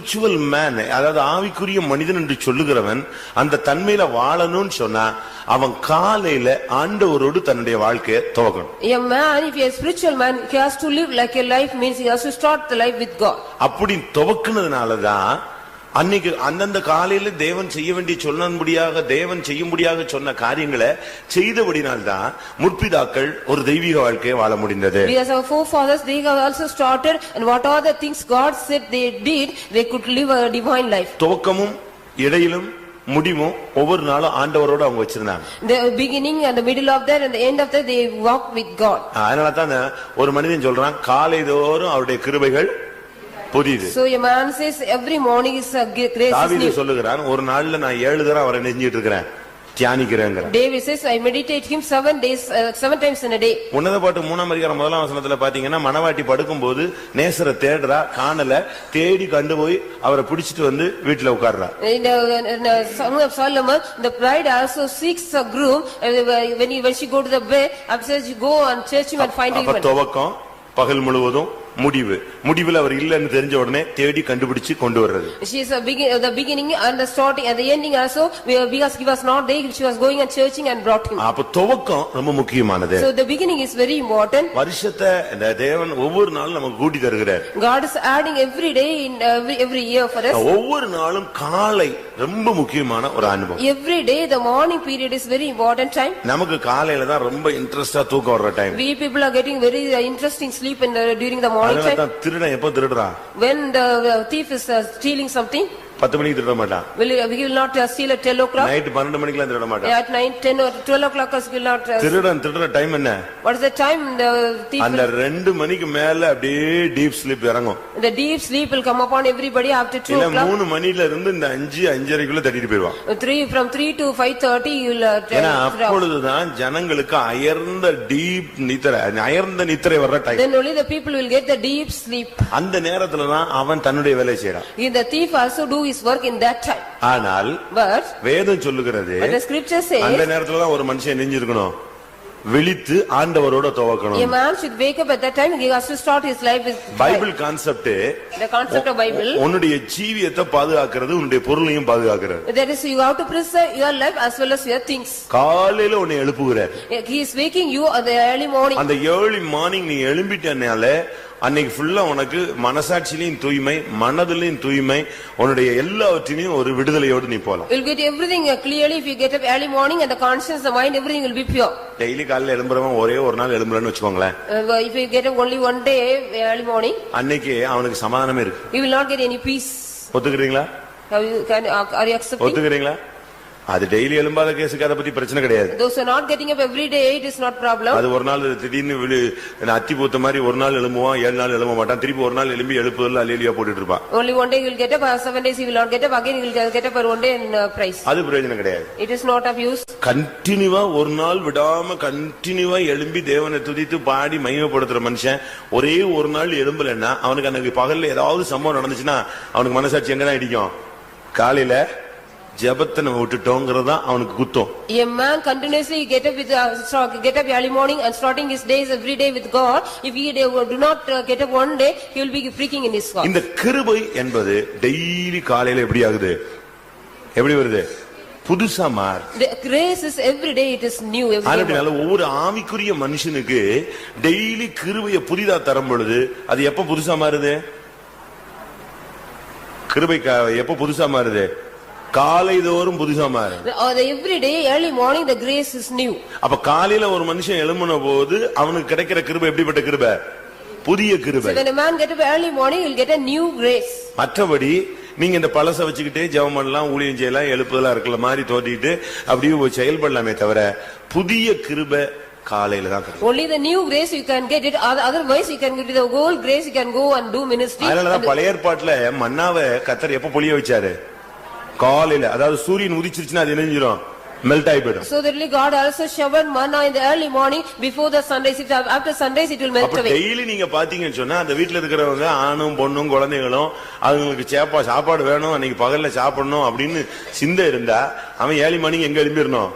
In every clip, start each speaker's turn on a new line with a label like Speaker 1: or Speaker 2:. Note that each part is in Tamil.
Speaker 1: ஸ்பிரிச்சுவல் மேன், அதாவது ஆவிக்குரிய மனிதன் என்று சொல்லுகிறவன் அந்த தன்மையில வாழணும்னு சொன்னா அவன் காலையில ஆண்டவரோடு தன்னுடைய வாழ்க்கையை துவக்கணும்.
Speaker 2: A man, if he is a spiritual man, he has to live like a life, means he has to start the life with God.
Speaker 1: அப்படி துவக்குனதுனாலதான் அன்னைக்கு அந்தந்த காலையில தேவன் செய்ய வேண்டிய சொன்னபடியாக தேவன் செய்யும்படியாக சொன்ன காரியங்களை செய்தபடினால்தான் முற்பிதாக்கள் ஒரு தெய்வீக வாழ்க்கையை வாழ முடிந்தது.
Speaker 2: Because our forefathers, they have also started, and what are the things God said they did, they could live a divine life.
Speaker 1: துவக்கமும் இடையிலும் முடிவும் ஒவ்வொரு நாளும் ஆண்டவரோட அவங்க வச்சிருந்தாங்க.
Speaker 2: The beginning and the middle of that and the end of that, they walk with God.
Speaker 1: அதனாலதான் ஒரு மனிதன் சொல்றான், காலை தோறும் அவருடைய கிருபைகள் புதிது.
Speaker 2: So a man says every morning is a grace.
Speaker 1: தாவீது சொல்லுகிறான், ஒரு நாள்ல நான் 7 தடவை அவரை நெஞ்சிட்டு இருக்கிறேன், தியானிக்கிறேன்.
Speaker 2: David says I meditate him 7 days, 7 times in a day.
Speaker 1: உன்னத பாட்டு 3ஆம் அதிகாரம் 1ஆம் வசனத்துல பாத்தீங்கன்னா, மணவாட்டி படுக்கும்போது நேசரை தேடுறா, காணல, தேடி கண்டு போய் அவரை பிடிச்சிட்டு வந்து வீட்டுல உட்கார்றா.
Speaker 2: In Song of Solomon, the bride also seeks a groom. When she go to the bed, upstairs you go and search him and find him.
Speaker 1: அப்ப துவக்கம் பகல் முழுவதும், முடிவில் அவர் இல்லன்னு தெரிஞ்ச உடனே தேடி கண்டுபிடிச்சு கொண்டு வர்றது.
Speaker 2: She is the beginning and the starting and the ending also, because he was not there, she was going and searching and brought him.
Speaker 1: அப்ப துவக்கம் ரொம்ப முக்கியமானது.
Speaker 2: So the beginning is very important.
Speaker 1: வருஷத்தை இந்த தேவன் ஒவ்வொரு நாளும் நமக்கு கூட்டி தருகிறார்.
Speaker 2: God is adding every day in every year for us.
Speaker 1: ஒவ்வொரு நாளும் காலை ரொம்ப முக்கியமான ஒரு அனுபவம்.
Speaker 2: Every day the morning period is very important time.
Speaker 1: நமக்கு காலையில தான் ரொம்ப இன்ட்ரஸ்டா தூக்கம் வர்ற time.
Speaker 2: We people are getting very interesting sleep during the morning time.
Speaker 1: திருடன் எப்ப திருடுறான்?
Speaker 2: When the thief is stealing something,
Speaker 1: 10 மணிக்கு திருட மாட்டான்.
Speaker 2: He will not steal at 10 o'clock.
Speaker 1: Night 12 மணிக்குலாம் திருட மாட்டான்.
Speaker 2: At 9, 10 or 12 o'clock he will not.
Speaker 1: திருடுற டைம் என்ன?
Speaker 2: What is the time the thief?
Speaker 1: அந்த 2 மணிக்கு மேல அப்படியே டீப் ஸ்லீப் இறங்கும்.
Speaker 2: The deep sleep will come upon everybody after 2 o'clock.
Speaker 1: இல்ல 3 மணில இருந்து இந்த 5:30க்குள்ள தட்டிட்டு போயிடுவான்.
Speaker 2: 3 from 3 to 5:30 you will.
Speaker 1: அப்பொழுதுதான் ஜனங்களுக்கு அயர்ந்த டீப் நித்திரை, அயர்ந்த நித்திரை வர்ற time.
Speaker 2: Then only the people will get the deep sleep.
Speaker 1: அந்த நேரத்துல தான் அவன் தன்னுடைய வேலையை செய்றான்.
Speaker 2: The thief also do his work in that time.
Speaker 1: ஆனால் வேதம் சொல்லுகிறது,
Speaker 2: the scripture says,
Speaker 1: அந்த நேரத்துல தான் ஒரு மனுஷன் நெஞ்சிருக்கணும், விழித்து ஆண்டவரோட துவக்கணும்.
Speaker 2: A man should wake up at that time. He has to start his life with
Speaker 1: Bible concept.
Speaker 2: The concept of Bible.
Speaker 1: உன்னுடைய ஜீவியத்தை பாதுகாக்கிறது, உன்னுடைய பொருளையும் பாதுகாக்கிறது.
Speaker 2: That is, you have to preserve your life as well as your things.
Speaker 1: காலையில உன்னை எழுப்புகிறார்.
Speaker 2: He is waking you at the early morning.
Speaker 1: அந்த early morning நீ எழும்பிட்டனால அன்னைக்கு ஃபுல்லா உனக்கு மனசாட்சியிலும் தூய்மை, மனதிலும் தூய்மை, உன்னுடைய எல்லாவற்றிலும் ஒரு விடுதலையோடு நீ போலாம்.
Speaker 2: You'll get everything clearly if you get up early morning, and the conscience, the mind, everything will be pure.
Speaker 1: Daily காலையில எழும்புறவன் ஒரே ஒரு நாள் எழும்புறன்னு வச்சுக்கோங்களேன்.
Speaker 2: If you get up only one day early morning,
Speaker 1: அன்னைக்கு அவனுக்கு சமாதானமே இருக்கு.
Speaker 2: you will not get any peace.
Speaker 1: ஒத்துக்கிறீங்களா?
Speaker 2: Are you accepting?
Speaker 1: ஒத்துக்கிறீங்களா? அது டெய்லி எழும்பாத கேஸுக்கு அதை பத்தி பிரச்சனை கிடையாது.
Speaker 2: Those are not getting up every day, it is not problem.
Speaker 1: அது ஒரு நாள் திடீர்னு அத்தி பூத்த மாதிரி ஒரு நாள் எழும்புவான், 7 நாள் எழும்ப மாட்டான், திருப்பி ஒரு நாள் எழும்பி எழுப்புதல் அல்லேலியா போட்டுட்டு இருப்பான்.
Speaker 2: Only one day he will get up, 7 days he will not get up, again he will get up for one day and praise.
Speaker 1: அது பிரயோஜனம் கிடையாது.
Speaker 2: It is not of use.
Speaker 1: கண்டினியூவா ஒரு நாள் விடாம கண்டினியூவா எழும்பி தேவனை துதித்து பாடி மகிமைப்படுத்துற மனுஷன் ஒரே ஒரு நாள் எழும்பலன்னா அவனுக்கு அன்னைக்கு பகல்ல ஏதாவது சம்பவம் நடந்துச்சுன்னா அவனுக்கு மனசாட்சி எங்கதான் இடிக்கும்? காலையில ஜெபத்தை நம்ம விட்டுட்டோங்கிறது தான் அவனுக்கு குத்தம்.
Speaker 2: A man continuously get up early morning and starting his days every day with God. If he do not get up one day, he will be freaking in his God.
Speaker 1: இந்த கிருபை என்பது டெய்லி காலையில எப்படி ஆகுது? எப்படி வருது? புதுசா மாறு.
Speaker 2: The grace is every day, it is new every day.
Speaker 1: அதனால ஒவ்வொரு ஆவிக்குரிய மனுஷனுக்கு டெய்லி கிருபையை புதிதா தரும் பொழுது அது எப்ப புதுசா மாறுது? கிருபை எப்ப புதுசா மாறுது? காலை தோறும் புதுசா மாறுது.
Speaker 2: Every day early morning the grace is new.
Speaker 1: அப்ப காலையில ஒரு மனுஷன் எழும்பின போது அவனுக்கு கிடைக்கிற கிருபை எப்படிப்பட்ட கிருபை? புதிய கிருபை.
Speaker 2: When a man get up early morning he will get a new grace.
Speaker 1: மற்றபடி நீங்க இந்த பழச வச்சுக்கிட்டே ஜெபம் பண்ணலாம், ஊழியம் செய்யலாம், எழுப்புதலா இருக்கிற மாதிரி தோட்டிட்டு அப்படியே செயல்படலாமே தவிர புதிய கிருபை காலையில தான் கிடைக்கும்.
Speaker 2: Only the new grace you can get it, otherwise you can get the old grace, you can go and do ministry.
Speaker 1: அதனாலதான் பழைய ஏற்பாட்டுல மன்னாவை கர்த்தர் எப்ப பொழிய வச்சாரு? காலையில. அதாவது சூரியன் உதிச்சிருச்சுன்னா அது என்னஞ்சிரும்? மெல்ட் ஆயிடும்.
Speaker 2: So that God also showered manna in the early morning before the sunrise. After sunrise it will melt away.
Speaker 1: Daily நீங்க பாத்தீங்கன்னு சொன்னா அந்த வீட்ல இருக்கிறவங்க ஆணும் பொண்ணும் குழந்தைகளும் அவங்களுக்கு சாப்பாடு வேணும், அன்னைக்கு பகல்ல சாப்பிடணும் அப்படின்னு சிந்தை இருந்தா அவன் ஏர்லி மார்னிங் எங்க எழும்பிடணும்?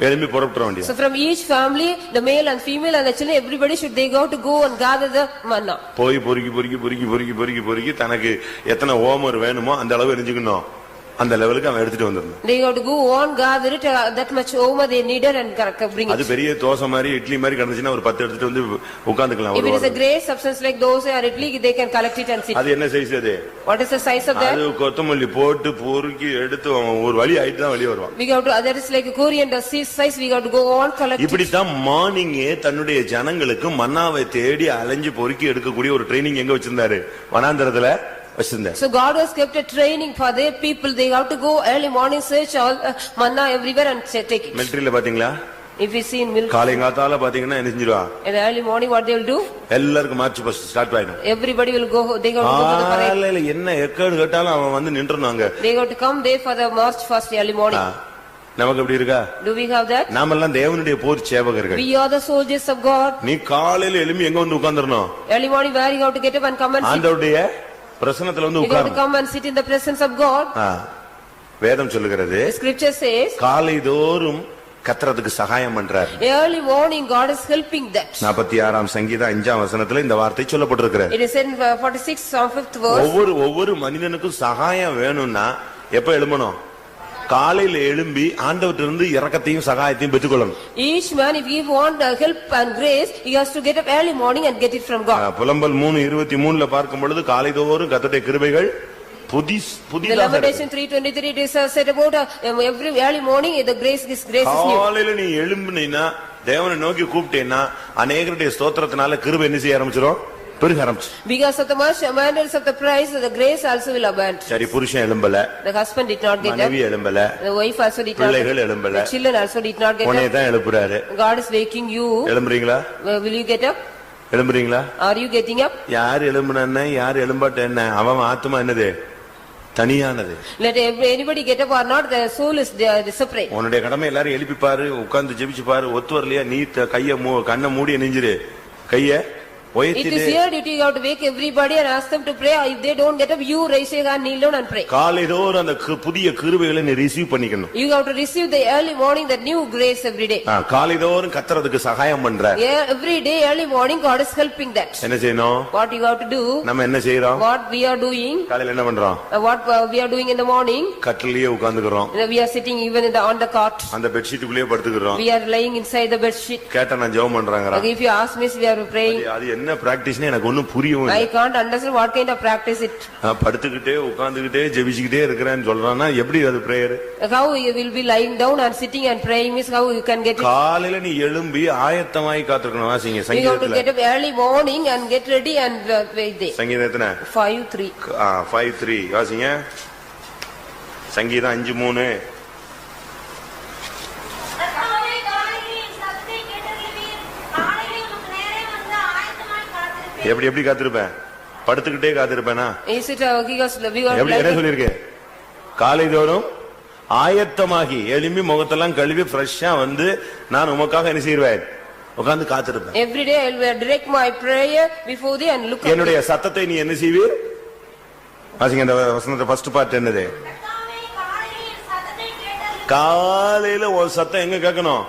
Speaker 1: எழும்பி புறப்பட வேண்டியது.
Speaker 2: So from each family, the male and female and the children, everybody should they go and gather the manna.
Speaker 1: போய் பொறுக்கி தனக்கு எத்தனை ஓமர் வேணுமோ அந்த அளவு எரிஞ்சுக்கணும். அந்த லெவலுக்கு அவன் எடுத்துட்டு வந்துடணும்.
Speaker 2: They have to go on gather it that much over they needed and bring it.
Speaker 1: அது பெரிய தோசை மாதிரி இட்லி மாதிரி கிடந்துச்சுன்னா ஒரு 10 எடுத்துட்டு வந்து உட்கார்ந்துக்கலாம்.
Speaker 2: If it is a great substance like those or idli, they can collect it and sit.
Speaker 1: அது என்ன சைஸ் அது?
Speaker 2: What is the size of that?
Speaker 1: அது கொத்தமல்லி போட்டு பொறுக்கி எடுத்து ஒரு வழி ஆயிட்டு தான் வெளிய வருவான்.
Speaker 2: We have to that is like a coriander size, we have to go on collect.
Speaker 1: இப்படி தான் மார்னிங்கே தன்னுடைய ஜனங்களுக்கு மன்னாவை தேடி அலைஞ்சு பொறுக்கி எடுக்கக்கூடிய ஒரு ட்ரைனிங் எங்க வச்சிருந்தாரு? வனாந்தரத்துல வச்சிருந்தாரு.
Speaker 2: So God has kept a training for their people. They have to go early morning, search all manna everywhere and take it.
Speaker 1: மிலிட்டரியில பாத்தீங்களா?
Speaker 2: If you see in military,
Speaker 1: காலைங்காத்தால பாத்தீங்கன்னா என்ன செஞ்சிருவா?
Speaker 2: in the early morning what they will do?
Speaker 1: எல்லாருக்கும் மார்ச் பாஸ்ட் ஸ்டார்ட் ஆயிடும்.
Speaker 2: Everybody will go, they have to go to the parade.
Speaker 1: காலையில என்ன எக்கேடு கேட்டாலும் அவன் வந்து நின்றுனாங்க.
Speaker 2: They have to come there for the march first early morning.
Speaker 1: நமக்கு எப்படி இருக்கா?
Speaker 2: Do we have that?
Speaker 1: நாமெல்லாம் தேவனுடைய போர் சேவகர்கள்.
Speaker 2: We are the soldiers of God.
Speaker 1: நீ காலையில எழும்பி எங்க வந்து உட்கார்ந்திரணும்?
Speaker 2: Early morning where you have to get up and come and sit.
Speaker 1: ஆண்டவருடைய பிரசன்னத்துல வந்து
Speaker 2: You have to
Speaker 1: உட்கார்ந்து.
Speaker 2: come and sit in the presence of God.
Speaker 1: வேதம் சொல்லுகிறது
Speaker 2: The scripture says,
Speaker 1: காலைதோறும் கர்த்தருக்கு சகாயம் பண்றார்.
Speaker 2: early morning God is helping that.
Speaker 1: 46ஆம் சங்கீதம் 5ஆம் வசனத்துல இந்த வார்த்தை சொல்லப்பட்டிருக்கிறது.
Speaker 2: It is in 46 Psalm 5th verse.
Speaker 1: ஒவ்வொரு மனிதனுக்கும் சகாயம் வேணும்னா எப்ப எழும்பணும்? காலையில எழும்பி ஆண்டவரிடமிருந்து இரக்கத்தையும் சகாயத்தையும் பெற்றுக்கொள்ளணும்.
Speaker 2: Each man, if he want help and grace, he has to get up early morning and get it from God.
Speaker 1: புலம்பல் 3:23ல பார்க்கும் பொழுது காலைதோறும் கர்த்தருடைய கிருபைகள்
Speaker 2: The Lamentation 3:23 it is said about every early morning the grace is new.
Speaker 1: காலையில நீ எழும்பினா தேவனை நோக்கி கூப்பிட்டேன்னா அநேகருடைய ஸ்தோத்திரத்தினால கிருபை என்ன செய்ய ஆரம்பிச்சிரும்? பெருக ஆரம்பிச்சு.
Speaker 2: Because of the much abundance of the praise, the grace also will abound.
Speaker 1: சரி, புருஷன் எழும்பல,
Speaker 2: The husband did not get up,
Speaker 1: மனைவி எழும்பல,
Speaker 2: the wife also did not,
Speaker 1: பிள்ளைகள் எழும்பல,
Speaker 2: the children also did not get
Speaker 1: உன்னை
Speaker 2: up.
Speaker 1: தான் எழுப்புறாரு.
Speaker 2: God is waking you.
Speaker 1: எழும்புறீங்களா?
Speaker 2: Will you get up?
Speaker 1: எழும்புறீங்களா?
Speaker 2: Are you getting up?
Speaker 1: யார் எழும்புனா யார் எழும்பாட்ட என்ன? அவன் ஆத்மா என்னது? தனியானது.
Speaker 2: Let anybody get up or not, the soul is separate.
Speaker 1: உன்னுடைய கடமை எல்லாரும் எழுப்பி பாரு, உட்கார்ந்து ஜெபிச்சு பாரு. ஒத்து வரலையா நீ கண்ணை மூடி நெஞ்சிரு, கைய
Speaker 2: It is your duty, you have to wake everybody and ask them to pray. If they don't get up, you raise your hand, kneel down and pray.
Speaker 1: காலைதோறும் அந்த புதிய கிருபைகளை நீ ரிசீவ் பண்ணிக்கணும்.
Speaker 2: You have to receive the early morning, the new grace every day.
Speaker 1: காலைதோறும் கர்த்தருக்கு சகாயம் பண்றார்.
Speaker 2: Every day early morning God is helping that.
Speaker 1: என்ன செய்யணும்?
Speaker 2: What you have to do?
Speaker 1: நம்ம என்ன செய்றோம்?
Speaker 2: What we are doing?
Speaker 1: காலையில என்ன பண்றோம்?
Speaker 2: What we are doing in the morning?
Speaker 1: கட்டிலேயே உட்கார்ந்துக்கறோம்.
Speaker 2: We are sitting even on the cot.
Speaker 1: அந்த bed ஷீட்டுக்குள்ளேயே படுத்துக்கறோம்.
Speaker 2: We are laying inside the bed sheet.
Speaker 1: கேட்டா நான் ஜெபம் பண்றாங்கறா.
Speaker 2: If you ask me, we are praying.
Speaker 1: அது என்ன பிராக்டீஸ்னே எனக்கு ஒண்ணும் புரியவும் இல்ல.
Speaker 2: I can't understand what kind of practice it.
Speaker 1: படுத்துக்கிட்டே உட்கார்ந்துக்கிட்டே ஜெபிச்சிட்டே இருக்கறேன்னு சொல்றானா எப்படி அது prayer?
Speaker 2: How you will be lying down and sitting and praying is how you can get it.
Speaker 1: காலையில நீ எழும்பி ஆயத்தமாய் காத்துக்கணும். வாசிங்க
Speaker 2: சங்கீதத்துல. You have to get up early morning and get ready and wait there.
Speaker 1: சங்கீதம் எத்தனை?
Speaker 2: 5:3.
Speaker 1: 5:3 வாசிங்க. சங்கீதம் 5:3. எப்படி காத்திருப்பேன்? படுத்துக்கிட்டே காத்திருப்பேனா? எப்படி என்ன சொல்லிருக்கேன்? காலைதோறும் ஆயத்தமாகி எழும்பி முகத்தெல்லாம் கழுவி ஃப்ரெஷ்ஷா வந்து நான் உமக்காக என்ன செய்வேன்? உட்கார்ந்து காத்திருப்பேன்.
Speaker 2: Every day I will direct my prayer before thee and look.
Speaker 1: என்னுடைய சத்தத்தை நீ என்ன செய்வீர்? வாசிங்க இந்த வசனத்துல ஃபர்ஸ்ட் பார்ட் என்னது? காலையில ஒரு சத்தம் எங்க கேட்கணும்?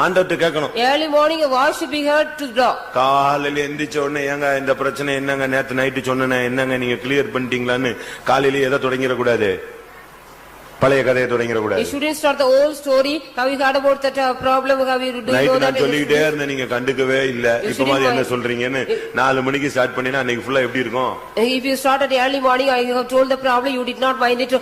Speaker 1: ஆண்டவர்ட்ட கேட்கணும்.
Speaker 2: Early morning a voice should be heard to draw.
Speaker 1: காலையில எந்திரிச்ச உடனே ஏங்க இந்த பிரச்சனை என்னங்க நேத்து நைட்டு சொன்னேனே என்னங்க நீங்க கிளியர் பண்ணிட்டீங்களான்னு காலையில எதை தொடங்கிட கூடாது? பழைய கதையை தொடங்கிட கூடாது.
Speaker 2: You shouldn't start the old story. How you heard about that problem? How you do
Speaker 1: night நான் சொல்லிட்டே இருந்தேன், நீங்க கண்டுக்கவே இல்ல. இப்ப மாதிரி என்ன சொல்றீங்கன்னு 4 மணிக்கு ஸ்டார்ட் பண்ணினா அன்னைக்கு ஃபுல்லா எப்படி இருக்கும்?
Speaker 2: If you started early morning, I have told the problem, you did not mind it.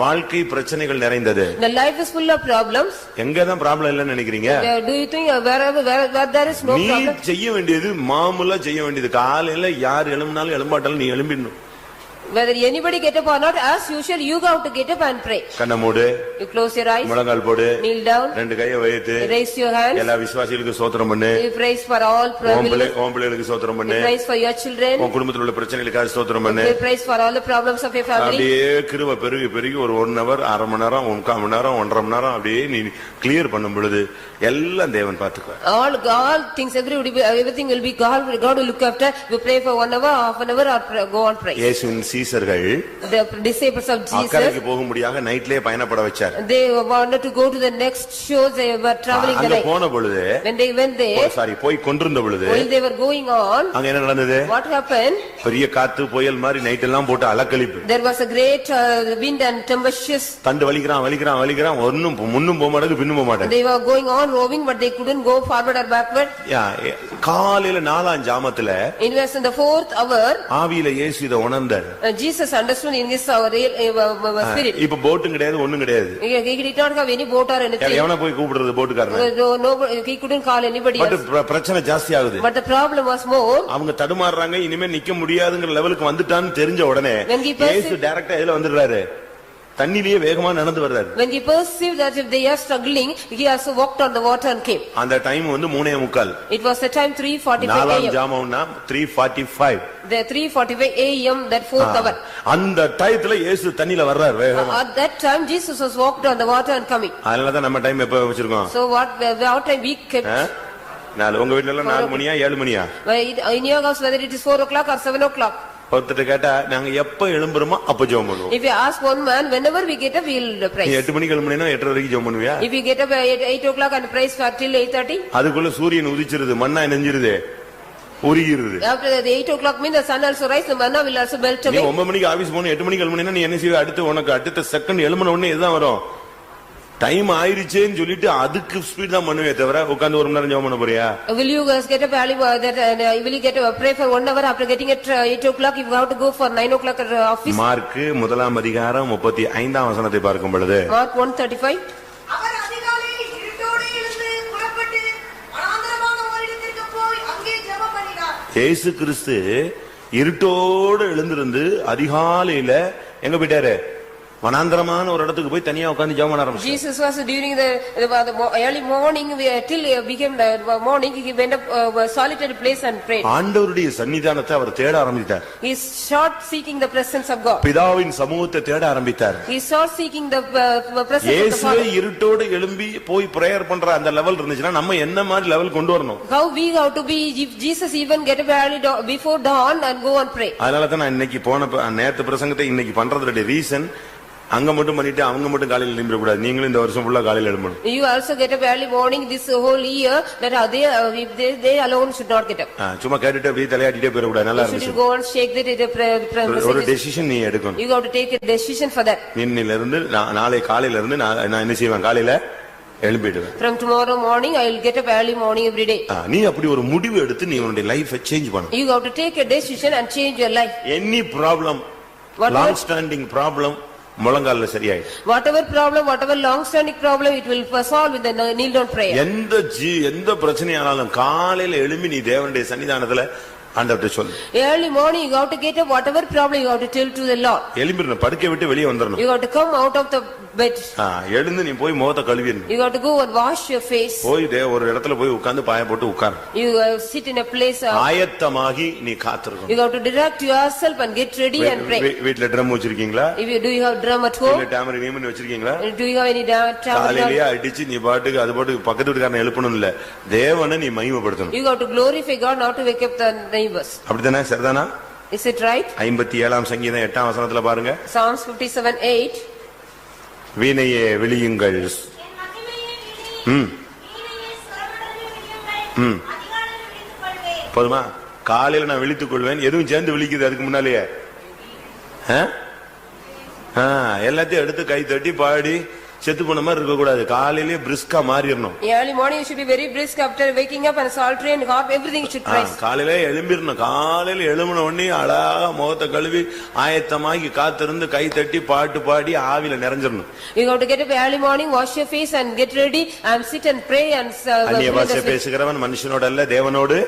Speaker 1: வாழ்க்கை பிரச்சனைகள் நிறைந்தது.
Speaker 2: The life is full of problems.
Speaker 1: எங்கதான் ப்ராப்ளம் இல்லன்னு நினைக்கிறீங்க?
Speaker 2: Do you think where there is no problem?
Speaker 1: நீ செய்ய வேண்டியது மாமூலா செய்ய வேண்டியது. காலையில யார் எழும்பினாலும் எழும்பாட்டாலும் நீ எழும்பிடணும்.
Speaker 2: Whether anybody get up or not, as usual, you have to get up and pray.
Speaker 1: கண்ணை மூடு.
Speaker 2: You close your eyes.
Speaker 1: முழங்கால் போடு.
Speaker 2: Kneel down.
Speaker 1: ரெண்டு கையை வைத்து.
Speaker 2: Raise your hands.
Speaker 1: எல்லா விசுவாசிகளுக்கு ஸ்தோத்திரம் பண்ணு.
Speaker 2: You praise for all problems.
Speaker 1: ஓம்பளைகளுக்கு ஸ்தோத்திரம் பண்ணு.
Speaker 2: You praise for your children.
Speaker 1: உன் குடும்பத்தில் உள்ள பிரச்சனைகளுக்காக ஸ்தோத்திரம் பண்ணு.
Speaker 2: You praise for all the problems of your family.
Speaker 1: அப்படியே கிருபை பெருகி ஒரு 1 hour, அரை மணி நேரம், 1/4 மணி நேரம், 1.5 மணி நேரம் அப்படியே நீ கிளியர் பண்ணும் பொழுது எல்லாம் தேவன் பாத்துக்குவார்.
Speaker 2: All things everything will be God will look after. You pray for 1 hour, half an hour or go on pray.
Speaker 1: இயேசுவின் சீசர்கள்
Speaker 2: the disciples of
Speaker 1: அக்கறைக்கு
Speaker 2: Jesus,
Speaker 1: போகும்படியாக நைட்லயே பயணப்பட வச்சார்.
Speaker 2: they wanted to go to the next show. They were traveling the
Speaker 1: அங்க
Speaker 2: night.
Speaker 1: போன பொழுது
Speaker 2: When they went there,
Speaker 1: போய் கொண்டிருந்த பொழுது
Speaker 2: while they were going on,
Speaker 1: அங்க என்ன நடந்தது?
Speaker 2: what happened?
Speaker 1: பெரிய காத்து புயல் மாதிரி நைட் எல்லாம் போட்டு அலக்கழிப்பு.
Speaker 2: There was a great wind and tempestuous.
Speaker 1: தண்டு வலிக்கிறான் ஒண்ணும் முன்னும் போக மாட்டேங்குது பின்னும் போக மாட்டேங்குது.
Speaker 2: They were going on rowing, but they couldn't go forward or backward.
Speaker 1: காலையில 4ஆம் ஜாமத்துல
Speaker 2: It was in the 4th hour,
Speaker 1: ஆவியில இயேசு இத உணர்ந்தார்.
Speaker 2: Jesus understood in his spirit.
Speaker 1: இப்ப போட்டும் கிடையாது ஒண்ணும் கிடையாது.
Speaker 2: He did not have any boat or anything.
Speaker 1: எவன போய் கூப்பிடுறது போட்டுக்காரன?
Speaker 2: No, he couldn't call anybody else.
Speaker 1: But பிரச்சனை ஜாஸ்தி ஆகுது.
Speaker 2: But the problem was more.
Speaker 1: அவங்க தடுமாறுறாங்க, இனிமே நிக்க முடியாதுங்கிற லெவலுக்கு வந்துட்டான்னு தெரிஞ்ச உடனே இயேசு டைரக்டா இதுல வந்துடுறாரு. தண்ணிலேயே வேகமா நடந்து வர்றாரு.
Speaker 2: When he perceived that if they are struggling, he also walked on the water and came.
Speaker 1: அந்த டைம் வந்து 3:45.
Speaker 2: It was the time 3:45 AM.
Speaker 1: 4ஆம் ஜாமம்னா 3:45.
Speaker 2: The 3:45 AM, that 4th hour.
Speaker 1: அந்த டைத்துல இயேசு தண்ணில வர்றாரு வேகமா.
Speaker 2: At that time Jesus was walked on the water and coming.
Speaker 1: அதனால தான் நம்ம டைம் எப்ப வச்சிருக்கோம்?
Speaker 2: So what time we kept?
Speaker 1: உங்க வீட்ல எல்லாம் 4 மணியா 7 மணியா?
Speaker 2: In your house, whether it is 4 o'clock or 7 o'clock.
Speaker 1: ஒருத்தர் கேட்டா நாங்க எப்ப எழும்புறோமோ அப்ப ஜெபம் பண்ணுவோம்.
Speaker 2: If you ask one man, whenever we get up, we will pray.
Speaker 1: 8 மணிக்கு எழும்புனீனா 8:30 வரைக்கும் ஜெபம் பண்ணுவியா?
Speaker 2: If you get up at 8 o'clock and pray till 8:30.
Speaker 1: அதுக்குள்ள சூரியன் உதிச்சிருது, மண்ணா நெஞ்சிருது, உருகிருது.
Speaker 2: After the 8 o'clock mean the sun also rise, the manna will also melt away.
Speaker 1: நீ 9 மணிக்கு ஆபீஸ் போன 8 மணிக்கு எழும்புனீனா நீ என்ன செய்வே? அடுத்த செகண்ட் எழும்புன உடனே இதுதான் வரும். டைம் ஆயிருச்சேன்னு சொல்லிட்டு அதுக்கு ஸ்பீட் தான் பண்ணுவே தவிர உட்கார்ந்து 1 மணி நேரம் ஜெபம் பண்ண போறியா?
Speaker 2: Will you guys get up early will you get up pray for 1 hour after getting at 8 o'clock if you have to go for 9 o'clock at office?
Speaker 1: Mark 1ஆம் அதிகாரம் 35ஆம் வசனத்தை பார்க்கும் பொழுது
Speaker 2: Mark 1:35.
Speaker 3: அவர் அதிகாலையில் இருட்டோடு எழுந்து புறப்பட்டு வனாந்தரமான ஓரிடத்திற்கு போய் அங்கே ஜெபம் பண்ணினார்.
Speaker 1: இயேசு கிறிஸ்து இருட்டோடு எழுந்திருந்து அதிகாலையில எங்க போயிட்டாரு? வனாந்தரமான ஒரு இடத்துக்கு போய் தனியா உட்கார்ந்து ஜெபம் பண்ண ஆரம்பிச்சார்.
Speaker 2: Jesus was during the early morning till became the morning he went up a solitary place and prayed.
Speaker 1: ஆண்டவருடைய சன்னிதானத்தை அவர் தேட ஆரம்பித்தார்.
Speaker 2: He sought seeking the presence of God.
Speaker 1: பிதாவின் சமூகத்தை தேட ஆரம்பித்தார்.
Speaker 2: He sought seeking the presence of the
Speaker 1: இயேசு
Speaker 2: Father.
Speaker 1: இருட்டோடு எழும்பி போய் பிரேயர் பண்ற அந்த லெவல் இருந்துச்சுன்னா நம்ம என்ன மாதிரி லெவல் கொண்டு வரணும்?
Speaker 2: How we have to be if Jesus even get up early before dawn and go and pray.
Speaker 1: அதனால தான் நான் இன்னைக்கு நேத்து பிரசங்கத்தை இன்னைக்கு பண்றதுடைய ரீசன் அங்க மட்டும் பண்ணிட்டு அவங்க மட்டும் காலையில எழும்பிட கூடாது. நீங்களும் இந்த வருஷம் ஃபுல்லா காலையில எழும்பணும்.
Speaker 2: You also get up early morning this whole year that if they alone should not get up.
Speaker 1: சும்மா கேட்டுட்டு அப்படியே தலையாட்டிட்டே போயிட கூடாது. நல்லா
Speaker 2: You should
Speaker 1: இருந்துச்சு.
Speaker 2: go and shake that
Speaker 1: ஒரு டெசிஷன் நீ எடுக்கணும்.
Speaker 2: You have to take a decision for that.
Speaker 1: இன்னில இருந்து நாளை காலையில இருந்து நான் என்ன செய்வேன்? காலையில எழும்பிடுவேன்.
Speaker 2: From tomorrow morning I will get up early morning every day.
Speaker 1: நீ அப்படி ஒரு முடிவு எடுத்து நீ உன்னுடைய லைஃபை சேஞ்ச் பண்ணு.
Speaker 2: You have to take a decision and change your life.
Speaker 1: Any problem, long standing problem முழங்கால்ல சரியாயிடும்.
Speaker 2: Whatever problem, whatever long standing problem, it will solve with the kneel down prayer.
Speaker 1: எந்த பிரச்சனையானாலும் காலையில எழும்பி நீ தேவனுடைய சன்னிதானத்துல ஆண்டவர்ட்ட சொல்லு.
Speaker 2: Early morning you have to get up, whatever problem you have to tell to the Lord.
Speaker 1: எழும்பிரணும், படுக்கை விட்டு வெளியே வந்துறணும்.
Speaker 2: You have to come out of the bed.
Speaker 1: எழுந்து நீ போய் முகத்தை கழுவிடணும்.
Speaker 2: You have to go and wash your face.
Speaker 1: போய் ஒரு இடத்துல போய் உட்கார்ந்து பாய போட்டு உட்கார்.
Speaker 2: You sit in a place.
Speaker 1: ஆயத்தமாகி நீ காத்திருக்கணும்.
Speaker 2: You have to direct yourself and get ready and pray.
Speaker 1: வீட்ல ட்ரம் வச்சிருக்கீங்களா?
Speaker 2: Do you have drum at home?
Speaker 1: இல்ல டாமரின் வச்சிருக்கீங்களா?
Speaker 2: Do you have any tamarind?
Speaker 1: காலையிலேயே அடிச்சு நீ பாட்டுக்கு அது பாட்டுக்கு பக்கத்து வீட்டுக்காரனை எழுப்பணும் இல்ல, தேவனை நீ மகிமைப்படுத்தணும்.
Speaker 2: You have to glorify God, not to wake up the neighbors.
Speaker 1: அப்படிதானே? சரிதானா?
Speaker 2: Is it right?
Speaker 1: 57ஆம் சங்கீதம் 8ஆம் வசனத்துல பாருங்க.
Speaker 2: Psalms 57:8.
Speaker 1: வீணையே விழியுங்கள். போதுமா? காலையில நான் விழித்துக் கொள்வேன். எதுவும் சேர்ந்து விழிக்குது அதுக்கு முன்னாலேயே? எல்லாத்தையும் எடுத்து கை தட்டி பாடி செத்து போன மாதிரி இருக்க கூடாது. காலையிலேயே பிரிஸ்கா மாறிடணும்.
Speaker 2: Early morning you should be very brisk after waking up and psaltery and God everything should praise.
Speaker 1: காலையிலே எழும்பிரணும். காலையில எழும்பின உடனே அழகா முகத்தை கழுவி ஆயத்தமாகி காத்திருந்து கை தட்டி பாட்டு பாடி ஆவில நிறைஞ்சிடணும்.
Speaker 2: You have to get up early morning, wash your face and get ready and sit and pray and
Speaker 1: அந்நிய பாஷை பேசுகிறவன் மனுஷனோட அல்ல தேவனோடு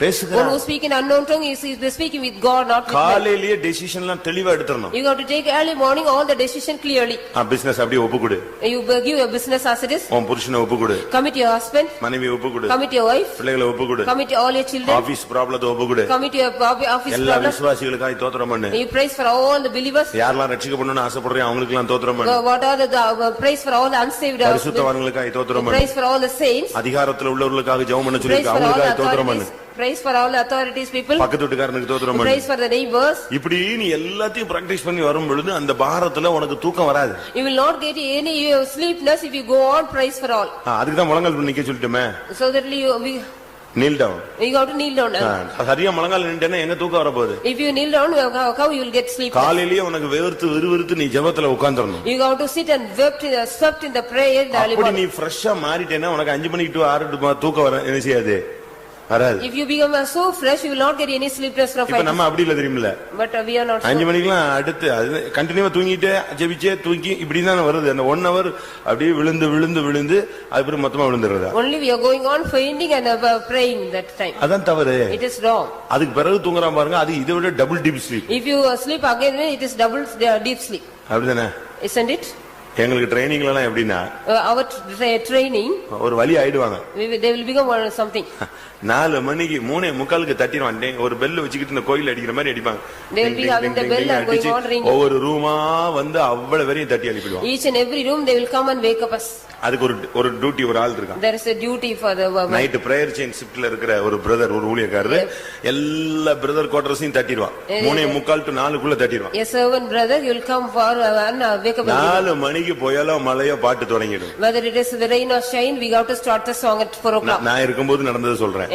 Speaker 1: பேசுகிறான்.
Speaker 2: One who speak in unknown tongue is speaking with God, not with man.
Speaker 1: காலையிலேயே டெசிஷன் எல்லாம் தெளிவா எடுத்துறணும்.
Speaker 2: You have to take early morning all the decision clearly.
Speaker 1: Business அப்படியே ஒப்புக்குடு.
Speaker 2: You give your business as it is.
Speaker 1: உன் புருஷனை ஒப்புக்குடு.
Speaker 2: Commit your husband.
Speaker 1: மனைவி ஒப்புக்குடு.
Speaker 2: Commit your wife.
Speaker 1: பிள்ளைகளை ஒப்புக்குடு.
Speaker 2: Commit all your children.
Speaker 1: Office ப்ராப்ளத்தை ஒப்புக்குடு.
Speaker 2: Commit your office
Speaker 1: எல்லா
Speaker 2: problem.
Speaker 1: விசுவாசிகளுக்காக ஸ்தோத்திரம் பண்ணு.
Speaker 2: You praise for all the believers.
Speaker 1: யாரெல்லாம் ரட்சிக்கப்படணும்னு ஆசைப்படுறீங்க அவங்களுக்கு எல்லாம் ஸ்தோத்திரம் பண்ணு.
Speaker 2: What are the praise for all the unsaved?
Speaker 1: பரிசுத்தவான்களுக்காக ஸ்தோத்திரம் பண்ணு.
Speaker 2: Praise for all the saints.
Speaker 1: அதிகாரத்துல உள்ளவர்களுக்காக ஜெபம் பண்ண சொல்லிருக்க அவங்களுக்காக ஸ்தோத்திரம் பண்ணு.
Speaker 2: praise for all authorities people,
Speaker 1: பக்கத்து வீட்டுக்காரனுக்கு தோத்திரம் பண்ணு.
Speaker 2: praise for the neighbors.
Speaker 1: இப்படி நீ எல்லாத்தையும் பிராக்டிஸ் பண்ணி வரும் பொழுது அந்த பாரத்துல உனக்கு தூக்கம் வராது.
Speaker 2: You will not get any sleepness if you go on praise for all.
Speaker 1: அதுக்கு தான் முழங்கால் நிக்க சொல்லிட்டோமே.
Speaker 2: So that we
Speaker 1: kneel down.
Speaker 2: You got to kneel down.
Speaker 1: சரியா முழங்கால் நின்னுட்டேன்னா எங்க தூக்கம் வர போகுது?
Speaker 2: If you kneel down, how you will get sleep?
Speaker 1: காலையிலேயே உனக்கு வெறுத்து விறுவிறுத்து நீ ஜெபத்துல உட்கார்ந்தறணும்.
Speaker 2: You got to sit and swept in the prayer.
Speaker 1: அப்படி நீ ஃப்ரெஷ்ஷா மாறிட்டேன்னா உனக்கு 5 மணிக்கு to 6 தூக்கம் வர என்ன செய்யாது? வராது.
Speaker 2: If you become so fresh, you will not get any sleepless from 5.
Speaker 1: இப்ப நம்ம அப்படி இல்ல தெரியுமில்ல?
Speaker 2: But we are not.
Speaker 1: 5 மணிக்குலாம் அடுத்து அது கண்டினியூவா தூங்கிட்டே ஜெபிச்சே தூங்கி இப்படி தான் வருது. அந்த 1 hour அப்படியே விழுந்து அப்புறம் மொத்தமா விழுந்துறதா?
Speaker 2: Only we are going on fainting and praying that time.
Speaker 1: அதான் தவறு.
Speaker 2: It is wrong.
Speaker 1: அதுக்கு பிறகு தூங்குறான் பாருங்க, அது இதை விட double deep sleep.
Speaker 2: If you sleep again, it is double deep sleep.
Speaker 1: அப்படிதானே?
Speaker 2: Isn't it?
Speaker 1: எங்களுக்கு ட்ரைனிங்ல எல்லாம் எப்படின்னா
Speaker 2: our training
Speaker 1: ஒரு வழி ஆயிடுவாங்க.
Speaker 2: They will become something.
Speaker 1: 4 மணிக்கு 3:45க்கு தட்டிடுவான். ஒரு பெல் வச்சுக்கிட்டு இந்த கோயில் அடிக்கிற மாதிரி அடிப்பாங்க.
Speaker 2: They will be having the bell and going on ringing.
Speaker 1: ஒவ்வொரு ரூமா வந்து அவ்வளவு வரையும் தட்டி அனுப்பிடுவாங்க.
Speaker 2: Each and every room they will come and wake up us.
Speaker 1: அதுக்கு ஒரு டியூட்டி ஒரு ஆள் இருக்கான்.
Speaker 2: There is a duty for the
Speaker 1: night prayer chain ஷிப்ட்ல இருக்கிற ஒரு பிரதர், ஒரு ஊழியக்காரர் எல்லா பிரதர் குவார்டர்ஸையும் தட்டிடுவான். 3:45 to 4க்குள்ள தட்டிடுவான்.
Speaker 2: A servant brother, you will come for and wake up.
Speaker 1: 4 மணிக்கு போயாலோ மழையோ பாட்டு தொடங்கிடும்.
Speaker 2: Whether it is the rain or shine, we got to start the song at 4 o'clock.
Speaker 1: நான் இருக்கும்போது நடந்தது சொல்றேன்.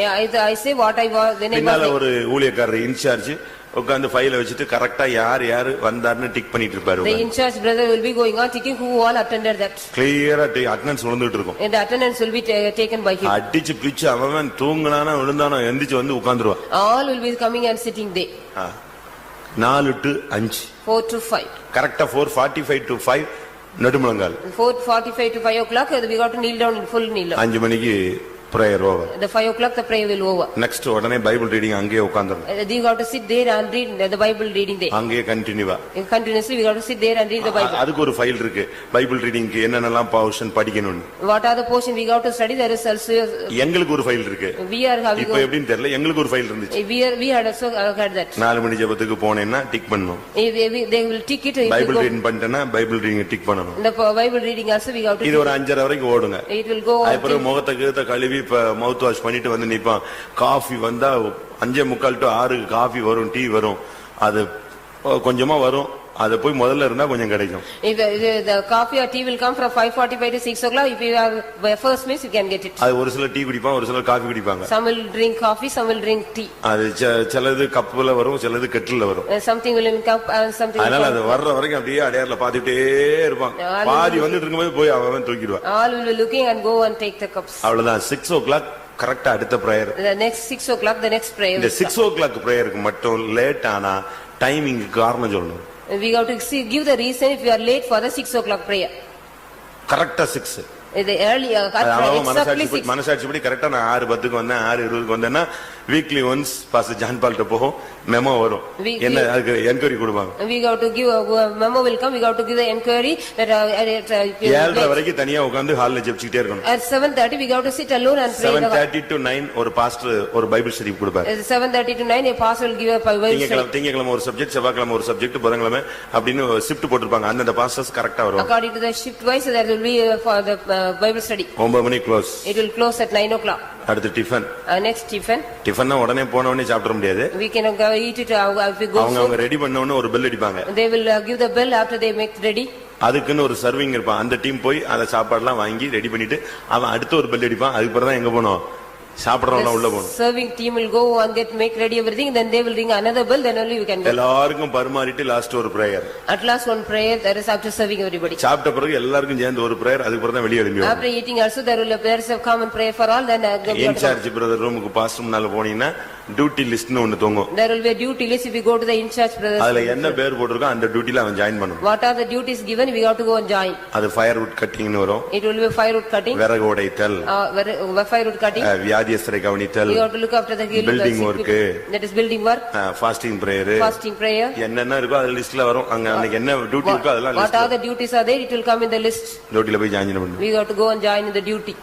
Speaker 2: I say what I was when I was.
Speaker 1: பின்னால ஒரு ஊழியக்காரர் இன்சார்ஜ் உட்கார்ந்து ஃபைல வச்சிட்டு கரெக்ட்டா யார் வந்தாருன்னு டிக் பண்ணிட்டு இருப்பாரு.
Speaker 2: The in charge brother will be going on ticking who all attended that.
Speaker 1: கிளியரா அட்டெண்டன்ஸ் விழுந்துட்டு இருக்கும்.
Speaker 2: And the attendance will be taken by him.
Speaker 1: அடிச்சு பிச்சு அவன் தூங்குனானா விழுந்தானோ எந்திரிச்சு வந்து உட்கார்ந்துருவான்.
Speaker 2: All will be coming and sitting there.
Speaker 1: 4 to 5.
Speaker 2: 4 to 5.
Speaker 1: கரெக்ட்டா 4:45 to 5 நடுமுழங்கால்.
Speaker 2: 4:45 to 5 o'clock we got to kneel down in full kneel.
Speaker 1: 5 மணிக்கு prayer over.
Speaker 2: The 5 o'clock the prayer will over.
Speaker 1: Next உடனே பைபிள் ரீடிங் அங்கேயே உட்கார்ந்துறணும்.
Speaker 2: You got to sit there and read the Bible reading there.
Speaker 1: அங்கேயே கண்டினியூவா.
Speaker 2: Continuously we got to sit there and read the Bible.
Speaker 1: அதுக்கு ஒரு ஃபைல் இருக்கு. பைபிள் ரீடிங்க்கு என்னென்னலாம் போர்ஷன் படிக்கணும்.
Speaker 2: What are the portion we got to study? There is also
Speaker 1: எங்களுக்கு ஒரு ஃபைல் இருக்கு.
Speaker 2: We are having.
Speaker 1: இப்போ எப்படின்னு தெரியல, எங்களுக்கு ஒரு ஃபைல் இருந்துச்சு.
Speaker 2: We had also had that.
Speaker 1: 4 மணி ஜெபத்துக்கு போனேன்னா டிக் பண்ணனும்.
Speaker 2: They will tick it.
Speaker 1: Bible reading பண்ணிட்டேன்னா பைபிள் ரீடிங் டிக் பண்ணனும்.
Speaker 2: The Bible reading also we got to.
Speaker 1: இது ஒரு 5:30 வரைக்கும் ஓடுங்க.
Speaker 2: It will go.
Speaker 1: அப்புறம் முகத்தை கழுவி மவுத் வாஷ் பண்ணிட்டு வந்து நிப்பான். காஃபி வந்தா 5:45 to 6 காஃபி வரும், டீ வரும். அது கொஞ்சமா வரும். அது போய் முதல்ல இருந்தா கொஞ்சம் கிடைக்கும்.
Speaker 2: If the coffee or tea will come from 5:45 to 6 o'clock, if you have first miss you can get it.
Speaker 1: அது ஒரு சில டீ குடிப்பாங்க, ஒரு சில காபி குடிப்பாங்க.
Speaker 2: Some will drink coffee, some will drink tea.
Speaker 1: அது சிலது கப்ல வரும், சிலது கெட்டில்ல வரும்.
Speaker 2: Something will in cup and something.
Speaker 1: அதனால அது வர்ற வரைக்கும் அப்படியே அடையார்ல பாத்துட்டே இருப்பான். பாதி வந்துட்டு இருக்கும்போது போய் அவன் தூக்கிடுவான்.
Speaker 2: All will be looking and go and take the cups.
Speaker 1: அவ்வளவுதான். 6 o'clock கரெக்ட்டா அடுத்த prayer.
Speaker 2: The next 6 o'clock the next prayer.
Speaker 1: இந்த 6 o'clock பிரேயருக்கு மட்டும் லேட் ஆனா டைமிங் காரணம் சொல்லணும்.
Speaker 2: We got to give the reason if you are late for the 6 o'clock prayer.
Speaker 1: கரெக்ட்டா 6.
Speaker 2: The earlier exactly 6.
Speaker 1: மனசாட்சிப்படி கரெக்ட்டா நான் 6:10க்கு வந்தேன், 6:20க்கு வந்தேன்னா வீக்லி ஒன்ஸ் பாஸ்டர் ஜான் பால்ட்ட போகும், மெமோ வரும். என்ன அதுக்கு என்கொயரி கொடுப்பாங்க.
Speaker 2: We got to give a memo will come, we got to give the enquiry that
Speaker 1: 7:30 வரைக்கும் தனியா உட்கார்ந்து ஹால்ல ஜெபிச்சிட்டே இருக்கணும்.
Speaker 2: At 7:30 we got to sit alone and pray.
Speaker 1: 7:30 to 9 ஒரு பாஸ்டர் ஒரு பைபிள் ஸ்டடி கொடுப்பார்.
Speaker 2: 7:30 to 9 a pastor will give a Bible study.
Speaker 1: திங்கக்கிழமை ஒரு சப்ஜெக்ட், செவ்வாய்க்கிழமை ஒரு சப்ஜெக்ட், புதன்கிழமை அப்படின்னு ஷிஃப்ட் போட்டுருப்பாங்க. அந்த பாஸ்டர்ஸ் கரெக்ட்டா வருவாங்க.
Speaker 2: According to the shift wise there will be for the Bible study.
Speaker 1: 9 மணி close.
Speaker 2: It will close at 9 o'clock.
Speaker 1: அடுத்து டிஃபன்.
Speaker 2: Next tiffin.
Speaker 1: டிஃபன்னா உடனே போன உடனே சாப்பிட முடியாது.
Speaker 2: We can eat it if we go.
Speaker 1: அவங்க ரெடி பண்ண உடனே ஒரு பெல் அடிப்பாங்க.
Speaker 2: They will give the bell after they make ready.
Speaker 1: அதுக்குன்னு ஒரு சர்விங் இருப்பான். அந்த டீம் போய் அந்த சாப்பாடுலாம் வாங்கி ரெடி பண்ணிட்டு அவன் அடுத்த ஒரு பெல் அடிப்பான். அதுக்கு பிறகு தான் எங்க போனோம், சாப்பிடுறவங்க உள்ள போணும்.
Speaker 2: Serving team will go and make ready everything, then they will ring another bell, then only we can go.
Speaker 1: எல்லாருக்கும் பரிமாறிட்டு லாஸ்ட் ஒரு prayer.
Speaker 2: At last one prayer, that is after serving everybody.
Speaker 1: சாப்பிட்ட பிறகு எல்லாருக்கும் சேர்ந்து ஒரு பிரேயர், அதுக்கு பிறகு தான் வெளியே எழும்பி
Speaker 2: After eating also there is a common prayer for all, then
Speaker 1: in charge brother ரூமுக்கு பாஸ்டர் முன்னால போனீங்கன்னா டியூட்டி லிஸ்ட்னு ஒன்னு தொங்கும்.
Speaker 2: There will be a duty list if you go to the in charge brother.
Speaker 1: அதுல என்ன பேர் போட்டுருக்கோ அந்த டியூட்டில அவன் ஜாயின் பண்ணணும்.
Speaker 2: What are the duties given, we got to go and join.
Speaker 1: அது ஃபயர்வுட் கட்டிங்னு வரும்.
Speaker 2: It will be firewood cutting.
Speaker 1: விறகு உடைத்தல்.
Speaker 2: Firewood cutting.
Speaker 1: வியாதியஸ்தரை கவனித்தல்.
Speaker 2: We have to look after the healing.
Speaker 1: Building work.
Speaker 2: That is building work.
Speaker 1: Fasting prayer.
Speaker 2: Fasting prayer.
Speaker 1: என்னென்ன இருக்கோ அது லிஸ்ட்ல வரும். அங்க அன்னைக்கு என்ன டியூட்டி இருக்கோ அதெல்லாம் list.
Speaker 2: What are the duties are there, it will come in the list.
Speaker 1: டியூட்டில போய் ஜாயின் பண்ணணும்.
Speaker 2: We got to go and join in the duty.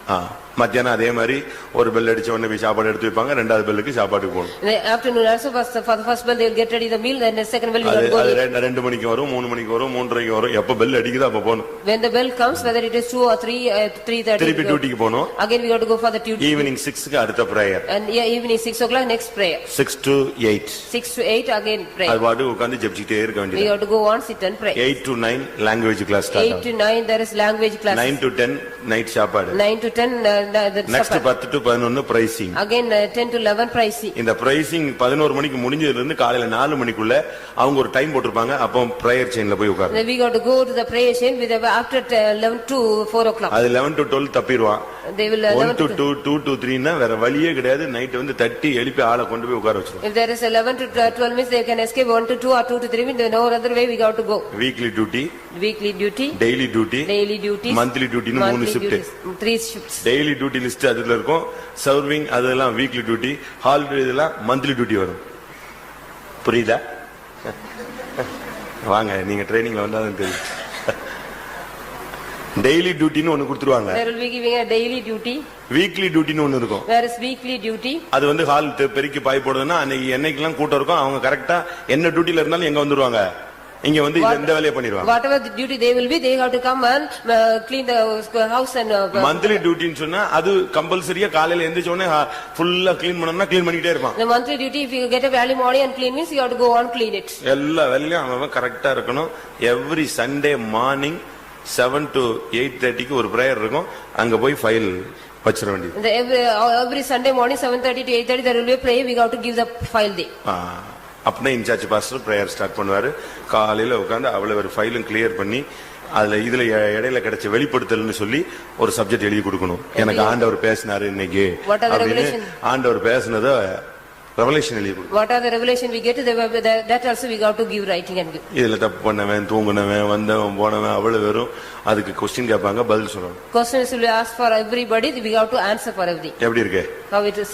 Speaker 1: மத்தியானம் அதே மாதிரி ஒரு பெல் அடிச்ச உடனே போய் சாப்பாடு எடுத்து வைப்பாங்க, ரெண்டாவது பெல்லுக்கு சாப்பாட்டுக்கு போகணும்.
Speaker 2: In the afternoon also for the first bell they will get ready the meal, then the second bell we have to go.
Speaker 1: அது 2 மணிக்கு வரும், 3 மணிக்கு வரும், 3:30க்கு வரும். எப்ப பெல் அடிக்குதோ அப்ப போகணும்.
Speaker 2: When the bell comes, whether it is 2 or 3, 3:30.
Speaker 1: திருப்பி டியூட்டிக்கு போகணும்.
Speaker 2: Again we have to go for the duty.
Speaker 1: Evening 6க்கு அடுத்த prayer.
Speaker 2: And evening 6 o'clock next prayer.
Speaker 1: 6 to 8.
Speaker 2: 6 to 8 again prayer.
Speaker 1: அது பாட்டு உட்கார்ந்து ஜெபிச்சிட்டே இருக்க
Speaker 2: We
Speaker 1: வேண்டியது.
Speaker 2: have to go on, sit and pray.
Speaker 1: 8 to 9 language class start
Speaker 2: 8
Speaker 1: ஆகும்.
Speaker 2: to 9 there is language class.
Speaker 1: 9 to 10 night சாப்பாடு.
Speaker 2: 9 to 10 the
Speaker 1: next
Speaker 2: supper.
Speaker 1: 10 to 11 pricing.
Speaker 2: Again 10 to 11 pricing.
Speaker 1: இந்த பிரைசிங் 11 மணிக்கு முடிஞ்சதுல இருந்து காலையில 4 மணிக்குள்ள அவங்க ஒரு டைம் போட்டுருப்பாங்க. அப்போ பிரேயர் செயின்ல போய் உட்காரு.
Speaker 2: Then we got to go to the prayer chain with after 11 to 4 o'clock.
Speaker 1: அது 11 to 12 தப்பிடுவான்.
Speaker 2: They will
Speaker 1: 1 to 2, 2 to 3 னா வேற வழியே கிடையாது. நைட் வந்து தட்டி எழுப்பி ஆளை கொண்டு போய் உட்கார வச்சிரும்.
Speaker 2: If there is 11 to 12 means they can escape 1 to 2 or 2 to 3 means no other way we got to go.
Speaker 1: Weekly duty,
Speaker 2: Weekly duty,
Speaker 1: daily duty,
Speaker 2: daily duties,
Speaker 1: monthly டியூட்டின்னு 3
Speaker 2: monthly
Speaker 1: shift.
Speaker 2: duties, 3 shifts.
Speaker 1: Daily duty list அதுல இருக்கும். சர்விங் அதெல்லாம் வீக்லி டியூட்டி, ஹாலிடே இதெல்லாம் மந்த்லி டியூட்டி வரும். புரியுதா? வாங்க நீங்க ட்ரைனிங்ல வந்தாதான் தெரியும். டெய்லி டியூட்டின்னு ஒன்னு கொடுத்துருவாங்க.
Speaker 2: There will be giving a daily duty.
Speaker 1: Weekly டியூட்டின்னு ஒன்னு இருக்கும்.
Speaker 2: There is weekly duty.
Speaker 1: அது வந்து ஹால் பெருக்கி பாய் போடுறதுன்னா அன்னைக்கு என்னைக்கெல்லாம் கூட்டம் இருக்கும் அவங்க கரெக்டா என்ன டியூட்டில இருந்தாலும் எங்க வந்துருவாங்க. இங்க வந்து இந்த வேலையை பண்ணிடுவாங்க.
Speaker 2: Whatever the duty they will be, they have to come and clean the house and
Speaker 1: monthly டியூட்டின்னு சொன்னா அது கம்பல்சரியா காலையில எந்திரிச்ச உடனே ஃபுல்லா க்ளீன் பண்ணனும்னா க்ளீன் பண்ணிட்டே இருப்பான்.
Speaker 2: the monthly duty if you get up early morning and clean means you have to go on clean it.
Speaker 1: எல்லா வேலையும் அவன் கரெக்டா இருக்கணும். எவ்ரி சண்டே மார்னிங் 7 to 8:30க்கு ஒரு பிரேயர் இருக்கும். அங்க போய் ஃபைல் வச்சிர வேண்டியது.
Speaker 2: Every Sunday morning 7:30 to 8:30 there will be a prayer, we have to give the file day.
Speaker 1: அப்படியே இன்சார்ஜ் பாஸ்டர் பிரேயர் ஸ்டார்ட் பண்ணுவாரு. காலையில உட்கார்ந்து அவ்வளவு ஒரு ஃபைலும் கிளியர் பண்ணி அதுல இதுல இடையில கிடைச்ச வெளிப்படுத்தல்னு சொல்லி ஒரு சப்ஜெக்ட் எழுதி கொடுக்கணும். எனக்கு ஆண்டவர் பேசினாரு இன்னைக்கு அப்படின்னு ஆண்டவர் பேசினத ரெவலேஷன் எழுதி கொடுக்கணும்.
Speaker 2: What are the revelation we get, that also we got to give writing and give.
Speaker 1: இதுல தப்பு பண்ணவன், தூங்குனவன், வந்தவன், போனவன் அவ்வளவு வெறும் அதுக்கு क्वेश्चन கேட்பாங்க, பதில் சொல்லணும்.
Speaker 2: Questions will be asked for everybody, we have to answer for everything.
Speaker 1: எப்படி இருக்கு?
Speaker 2: How it is?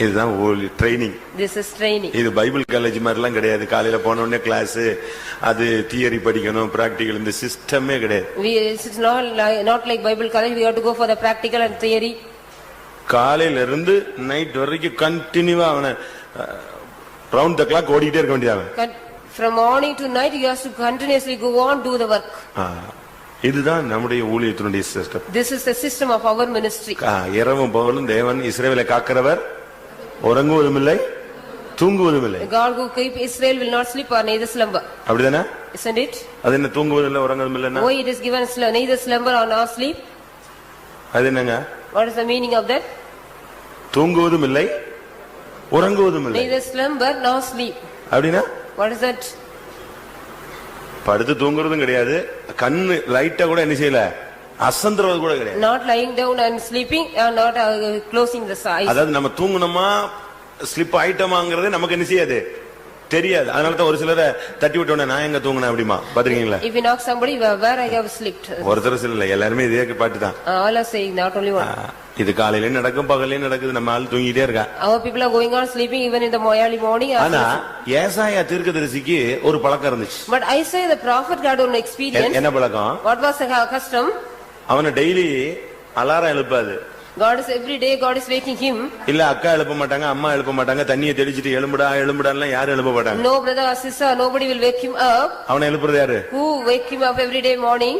Speaker 1: இதுதான் ட்ரைனிங்.
Speaker 2: This is training.
Speaker 1: இது பைபிள் காலேஜ் மாதிரிலாம் கிடையாது. காலையில போன உடனே கிளாஸ், அது தியரி படிக்கணும், பிராக்டிகல், இந்த சிஸ்டமே கிடையாது.
Speaker 2: It's not like Bible college, we have to go for the practical and theory.
Speaker 1: காலையில இருந்து நைட் வரைக்கும் கண்டினியூவா அவனை ரவுண்ட் த கிளாக் ஓடிட்டே இருக்க வேண்டியது.
Speaker 2: From morning to night you have to continuously go on do the work.
Speaker 1: இதுதான் நம்முடைய ஊழியத்தினுடைய system.
Speaker 2: This is the system of our ministry.
Speaker 1: இரவும் பகலும் தேவன் இஸ்ரவேலை காக்கிறவர், உறங்குவதும் இல்லை தூங்குவதும் இல்லை.
Speaker 2: God who keep Israel will not sleep or neither slumber.
Speaker 1: அப்படிதானே?
Speaker 2: Isn't it?
Speaker 1: அது என்ன தூங்குவதும் இல்லை உறங்குவதும் இல்லைன்னா?
Speaker 2: Why it is given neither slumber or nor sleep?
Speaker 1: அது என்னங்க?
Speaker 2: What is the meaning of that?
Speaker 1: தூங்குவதும் இல்லை உறங்குவதும் இல்லை.
Speaker 2: Neither slumber nor sleep.
Speaker 1: அப்படினா?
Speaker 2: What is that?
Speaker 1: படுத்து தூங்குறதும் கிடையாது, கண்ணு லைட்டா கூட என்ன செய்யல, அசந்தறது கூட கிடையாது.
Speaker 2: Not lying down and sleeping or not closing the eyes.
Speaker 1: அதாவது நம்ம தூங்குனோமா ஸ்லிப் ஆயிட்டமாங்கிறது நமக்கு என்ன செய்யாது, தெரியாது. அதனால தான் ஒரு சிலரை தட்டி விட்டோன்னே நான் எங்க தூங்குனேன் அப்படிமா பாத்துறீங்களா?
Speaker 2: If you knock somebody where I have slept.
Speaker 1: ஒருத்தர் சில எல்லாருமே இதே பாட்டு தான்.
Speaker 2: All are saying not only one.
Speaker 1: இது காலையில நடக்கும் பகல்ல நடக்குது, நம்ம ஆள் தூங்கிட்டே இருக்கா.
Speaker 2: Our people are going on sleeping even in the early morning.
Speaker 1: ஆனா ஏசாயா தீர்க்கதரிசிக்கு ஒரு பழக்கம் இருந்துச்சு.
Speaker 2: But I say the prophet got an experience.
Speaker 1: என்ன பழக்கம்?
Speaker 2: What was the custom?
Speaker 1: அவனை டெய்லி அலாரம் எழுப்பாது.
Speaker 2: God is every day God is waking him.
Speaker 1: இல்ல அக்கா எழுப்ப மாட்டாங்க, அம்மா எழுப்ப மாட்டாங்க, தண்ணியை தெளிச்சிட்டு எழும்புடா எழும்புடான்லாம் யாரும் எழுப்ப மாட்டாங்க.
Speaker 2: No brother or sister, nobody will wake him up.
Speaker 1: அவனை எழுப்புறது யாரு?
Speaker 2: Who wake him up every day morning?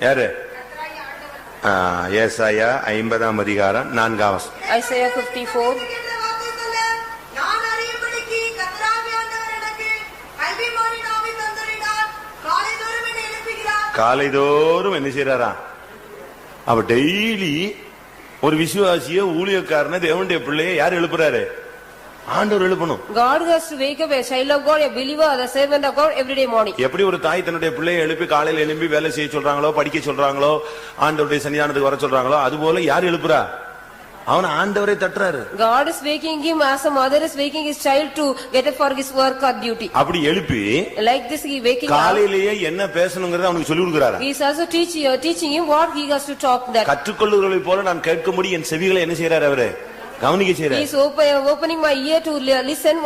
Speaker 1: யாரு? ஏசாயா 50ஆம் அதிகாரம் 4ஆம் வசனம்.
Speaker 2: Isaiah 54.
Speaker 3: நான் அறியும்படிக்கு கர்த்தராகிய ஆண்டவர் எனக்கு கல்விமானின் ஆவி தந்தருளினார். காலைதோறும் என்னை எழுப்புகிறார்.
Speaker 1: காலைதோறும் என்ன செய்யறாரா? அவ டெய்லி ஒரு விசுவாசிய ஊழியக்காரன தேவனுடைய பிள்ளையை யார் எழுப்புறாரு? ஆண்டவர் எழுப்பணும்.
Speaker 2: God has to wake up a child of God, a believer, the servant of God every day morning.
Speaker 1: எப்படி ஒரு தாய் தன்னுடைய பிள்ளையை எழுப்பி காலையில எழுப்பி வேலை செய்ய சொல்றாங்களோ, படிக்க சொல்றாங்களோ, ஆண்டவருடைய சன்னிதானத்துக்கு வர சொல்றாங்களோ, அதுபோல யார் எழுப்புறா? அவன் ஆண்டவரை தட்டுறாரு.
Speaker 2: God is waking him as a mother is waking his child to get up for his work or duty.
Speaker 1: அப்படி எழுப்பி
Speaker 2: Like this he waking up.
Speaker 1: காலையிலேயே என்ன பேசணும்ங்கறத அவனுக்கு சொல்லி கொடுக்கறாரு.
Speaker 2: He is also teaching him what he has to talk that.
Speaker 1: கற்றுக்கொள்ளுகிறவர்களை போல நான் கேட்கும்படி என் செவிகளை என்ன செய்யறாரு அவரு? கவனிக்க செய்யறாரு.
Speaker 2: He is opening my ear to listen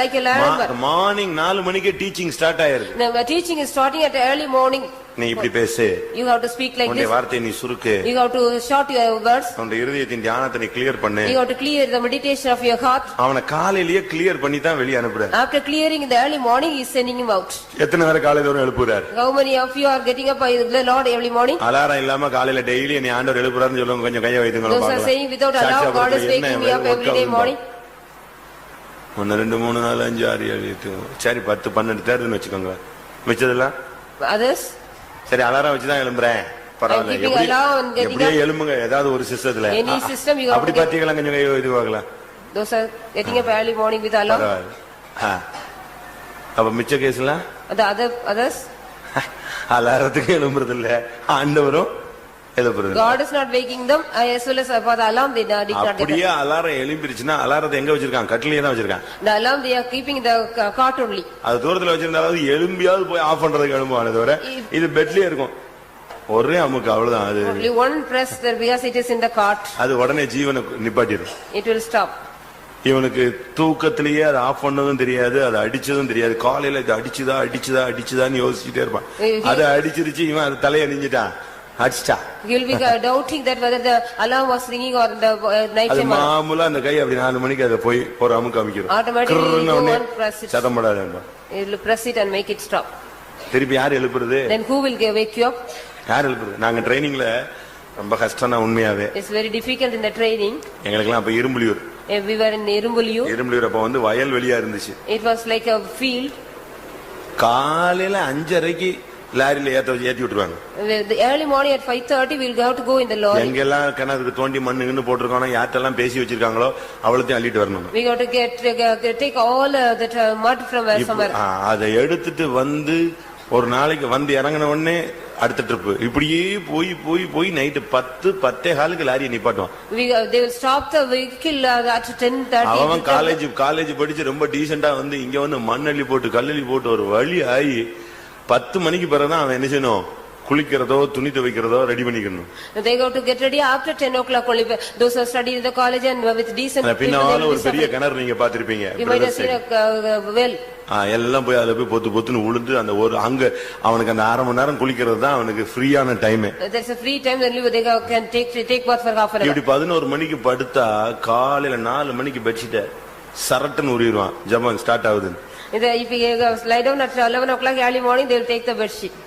Speaker 2: like a learner.
Speaker 1: Morning 4 மணிக்கு டீச்சிங் ஸ்டார்ட் ஆயிருக்கு.
Speaker 2: The teaching is starting at early morning.
Speaker 1: நீ இப்படி பேசு,
Speaker 2: You have to speak like
Speaker 1: உன்னுடைய
Speaker 2: this.
Speaker 1: வார்த்தையை நீ சுருக்கு,
Speaker 2: You have to short your words.
Speaker 1: உன்னுடைய இருதயத்தின் தியானத்தை நீ கிளியர் பண்ணு.
Speaker 2: You have to clear the meditation of your heart.
Speaker 1: அவனை காலையிலேயே கிளியர் பண்ணி தான் வெளியே அனுப்புறாரு.
Speaker 2: After clearing in the early morning, he is sending him out.
Speaker 1: எத்தனை பேர் காலையில வரும் எழுப்புறாரு?
Speaker 2: How many of you are getting up by the Lord every morning?
Speaker 1: Alarm இல்லாம காலையில டெய்லி நீ ஆண்டவர் எழுப்புறாருன்னு சொல்லுங்க, கொஞ்சம் கையை வைத்துங்க
Speaker 2: Those are saying without alarm, God is waking me up every day morning.
Speaker 1: 1 2 3 4 5 6 7 8 சரி 10 12 தேர்துன்னு வச்சுக்கோங்க. மிச்சதெல்லாம்
Speaker 2: Others?
Speaker 1: சரி அலாரம் வச்சுதான் எழும்புறேன், பரவாயில்ல.
Speaker 2: I'm keeping alarm and getting
Speaker 1: எப்படியே
Speaker 2: up.
Speaker 1: எழும்புங்க ஏதாவது ஒரு சிஸ்டத்துல.
Speaker 2: Any system you have
Speaker 1: அப்படி
Speaker 2: to get.
Speaker 1: பாத்தீங்களா கொஞ்சம் கை இது பார்க்கலாம்.
Speaker 2: Those are getting up early morning with alarm.
Speaker 1: பரவாயில்ல. அப்ப மிச்ச கேஸ்லாம்
Speaker 2: The others?
Speaker 1: அலாரத்துக்கு எழும்புறது இல்ல, ஆண்டவரும் எழுப்புறது.
Speaker 2: God is not waking them as well as for the alarm they did not get
Speaker 1: அப்படியே
Speaker 2: up.
Speaker 1: அலாரம் எழும்பிருச்சுன்னா அலாரத்தை எங்க வச்சிருக்காங்க? கட்டிலேயே தான் வச்சிருக்காங்க.
Speaker 2: The alarm they are keeping in the cot only.
Speaker 1: அது தூரத்துல வச்சிருந்தாலும் எழும்பியாவது போய் ஆஃப் பண்றதுக்கு எழும்புவானே தவிர இது பெட்லயே இருக்கும். ஒரே அமுக்கு அவ்வளவுதான். அது
Speaker 2: Only one press there because it is in the cart.
Speaker 1: அது உடனே ஜீவனை நிப்பாட்டிடும்.
Speaker 2: It will stop.
Speaker 1: இவனுக்கு தூக்கத்திலேயே அது ஆஃப் பண்ணதும் தெரியாது, அது அடிச்சதும் தெரியாது. காலையில இது அடிச்சுதான்னு யோசிச்சுட்டே இருப்பான். அது அடிச்சிருச்சு, இவன் அது தலையை அணிஞ்சிட்டான், அடிச்சிட்டா.
Speaker 2: He will be doubting that whether the alarm was ringing or the night
Speaker 1: அது
Speaker 2: time alarm.
Speaker 1: மாமூலா அந்த கை அப்படி 4 மணிக்கு அதை போய் ஒரு அமுக்கு அமைக்கிறோம்.
Speaker 2: Automatically you go and press it.
Speaker 1: சத்தம் போடாது.
Speaker 2: You will press it and make it stop.
Speaker 1: திருப்பி யார் எழுப்புறது?
Speaker 2: Then who will wake you up?
Speaker 1: யார் எழுப்புறது? நாங்க ட்ரைனிங்ல ரொம்ப கஷ்டம் உண்மையாவே.
Speaker 2: It's very difficult in the training.
Speaker 1: எங்களுக்கெல்லாம் அப்ப Irumbuliyur.
Speaker 2: We were in Irumbuliyur.
Speaker 1: Irumbuliyur அப்ப வந்து வயல் வெளியா இருந்துச்சு.
Speaker 2: It was like a field.
Speaker 1: காலையில 5:30க்கு லாரியில ஏத்தி விட்டுருவாங்க.
Speaker 2: The early morning at 5:30 we'll have to go in the lorry.
Speaker 1: எங்கெல்லாம் கிணறுக்கு தோண்டி மண்ணுன்னு போட்டிருக்கானோ, யார்ட்டெல்லாம் பேசி வச்சிருக்காங்களோ அவ்வளோத்தையும் அள்ளிட்டு வரணும்.
Speaker 2: We got to take all that mud from somewhere.
Speaker 1: அதை எடுத்துட்டு வந்து ஒரு நாளைக்கு வந்து இறங்கின உடனே அடுத்த ட்ரிப் இப்படியே போய் போய் போய் நைட்டு 10 10:15 லாரியை நிப்பாட்டுவான்.
Speaker 2: They will stop the vehicle at 10:30.
Speaker 1: அவன் காலேஜ் படிச்சு ரொம்ப டீசெண்டா வந்து இங்க வந்து மண்ணள்ளி போட்டு கல்லள்ளி போட்டு ஒரு வழி ஆகி 10 மணிக்கு பிறகுதான் அவன் என்ன செய்யணும், குளிக்கிறதோ துணி துவைக்கிறதோ ரெடி பண்ணிக்கணும்.
Speaker 2: They go to get ready after 10 o'clock only. Those who study in the college and with decent people.
Speaker 1: பின்னால ஒரு பெரிய கிணறு நீங்க பாத்திருப்பீங்க.
Speaker 2: You might have seen a well.
Speaker 1: எல்லாம் போய் அதுல போய் பொத்துன்னு உளுந்து அந்த ஒரு அங்க அவனுக்கு அந்த 1/2 மணி நேரம் குளிக்கிறது தான் அவனுக்கு ஃப்ரீயான time.
Speaker 2: There's a free time then they can take bath for half an hour.
Speaker 1: இப்படி 11 மணிக்கு படுத்தா காலையில 4 மணிக்கு பெட்ஷீட்டை சரட்டுன்னு உரிடுவான். ஜபம் ஸ்டார்ட் ஆகுது.
Speaker 2: If you lie down at 11 o'clock early morning, they will take the bed sheet.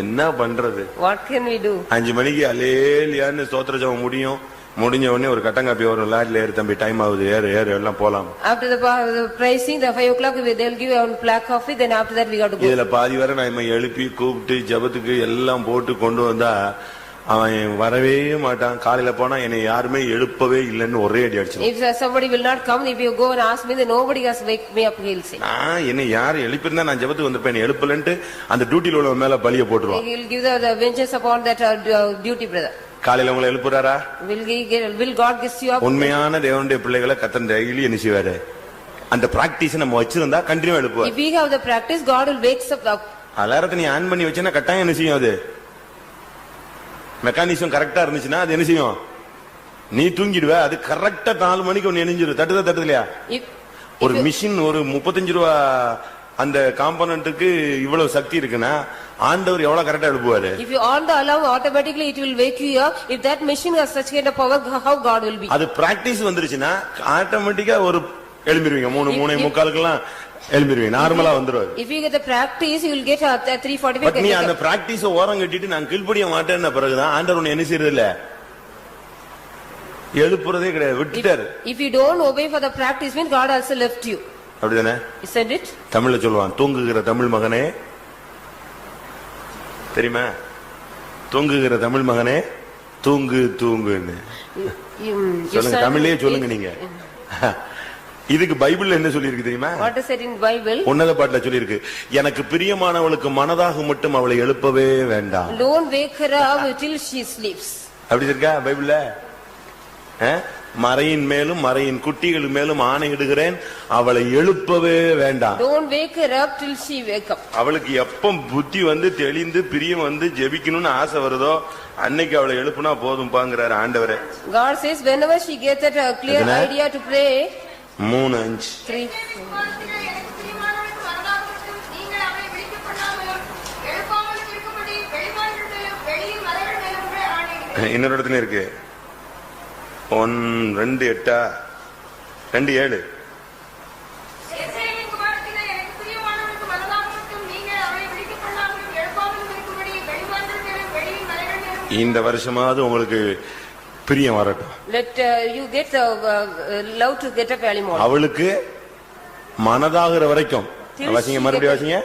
Speaker 1: என்ன பண்றது?
Speaker 2: What can we do?
Speaker 1: 5 மணிக்கு அலேலியான்னு ஸ்தோத்திர ஜெபம் முடிஞ்ச உடனே ஒரு கட்டங்காப்பி வரும், லாட்ல ஏறு தம்பி டைம் ஆகுது, ஏறு எல்லாம் போலாம்.
Speaker 2: After the praising, the 5 o'clock they will give you a black coffee. Then after that we got to go.
Speaker 1: இதுல பாதி வரை நான் எழுப்பி கூப்பிட்டு ஜபத்துக்கு எல்லாம் போட்டு கொண்டு வந்தா அவன் வரவே மாட்டான். காலையில போனா என்னை யாருமே எழுப்பவே இல்லைன்னு ஒரே அடி அடிச்சிடும்.
Speaker 2: If somebody will not come, if you go and ask me, then nobody has wake me up, he'll say.
Speaker 1: நான் என்னை யாரு எழுப்பிருந்தா நான் ஜபத்துக்கு வந்திருப்பேன், எழுப்பலன்ட்டு அந்த டியூட்டில உள்ள மேல பலிய போட்டுருவான்.
Speaker 2: He will give the vengeance upon that duty, brother.
Speaker 1: காலையில உங்களை எழுப்புறாரா?
Speaker 2: Will God get you up?
Speaker 1: உண்மையான தேவனுடைய பிள்ளைகளை கர்த்தர் டெய்லி என்ன செய்வாரு? அந்த பிராக்டிஸ் நம்ம வச்சிருந்தா continue எழுப்புவார்.
Speaker 2: If we have the practice, God will wake us up.
Speaker 1: அலாரத்தை நீ ஆன் பண்ணி வச்சேன்னா கட்டாயம் என்ன செய்யும்? அது மெக்கானிசம் கரெக்டா இருந்துச்சுன்னா அது என்ன செய்யும்? நீ தூங்கிடுவ. அது கரெக்டா 4 மணிக்கு ஒன்னு எரிஞ்சிடும். தட்டுதலையா? ஒரு மிஷின் ஒரு 35 ரூபா அந்த காம்போனன்ட்டுக்கு இவ்வளவு சக்தி இருக்குன்னா ஆண்டவர் எவ்வளவு கரெக்டா எழுப்புவாரு? If you on the alarm, automatically it will wake you up. If that machine has such kind of power, how God will be? அது பிராக்டிஸ் வந்துருச்சுன்னா ஆட்டோமேட்டிக்கா ஒரு எழும்பிடுவீங்க. 3:45க்குலாம் எழும்பிடுவீங்க. நார்மலா வந்துருவாரு. If you get the practice, you will get at 3:45. But நீ அந்த பிராக்டிஸ ஓரம் கட்டிட்டு நான் கீழ்ப்படிய மாட்டேன்ன பிறகுதான் ஆண்டவர் உன்னை என்ன செய்யறது இல்ல, எழுப்புறதே கிடையாது, விட்டுட்டாரு. If you don't obey for the practice, means God also left you. அப்படிதானே? Isn't it? தமிழ்ல சொல்லுவான், தூங்குகிற தமிழ் மகனே, தெரியுமா? தூங்குகிற தமிழ் மகனே தூங்குன்னு சொல்லுங்க. தமிழ்லயே சொல்லுங்க நீங்க. இதுக்கு பைபிள்ல என்ன சொல்லி இருக்கு தெரியுமா? What is it in Bible? உன்னத பாட்டுல சொல்லி இருக்கு, எனக்கு பிரியமானவளுக்கு மனதாக மட்டும் அவளை எழுப்பவே வேண்டாம். Don't wake her up till she sleeps. அப்படி இருக்கா பைபிள்ல? மறையின் மேலும் மறையின் குட்டிகள் மேலும் ஆணையிடுகிறேன், அவளை எழுப்பவே வேண்டாம். Don't wake her up till she wake up. அவளுக்கு எப்ப புத்தி வந்து தெளிந்து பிரியம் வந்து ஜெபிக்கணும்னு ஆசை வருதோ அன்னைக்கு அவளை எழுப்புனா போதும் பாங்கறார் ஆண்டவரே. God says whenever she gets that clear idea to pray. 3:5 3
Speaker 3: நீங்கள் அவரை விழிக்கப்படாமல் எழுப்பாமல் இருக்கும்படி வெளிமாறி
Speaker 1: இன்னொரு இடத்துல இருக்கு 1:2 2:7.
Speaker 3: எசேக்கியேலின் குமாரத்திலே எனக்கு பிரியமானவனுக்கு மனதாகமட்டும் நீங்கள் அவரை விழித்துக் கொள்ளாமலும் எழுப்பாமலும் இருக்கும்படி வெளிவாசல் மேலும் வெளியின் மலைகள் மேலும்
Speaker 1: இந்த வருஷமாவது உங்களுக்கு பிரியம் வரட்டும்.
Speaker 2: Let you get love to get up early morning.
Speaker 1: அவளுக்கு மனதாகிற வரைக்கும் வாசிங்க, மறுபடியும் வாசிங்க.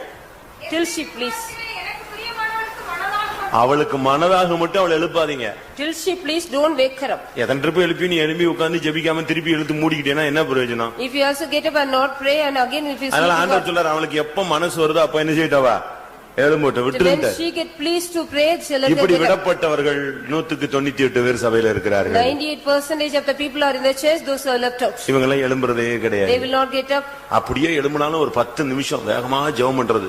Speaker 2: Till she please.
Speaker 3: எனக்கு பிரியமானவனுக்கு மனதாகமட்டும்
Speaker 1: அவளுக்கு மனதாக மட்டும் அவளை எழுப்பாதீங்க.
Speaker 2: Till she please, don't wake her up.
Speaker 1: எத்தனை ட்ரிப் எழுப்பி நீ எழுப்பி உட்கார்ந்து ஜெபிக்காம திருப்பி எழுத்து மூடிக்கிட்டேன்னா என்ன பிரயோஜனம்?
Speaker 2: If you also get up and not pray and again if you
Speaker 1: அதனால
Speaker 2: sleep,
Speaker 1: ஆண்டவர் சொல்றாரு, அவளுக்கு எப்ப மனசு வருதோ அப்ப என்ன செய்யட்டவா எழும்புட்டு
Speaker 2: when
Speaker 1: விட்டுருந்த.
Speaker 2: she get pleased to pray, she'll let her
Speaker 1: இப்படி
Speaker 2: get up.
Speaker 1: விடப்பட்டவர்கள் 198 பேர் சபையில இருக்கிறார்கள்.
Speaker 2: 98% of the people are in the church, those who are left out.
Speaker 1: இவங்க எல்லாம் எழும்புறதே
Speaker 2: They
Speaker 1: கிடையாது.
Speaker 2: will not get up.
Speaker 1: அப்படியே எழும்பினாலும் ஒரு 10 நிமிஷம் வேகமா ஜெபம் பண்றது.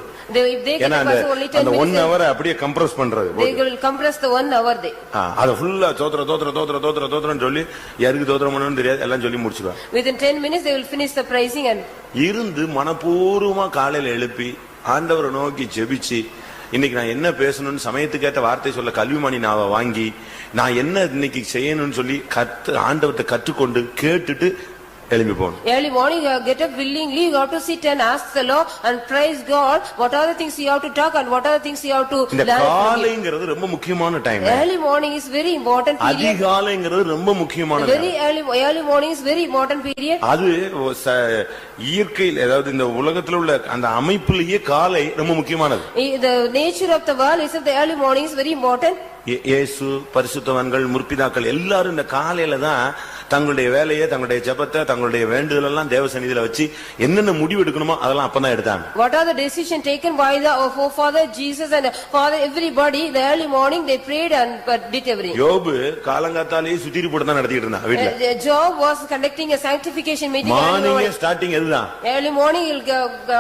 Speaker 2: If they get
Speaker 1: ஏன்னா
Speaker 2: up
Speaker 1: அந்த
Speaker 2: also only 10
Speaker 1: அந்த 1
Speaker 2: minutes,
Speaker 1: hour அப்படியே கம்ப்ரஸ் பண்றது.
Speaker 2: they will compress the 1 hour day.
Speaker 1: அத ஃபுல்லா தோத்திரம் சொல்லி யாருக்கு தோத்திரம் பண்ணணும்னு தெரியாது, எல்லாம் சொல்லி முடிச்சுடுவாங்க.
Speaker 2: Within 10 minutes, they will finish the praising and
Speaker 1: இருந்து மனப்பூர்வமா காலையில எழுப்பி ஆண்டவரை நோக்கி ஜெபிச்சு, இன்னைக்கு நான் என்ன பேசணும்னு சமயத்துக்கேற்ற வார்த்தை சொல்ல கல்விமணி நாவை வாங்கி நான் என்ன இன்னைக்கு செய்யணும்னு சொல்லி ஆண்டவர்கிட்ட கற்றுக்கொண்டு கேட்டுட்டு எழுப்பி போகணும்.
Speaker 2: early morning, you get up willingly, you have to sit and ask the Lord and praise God. What are the things you have to talk and what are the things you have to
Speaker 1: இந்த
Speaker 2: learn from Him.
Speaker 1: காலைங்கிறது ரொம்ப முக்கியமான time.
Speaker 2: Early morning is very important period.
Speaker 1: அதிகாலைங்கிறது ரொம்ப முக்கியமான time.
Speaker 2: Very early morning is very important period.
Speaker 1: அது இயற்கையில், அதாவது இந்த உலகத்துல உள்ள அந்த அமைப்பிலேயே காலை ரொம்ப முக்கியமானது.
Speaker 2: The nature of the world is that the early morning is very important.
Speaker 1: இயேசு, பரிசுத்தவான்கள், முற்பிதாக்கள் எல்லாரும் இந்த காலையில தான் தங்களுடைய வேலையை, தங்களுடைய ஜெபத்தை, தங்களுடைய வேண்டுதல் எல்லாம் தேவ சந்நிதியில வச்சு என்னென்ன முடிவு எடுக்கணுமோ அதெல்லாம் அப்பதான் எடுத்தாங்க.
Speaker 2: What are the decision taken by the forefather Jesus and father everybody? The early morning they prayed and did everything.
Speaker 1: யோபு காலங்காத்தாலேயே சுத்திரி போட்டு தான் நடத்திட்டு இருந்தான் வீட்டுல.
Speaker 2: Job was conducting a sanctification meeting.
Speaker 1: Morning starting எதுதான்?
Speaker 2: Early morning he'll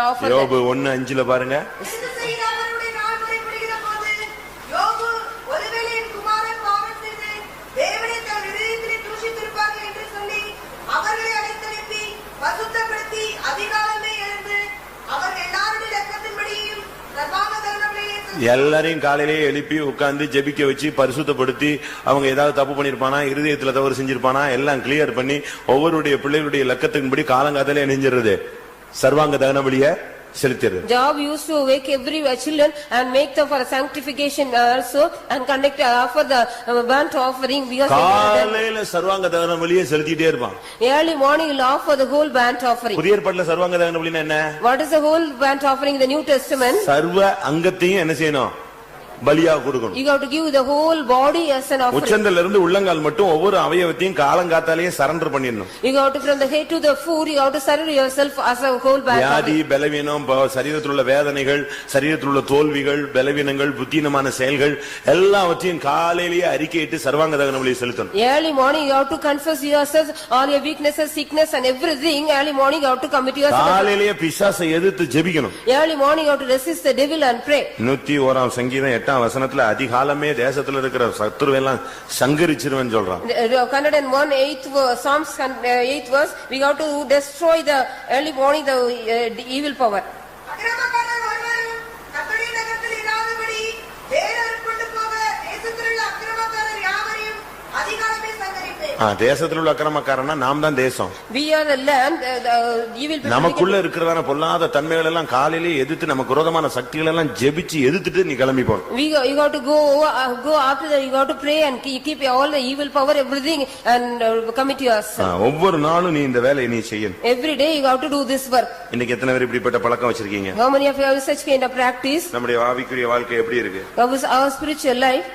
Speaker 2: offer.
Speaker 1: யோபு 1:5 பாருங்க.
Speaker 3: இந்த செய்து அவருடைய நாள் முறைப்படுகிற போது யோபு ஒருவேளை என் குமாரன் பாவம் செய்து தேவனை தன் இதயத்திலே தூஷித்திருப்பார்கள் என்று சொல்லி அவர்களை அழைத்தனுப்பி பசுத்தப்படுத்தி அதிகாலமே எழுந்து அவர்கள் எல்லாருடைய லெக்கத்தின்படியும் சர்வாங்க தருணங்களிலே
Speaker 1: எல்லாரையும் காலையிலேயே எழுப்பி உட்கார்ந்து ஜெபிக்க வச்சு பரிசுத்தப்படுத்தி, அவங்க ஏதாவது தப்பு பண்ணிருப்பானா, இருதயத்துல தவறு செஞ்சிருப்பானா எல்லாம் கிளியர் பண்ணி ஒவ்வொருடைய பிள்ளைகளுடைய லக்கத்தின்படி காலங்காத்தாலே நெஞ்சிருது சர்வாங்க தகன பலிய செலுத்திடுது.
Speaker 2: Job used to wake every children and make them for a sanctification also and conduct offer the burnt offering because
Speaker 1: காலையில சர்வாங்க தகன பலிய செலுத்திட்டே இருப்பான்.
Speaker 2: early morning he'll offer the whole burnt offering.
Speaker 1: புதிய ஏற்பாட்டுல சர்வாங்க தகன பலினா என்ன?
Speaker 2: What is the whole burnt offering in the New Testament?
Speaker 1: சர்வ அங்கத்தையும் என்ன செய்யணும்? பலியா கொடுக்கணும்.
Speaker 2: You have to give the whole body as an offering.
Speaker 1: உச்சந்தல இருந்து உள்ளங்கால் மட்டும் ஒவ்வொரு அவயவத்தையும் காலங்காத்தாலேயே சரண்டர் பண்ணிடணும்.
Speaker 2: You have to from the head to the foot, you have to surrender yourself as a whole burnt
Speaker 1: வியாதி,
Speaker 2: offering.
Speaker 1: பலவீனம், சரீரத்தில் உள்ள வேதனைகள், சரீரத்தில் உள்ள தோல்விகள், பலவீனங்கள், புத்தீனமான செயல்கள் எல்லாவற்றையும் காலையிலேயே அறிக்கையிட்டு சர்வாங்க தகன பலியை செலுத்தணும்.
Speaker 2: Early morning you have to confess yourself, all your weaknesses, sickness and everything. Early morning you have to commit yourself.
Speaker 1: காலையிலேயே பிசாசை எதிர்த்து ஜெபிக்கணும்.
Speaker 2: Early morning you have to resist the devil and pray.
Speaker 1: 101 சங்கீதம் 8 வசனத்துல அதிகாலமே தேசத்துல இருக்கிற சத்துருவெல்லாம் சங்கரிச்சிருவேன்னு சொல்றான்.
Speaker 2: 101 8th Psalms 8th verse, we have to destroy the early morning the evil power.
Speaker 3: அக்கிரமக்காரர் ஒருவரும் கர்த்தருடைய நகரத்தில் இராதபடி வேறொரு கொண்டு போக தேசத்திலுள்ள அக்கிரமக்காரர் யாவரையும் அதிகாலமே சங்கரிப்பேன்.
Speaker 1: தேசத்துல உள்ள அக்கிரமக்காரனா நாம் தான் தேசம்.
Speaker 2: We are the land, the evil people.
Speaker 1: நமக்குள்ள இருக்கிறதான பொல்லாத தன்மைகள் எல்லாம் காலையிலேயே எதிர்த்து நமக்கு விரோதமான சக்திகள் எல்லாம் ஜெபிச்சு எதிர்த்துட்டு நீ கிளம்பி போ.
Speaker 2: You have to go after that, you have to pray and keep all the evil power, everything and commit yourself.
Speaker 1: ஒவ்வொரு நாளும் நீ இந்த வேலையை நீ செய்யணும்.
Speaker 2: Every day you have to do this work.
Speaker 1: இன்னைக்கு எத்தனை பேர் இப்படிப்பட்ட பழக்கம் வச்சிருக்கீங்க?
Speaker 2: How many of you have such kind of practice?
Speaker 1: நம்முடைய ஆவிக்குரிய வாழ்க்கை எப்படி இருக்கு?
Speaker 2: How is our spiritual life?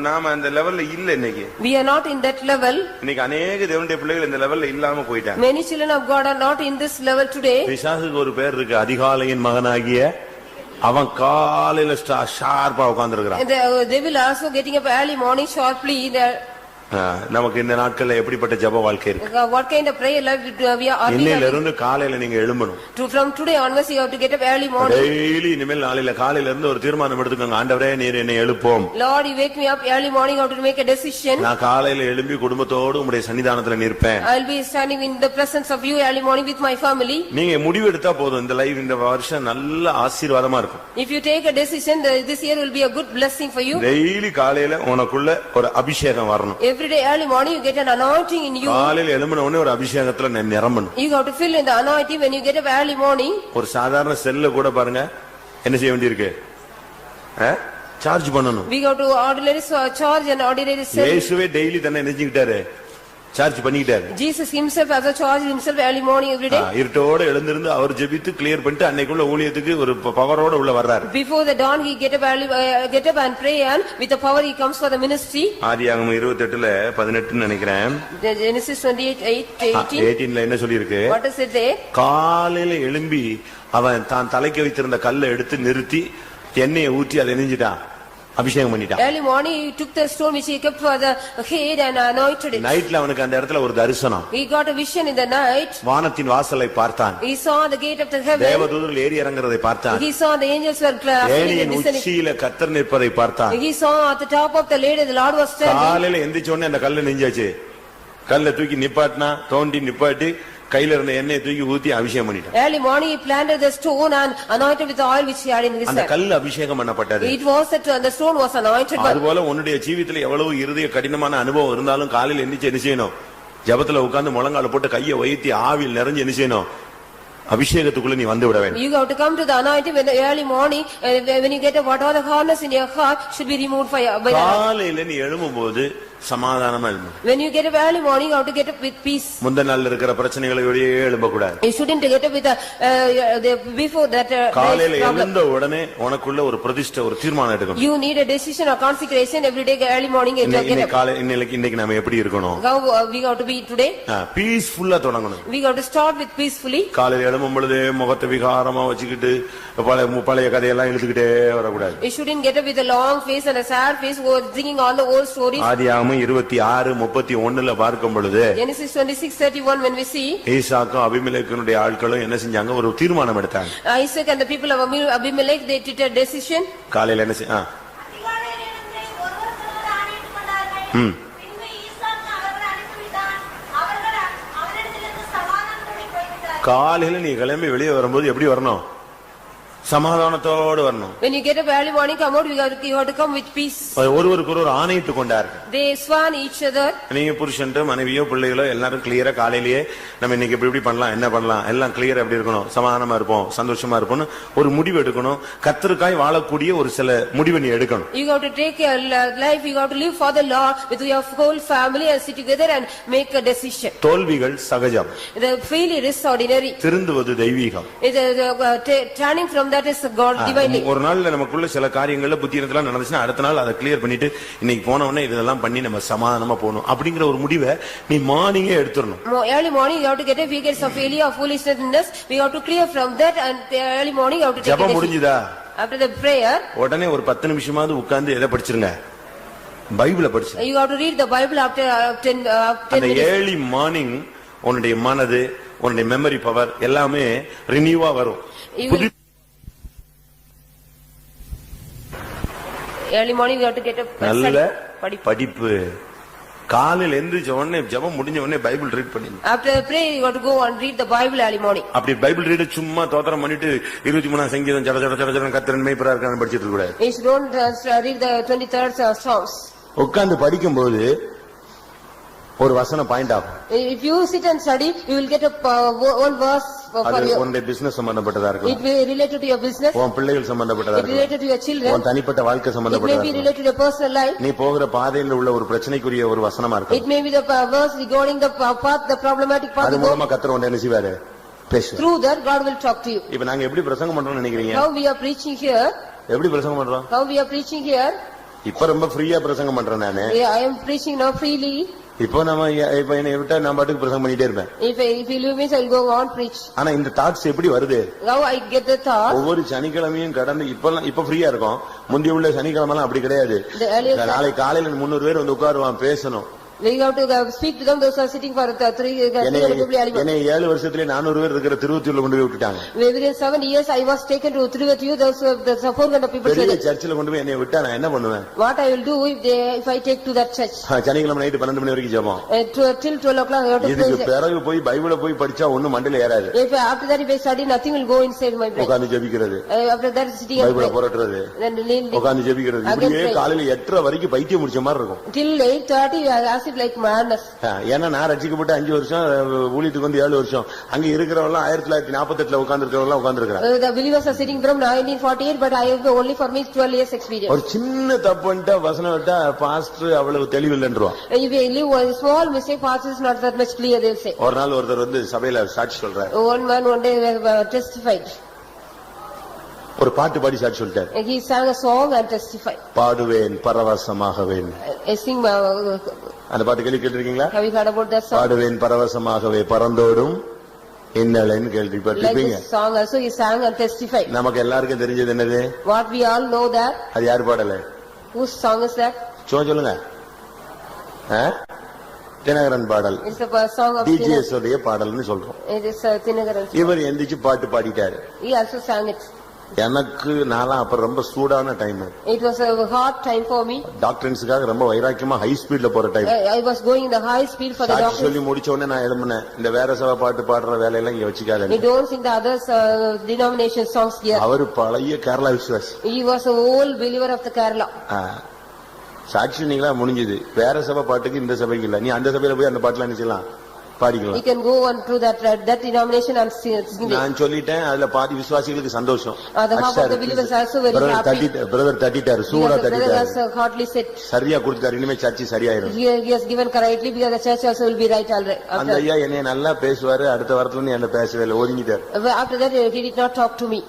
Speaker 1: நாம அந்த லெவல்ல இல்ல இன்னைக்கு.
Speaker 2: We are not in that level.
Speaker 1: இன்னைக்கு அநேக தேவனுடைய பிள்ளைகள் இந்த லெவல்ல இல்லாம போயிட்டாங்க.
Speaker 2: Many children of God are not in this level today.
Speaker 1: பிசாசுக்கு ஒரு பேர் இருக்கு, அதிகாலையின் மகனாகிய அவன். காலையில ஷார்ப்பா உட்கார்ந்திருக்கான்.
Speaker 2: They will also getting up early morning sharply.
Speaker 1: நமக்கு இந்த நாட்கள்ல எப்படிப்பட்ட ஜெப வாழ்க்கை இருக்கு?
Speaker 2: What kind of prayer life we are
Speaker 1: இன்னையில
Speaker 2: having?
Speaker 1: இருந்து காலையில நீங்க எழும்பணும்.
Speaker 2: From today onwards you have to get up early morning.
Speaker 1: Daily இனிமேல் நாளையில காலையில இருந்து ஒரு தீர்மானம் எடுத்துக்கோங்க. ஆண்டவரே நீர் என்னை எழுப்போம்.
Speaker 2: Lord, you wake me up early morning, I have to make a decision.
Speaker 1: நான் காலையில எழும்பி குடும்பத்தோடு உம்முடைய சன்னிதானத்துல நிற்பேன்.
Speaker 2: I will be standing in the presence of you early morning with my family.
Speaker 1: நீங்க முடிவு எடுத்தா போதும், இந்த லைஃப் இந்த வருஷம் நல்ல ஆசீர்வாதமா இருக்கும்.
Speaker 2: If you take a decision, this year will be a good blessing for you.
Speaker 1: Daily காலையில உனக்குள்ள ஒரு அபிஷேகம் வரணும்.
Speaker 2: Every day early morning you get an anointing in you.
Speaker 1: காலையில எழும்பின உடனே ஒரு அபிஷேகத்துல நிரம்பணும்.
Speaker 2: You have to fill in the anointing when you get up early morning.
Speaker 1: ஒரு சாதாரண செல்ல கூட பாருங்க என்ன செய்ய வேண்டியிருக்கு, சார்ஜ் பண்ணணும்.
Speaker 2: We have to ordinary charge and ordinary cell.
Speaker 1: இயேசுவே டெய்லி தன்னை நெஞ்சிக்கிட்டாரு, charge பண்ணிக்கிட்டாரு.
Speaker 2: Jesus himself has a charge himself early morning every day.
Speaker 1: இருட்டோட எழுந்திருந்து அவர் ஜெபித்து கிளியர் பண்ணிட்டு அன்னைக்குள்ள ஊழியத்துக்கு ஒரு பவரோட உள்ள வர்றாரு.
Speaker 2: Before the dawn he get up and pray, and with the power he comes for the ministry.
Speaker 1: ஆதியாகமம் 28:18 நினைக்கிறேன்.
Speaker 2: Genesis 28:18.
Speaker 1: 18ல என்ன சொல்லி இருக்கு?
Speaker 2: What is it there?
Speaker 1: காலையில எழும்பி அவன் தான் தலைக்கு வைத்திருந்த கல்லை எடுத்து நிறுத்தி எண்ணெயை ஊற்றி அதை நெஞ்சிட்டான், அபிஷேகம் பண்ணிட்டான்.
Speaker 2: Early morning he took the stone which he kept for the head and anointed it.
Speaker 1: நைட்ல அவனுக்கு அந்த இடத்துல ஒரு தரிசனம்.
Speaker 2: He got a vision in the night.
Speaker 1: வானத்தின் வாசலை பார்த்தான்.
Speaker 2: He saw the gate of the heaven.
Speaker 1: தேவதூதர்கள் ஏறி இறங்குறதை பார்த்தான்.
Speaker 2: He saw the angels were
Speaker 1: ஏணியின் உச்சியில கர்த்தர் நிற்பதை பார்த்தான்.
Speaker 2: He saw at the top of the ladder the Lord was standing.
Speaker 1: காலையில எந்திரிச்ச உடனே அந்த கல்லை நெஞ்சாச்சு, கல்லை தூக்கி நிப்பாட்டினா, தோண்டி நிப்பாட்டி கையில இருந்த எண்ணெயை தூக்கி ஊத்தி அபிஷேகம் பண்ணிட்டான்.
Speaker 2: Early morning he planted the stone and anointed with the oil which he had in his hand.
Speaker 1: அந்த கல் அபிஷேகம் பண்ணப்பட்டது.
Speaker 2: It was that the stone was anointed.
Speaker 1: அதுபோல உன்னுடைய ஜீவிதத்துல எவ்வளவு இருதய கடினமான அனுபவம் இருந்தாலும் காலையில எந்திரிச்சு என்ன செய்யணும்? ஜெபத்துல உட்கார்ந்து முழங்கால போட்டு கையை வைத்தி ஆவியில் நிறைஞ்சு என்ன செய்யணும்? அபிஷேகத்துக்குள்ள நீ வந்து விட வேண்டும்.
Speaker 2: You have to come to the anointing when the early morning, when you get up, what are the hardness in your heart should be removed by
Speaker 1: காலையில நீ எழும்பும்போது சமாதானமா எழும்பு.
Speaker 2: When you get up early morning, you have to get up with peace.
Speaker 1: முந்தின நாள்ல இருக்கிற பிரச்சனைகளோடயே எழும்ப கூடாது.
Speaker 2: You shouldn't get up with before that.
Speaker 1: காலையில எழுந்த உடனே உனக்குள்ள ஒரு பிரதிஷ்டை, ஒரு தீர்மானம் எடுக்கணும்.
Speaker 2: You need a decision or consecration every day early morning.
Speaker 1: இன்னைக்கு நாம எப்படி இருக்கணும்?
Speaker 2: How we have to be today?
Speaker 1: பீஸ்ஃபுல்லா தொடங்கணும்.
Speaker 2: We have to start with peacefully.
Speaker 1: காலையில எழும்பும் பொழுது முகத்தை விகாரமா வச்சுக்கிட்டு பழைய கதையெல்லாம் எழுதுகிட்டே வரக்கூடாது.
Speaker 2: You shouldn't get up with a long face and a sad face singing all the old stories.
Speaker 1: ஆதியாகமம் 26:31 பார்க்கும் பொழுது
Speaker 2: Genesis 26:31 when we see
Speaker 1: ஈசாக்கும் அபிமெலேக்கினுடைய ஆட்களும் என்ன செஞ்சாங்க? ஒரு தீர்மானம் எடுத்தாங்க.
Speaker 2: Isaac and the people of Abimelech, they took a decision.
Speaker 1: காலையில என்ன
Speaker 3: அதிகாலையில் எழுந்து ஒருவருக்கொருவர் ஆணையிட்டுக் கொண்டார்கள். பின்பு ஈசாக்கு அவர்களை அனுப்பிவிட்டான். அவர்கள் அவரிடத்திலிருந்து சமாதானத்தோடு போய்விட்டார்கள்.
Speaker 1: காலையில நீ கிளம்பி வெளியே வரும்போது எப்படி வரணும்? சமாதானத்தோடு வரணும்.
Speaker 2: When you get up early morning, come out, you have to come with peace.
Speaker 1: ஒருவருக்கு ஒருவர் ஆணையிட்டுக் கொண்டார்கள்.
Speaker 2: They sworn each other.
Speaker 1: நீங்க புருஷன் மனைவியோ பிள்ளைகளோ எல்லாரும் கிளியரா காலையிலேயே நம்ம இன்னைக்கு இப்படி பண்ணலாம், என்ன பண்ணலாம், எல்லாம் கிளியரா எப்படி இருக்கணும், சமாதானமா இருப்போம், சந்தோஷமா இருப்போம், ஒரு முடிவு எடுக்கணும். கர்த்தருக்காய் வாழக்கூடிய ஒரு சில முடிவை நீ எடுக்கணும்.
Speaker 2: You have to take your life, you have to live for the Lord with your whole family and sit together and make a decision.
Speaker 1: தோல்விகள் சகஜம்.
Speaker 2: The failure is ordinary.
Speaker 1: திருந்துவது Deiveegam.
Speaker 2: Turning from that is God divinely.
Speaker 1: ஒரு நாள்ல நமக்குள்ள சில காரியங்கள்ல புத்தியெல்லாம் நடந்துச்சுன்னா அடுத்த நாள் அதை கிளியர் பண்ணிட்டு இன்னைக்கு போன உடனே இதெல்லாம் பண்ணி நம்ம சமாதானமா போகணும் அப்படிங்கிற ஒரு முடிவை நீ மார்னிங்கே எடுத்துறணும்.
Speaker 2: Early morning you have to get a figures of failure or foolishness. We have to clear from that, and early morning you have to take
Speaker 1: ஜெபம் முடிஞ்சதா?
Speaker 2: After the prayer
Speaker 1: உடனே ஒரு 10 நிமிஷமாவது உட்கார்ந்து எதை படிச்சிருங்க? பைபிளை படிச்சு.
Speaker 2: You have to read the Bible after 10 minutes.
Speaker 1: Early morning உன்னுடைய மனது, உன்னுடைய மெமரி பவர் எல்லாமே ரினியூவா வரும்.
Speaker 2: Early morning you have to get up
Speaker 1: நல்ல படிப்பு. காலையில எந்திரிச்ச உடனே ஜெபம் முடிஞ்ச உடனே பைபிள் ரீட் பண்ணி.
Speaker 2: After the prayer you have to go and read the Bible early morning.
Speaker 1: அப்படி பைபிள் ரீட் சும்மா தோத்திரம் பண்ணிட்டு 23ஆம் சங்கீதம் ஜட ஜட ஜட ஜட கர்த்தரின் மேய்ப்பரா இருக்கான்னு படிச்சிட்டு இருக்க கூடாது.
Speaker 2: You don't read the 23rd Psalms.
Speaker 1: உட்கார்ந்து படிக்கும்போது ஒரு வசனம் பாயிண்ட் ஆகும்.
Speaker 2: If you sit and study, you will get a one verse for you.
Speaker 1: உன்னுடைய பிசினஸ் சம்பந்தப்பட்டதா இருக்கும்.
Speaker 2: It may be related to your business.
Speaker 1: உன் பிள்ளைகள் சம்பந்தப்பட்டதா
Speaker 2: It
Speaker 1: இருக்கும்.
Speaker 2: related to your children.
Speaker 1: உன் தனிப்பட்ட வாழ்க்கை
Speaker 2: It
Speaker 1: சம்பந்தப்பட்டதா
Speaker 2: may be
Speaker 1: இருக்கும்.
Speaker 2: related to your personal life.
Speaker 1: நீ போகிற பாதையில உள்ள ஒரு பிரச்சனைக்குரிய ஒரு வசனமா இருக்கும்.
Speaker 2: It may be the verse regarding the path, the problematic path.
Speaker 1: அது மூலமா கர்த்தர் உன்னை என்ன செய்வாரு? பேசுவார்.
Speaker 2: Through that God will talk to you.
Speaker 1: இப்போ நாங்க எப்படி பிரசங்கம் பண்றோம்னு நினைக்கிறீங்க?
Speaker 2: How we are preaching here?
Speaker 1: எப்படி பிரசங்கம் பண்றோம்?
Speaker 2: How we are preaching here?
Speaker 1: இப்ப ரொம்ப ஃப்ரீயா பிரசங்கம் பண்றேன் நானு.
Speaker 2: I am preaching now freely.
Speaker 1: இப்போ நம்ம இப்ப என்ன விட்டா நான் பாட்டுக்கு பிரசங்கம் பண்ணிட்டே இருப்பேன்.
Speaker 2: If you leave me, I will go on preach.
Speaker 1: ஆனா இந்த தாட்ஸ் எப்படி வருது?
Speaker 2: How I get the thought?
Speaker 1: ஒவ்வொரு சனிக்கிழமையும் கடந்து இப்ப ஃப்ரீயா இருக்கும். முந்தி உள்ள சனிக்கிழமை எல்லாம் அப்படி கிடையாது. நாளை காலையில 300 பேர் வந்து உட்காருவான், பேசணும்.
Speaker 2: We have to speak to them, those who are sitting for 3
Speaker 1: என்னை 7 வருஷத்திலே 400 பேர் இருக்கிற திருவத்தியூர்ல கொண்டு போய் விட்டுட்டாங்க.
Speaker 2: Within 7 years I was taken to Trivandrum. Those 400 people.
Speaker 1: பெரிய சர்ச்சில் கொண்டு போய் என்னை விட்டா நான் என்ன பண்ணுவேன்?
Speaker 2: What I will do if I take to that church?
Speaker 1: சனிக்கிழமை நைட் 12 மணி வரைக்கும் ஜெபம்.
Speaker 2: Till 12 o'clock I have to pray.
Speaker 1: இதுக்கு பிறகு போய் பைபிளை போய் படிச்சா ஒண்ணும் மண்டையில ஏறாது.
Speaker 2: If after that if I study, nothing will go inside my brain.
Speaker 1: உட்கார்ந்து ஜெபிக்கிறது.
Speaker 2: After that sitting and
Speaker 1: பைபிளை புரட்டுறது. உட்கார்ந்து ஜெபிக்கிறது. இப்படியே காலையில 8:30 வரைக்கும் பைத்தியம் முடிச்ச மாதிரி இருக்கும்.
Speaker 2: Till 8:30 I ask it like madness.
Speaker 1: ஏன்னா நான் ரட்சிக்கப்பட்டு 5 வருஷம், ஊழியத்துக்கு வந்து 7 வருஷம். அங்க இருக்கிறவங்க 1948ல உட்கார்ந்து இருக்கிறவங்க உட்கார்ந்து இருக்காங்க.
Speaker 2: The believers are sitting from 1948, but I have only for me 12 years experience.
Speaker 1: ஒரு சின்ன தப்பு பண்ணிட்டா வசனம் விட்டா பாஸ்டர் அவ்வளவு தெளிவு இல்லன்றோம்.
Speaker 2: If you leave one small mistake, pastor is not that much clear, they will say.
Speaker 1: ஒரு நாள் ஒருத்தர் வந்து சபையில சாட்சி சொல்றாரு.
Speaker 2: One man one day testified.
Speaker 1: ஒரு பாட்டு பாடி சாட்சி சொல்லிட்டாரு.
Speaker 2: He sang a song and testified.
Speaker 1: பாடுவேன் பரவசமாகவேன்.
Speaker 2: I sing.
Speaker 1: அந்த பாட்டு கேள்விப்பட்டிருக்கீங்களா?
Speaker 2: Have you heard about that song?
Speaker 1: பாடுவேன் பரவசமாகவே பறந்தோடும் இன்னலன்னு கேள்விப்பட்டிருப்பீங்க.
Speaker 2: Like this song also he sang and testified.
Speaker 1: நமக்கு எல்லாருக்கும் தெரிஞ்சது என்னது?
Speaker 2: What we all know that.
Speaker 1: அது யார் பாடல?
Speaker 2: Whose song is that?
Speaker 1: சொல்லுங்க. தினகரன் பாடல்.
Speaker 2: It's a song of
Speaker 1: DGS உடைய பாடல்னு சொல்றோம்.
Speaker 2: It is Tinagaran.
Speaker 1: இவர் எந்திரிச்சு பாட்டு பாடிட்டாரு.
Speaker 2: He also sang it.
Speaker 1: எனக்கு நாலாம் அப்ப ரொம்ப சூடான time.
Speaker 2: It was a hard time for me.
Speaker 1: டாக்டர்ஸ்க்காக ரொம்ப வைராக்கியமா ஹை ஸ்பீட்ல போற time.
Speaker 2: I was going in the high speed for the doctor.
Speaker 1: சொல்லி முடிச்ச உடனே நான் எழும்பினேன். இந்த வேற சபை பாட்டு பாடுற வேலையெல்லாம் இங்க வச்சுக்காத.
Speaker 2: We don't sing the others denomination songs here.
Speaker 1: அவர் பழைய கேரளா விசுவாசி.
Speaker 2: He was a old believer of the Kerala.
Speaker 1: சாட்சி நீங்களா முடிஞ்சது. வேற சபை பாட்டுக்கு இந்த சபைக்கு இல்ல. நீ அந்த சபையில போய் அந்த பாட்டுலாம் நினைச்சலாம் பாடிக்கலாம்.
Speaker 2: He can go on to that denomination and sing it.
Speaker 1: நான் சொல்லிட்டேன். அதுல பாதி விசுவாசிகளுக்கு சந்தோஷம்.
Speaker 2: The half of the believers also very happy.
Speaker 1: Brother தட்டிட்டாரு. சூடா தட்டிட்டாரு.
Speaker 2: Brother has hardly said.
Speaker 1: சரியா கொடுத்தாரு. இனிமே சர்ச்சு சரியாயிரும்.
Speaker 2: He has given correctly because the church also will be right already.
Speaker 1: அந்த ஐயா என்னைய நல்லா பேசுவாரு. அடுத்த வாரத்துல இருந்து என்ன பேசவே இல்லை. ஒதுங்கிட்டாரு.
Speaker 2: After that he did not talk to me.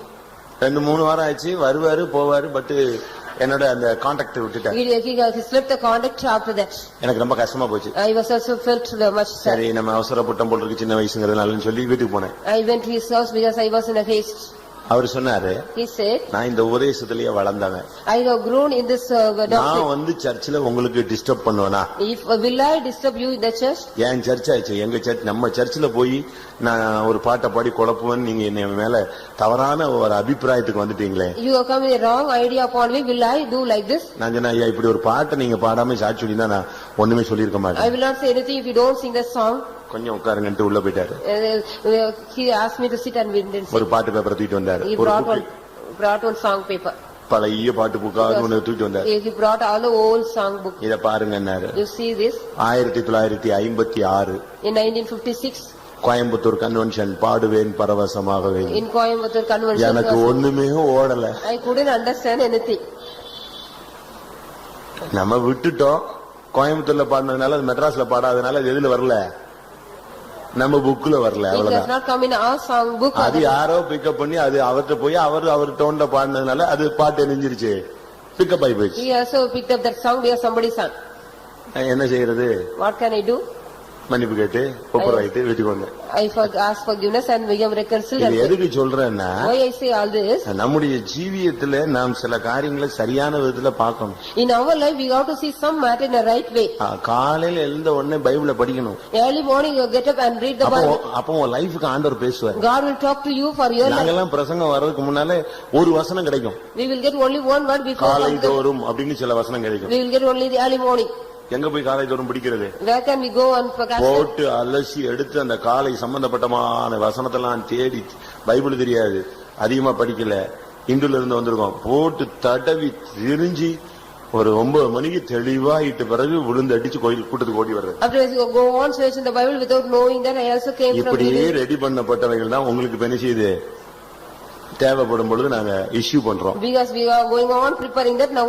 Speaker 1: 2-3 வாரம் ஆச்சு. வருவாரு போவாரு. பட் என்னோட அந்த கான்டாக்ட் விட்டுட்டாரு.
Speaker 2: He slipped the contact after that.
Speaker 1: எனக்கு ரொம்ப கஷ்டமா போச்சு.
Speaker 2: I was also felt much sad.
Speaker 1: சரி நம்ம அவசரப்பட்டம் போல இருக்கு சின்ன வயசுங்கிறதுனாலன்னு சொல்லி வீட்டுக்கு போனேன்.
Speaker 2: I went to his house because I was in a haste.
Speaker 1: அவர் சொன்னாரு.
Speaker 2: He said,
Speaker 1: நான் இந்த உபதேசத்திலேயே வளர்ந்தவன்.
Speaker 2: I have grown in this doctrine.
Speaker 1: நான் வந்து சர்ச்சில் உங்களுக்கு டிஸ்டர்ப் பண்ணுவேனா?
Speaker 2: If will I disturb you in the church?
Speaker 1: என் சர்ச் ஆச்சு. எங்க சர்ச் நம்ம சர்ச்சில் போய் நான் ஒரு பாட்டை பாடி குழப்புவேன். நீங்க என்ன மேல தவறான ஒரு அபிப்பிராயத்துக்கு வந்துட்டீங்களே.
Speaker 2: You have come with a wrong idea upon me. Will I do like this?
Speaker 1: நான் சொன்னேன் ஐயா இப்படி ஒரு பாட்டை நீங்க பாடாம சாட்சி சொல்லியிருந்தா நான் ஒண்ணுமே சொல்லியிருக்க மாட்டேன்.
Speaker 2: I will not say anything if you don't sing the song.
Speaker 1: கொஞ்சம் உட்காருங்கன்ட்டு உள்ள போயிட்டாரு.
Speaker 2: He asked me to sit and we didn't sing.
Speaker 1: ஒரு பாட்டு பேப்பரை தூக்கிட்டு வந்தாரு.
Speaker 2: He brought one song paper.
Speaker 1: பழைய பாட்டு புக்காக ஒன்னு தூக்கிட்டு வந்தாரு.
Speaker 2: He brought all the old song book.
Speaker 1: இத பாருங்கன்னாரு.
Speaker 2: You see this?
Speaker 1: 1956
Speaker 2: in 1956
Speaker 1: Coimbatore convention பாடுவேன் பரவசமாகவே.
Speaker 2: In Coimbatore convention
Speaker 1: எனக்கு ஒண்ணுமே ஓடல.
Speaker 2: I couldn't understand anything.
Speaker 1: நம்ம விட்டுட்டோம். கோயம்புத்தூர்ல பாடினதுனால அது மெட்ராஸ்ல பாடாதனால அது எதுல வரல? நம்ம புக்ல வரல.
Speaker 2: It does not come in our song book.
Speaker 1: அது யாரோ பிக்கப் பண்ணி அது அவர்ட்ட போய் அவர் டோன்ல பாடினதுனால அது பாட்டு நெஞ்சிருச்சு. பிக்கப் ஆயி போச்சு.
Speaker 2: He also picked up that song because somebody sang.
Speaker 1: என்ன செய்யறது?
Speaker 2: What can I do?
Speaker 1: மன்னிப்பு கேட்டு ஒப்புராயிட்டு வீட்டுக்கு வந்தேன்.
Speaker 2: I asked forgiveness and we have reconciled.
Speaker 1: இது எதுக்கு சொல்றேன்னா
Speaker 2: why I say all this?
Speaker 1: நம்முடைய ஜீவியத்துல நாம் சில காரியங்களை சரியான விதத்துல பார்க்கணும்.
Speaker 2: In our life we have to see some matter in a right way.
Speaker 1: காலையில எழுந்த உடனே பைபிளை படிக்கணும்.
Speaker 2: Early morning you get up and read the Bible.
Speaker 1: அப்போ உன் லைஃப்க்கு ஆண்டவர் பேசுவார்.
Speaker 2: God will talk to you for your life.
Speaker 1: நாங்கெல்லாம் பிரசங்கம் வர்றதுக்கு முன்னாலே ஒரு வசனம் கிடைக்கும்.
Speaker 2: We will get only one word before.
Speaker 1: காலை தோறும் அப்படின்னு சில வசனம் கிடைக்கும்.
Speaker 2: We will get only the early morning.
Speaker 1: எங்க போய் காலை தோறும் பிடிக்கிறது?
Speaker 2: Where can we go and
Speaker 1: போட்டு அலசி எடுத்து அந்த காலை சம்பந்தப்பட்டமான வசனத்தெல்லாம் தேடி பைபிள் தெரியாது அதிகமா படிக்கல இந்துல இருந்து வந்திருக்கோம் போட்டு தடவி தெரிஞ்சு ஒரு 9 மணிக்கு தெளிவாயிட்டு பிறகு விழுந்து அடிச்சு கோயில் கூட்டத்துக்கு ஓடி வர்றது.
Speaker 2: After you go on searching the Bible without knowing that I also came from.
Speaker 1: இப்படியே ரெடி பண்ணப்பட்டவைகள் தான் உங்களுக்கு என்ன செய்யுது? தேவைப்படும் பொழுது நாங்க இஷ்யூ பண்றோம்.
Speaker 2: Because we are going on preparing that now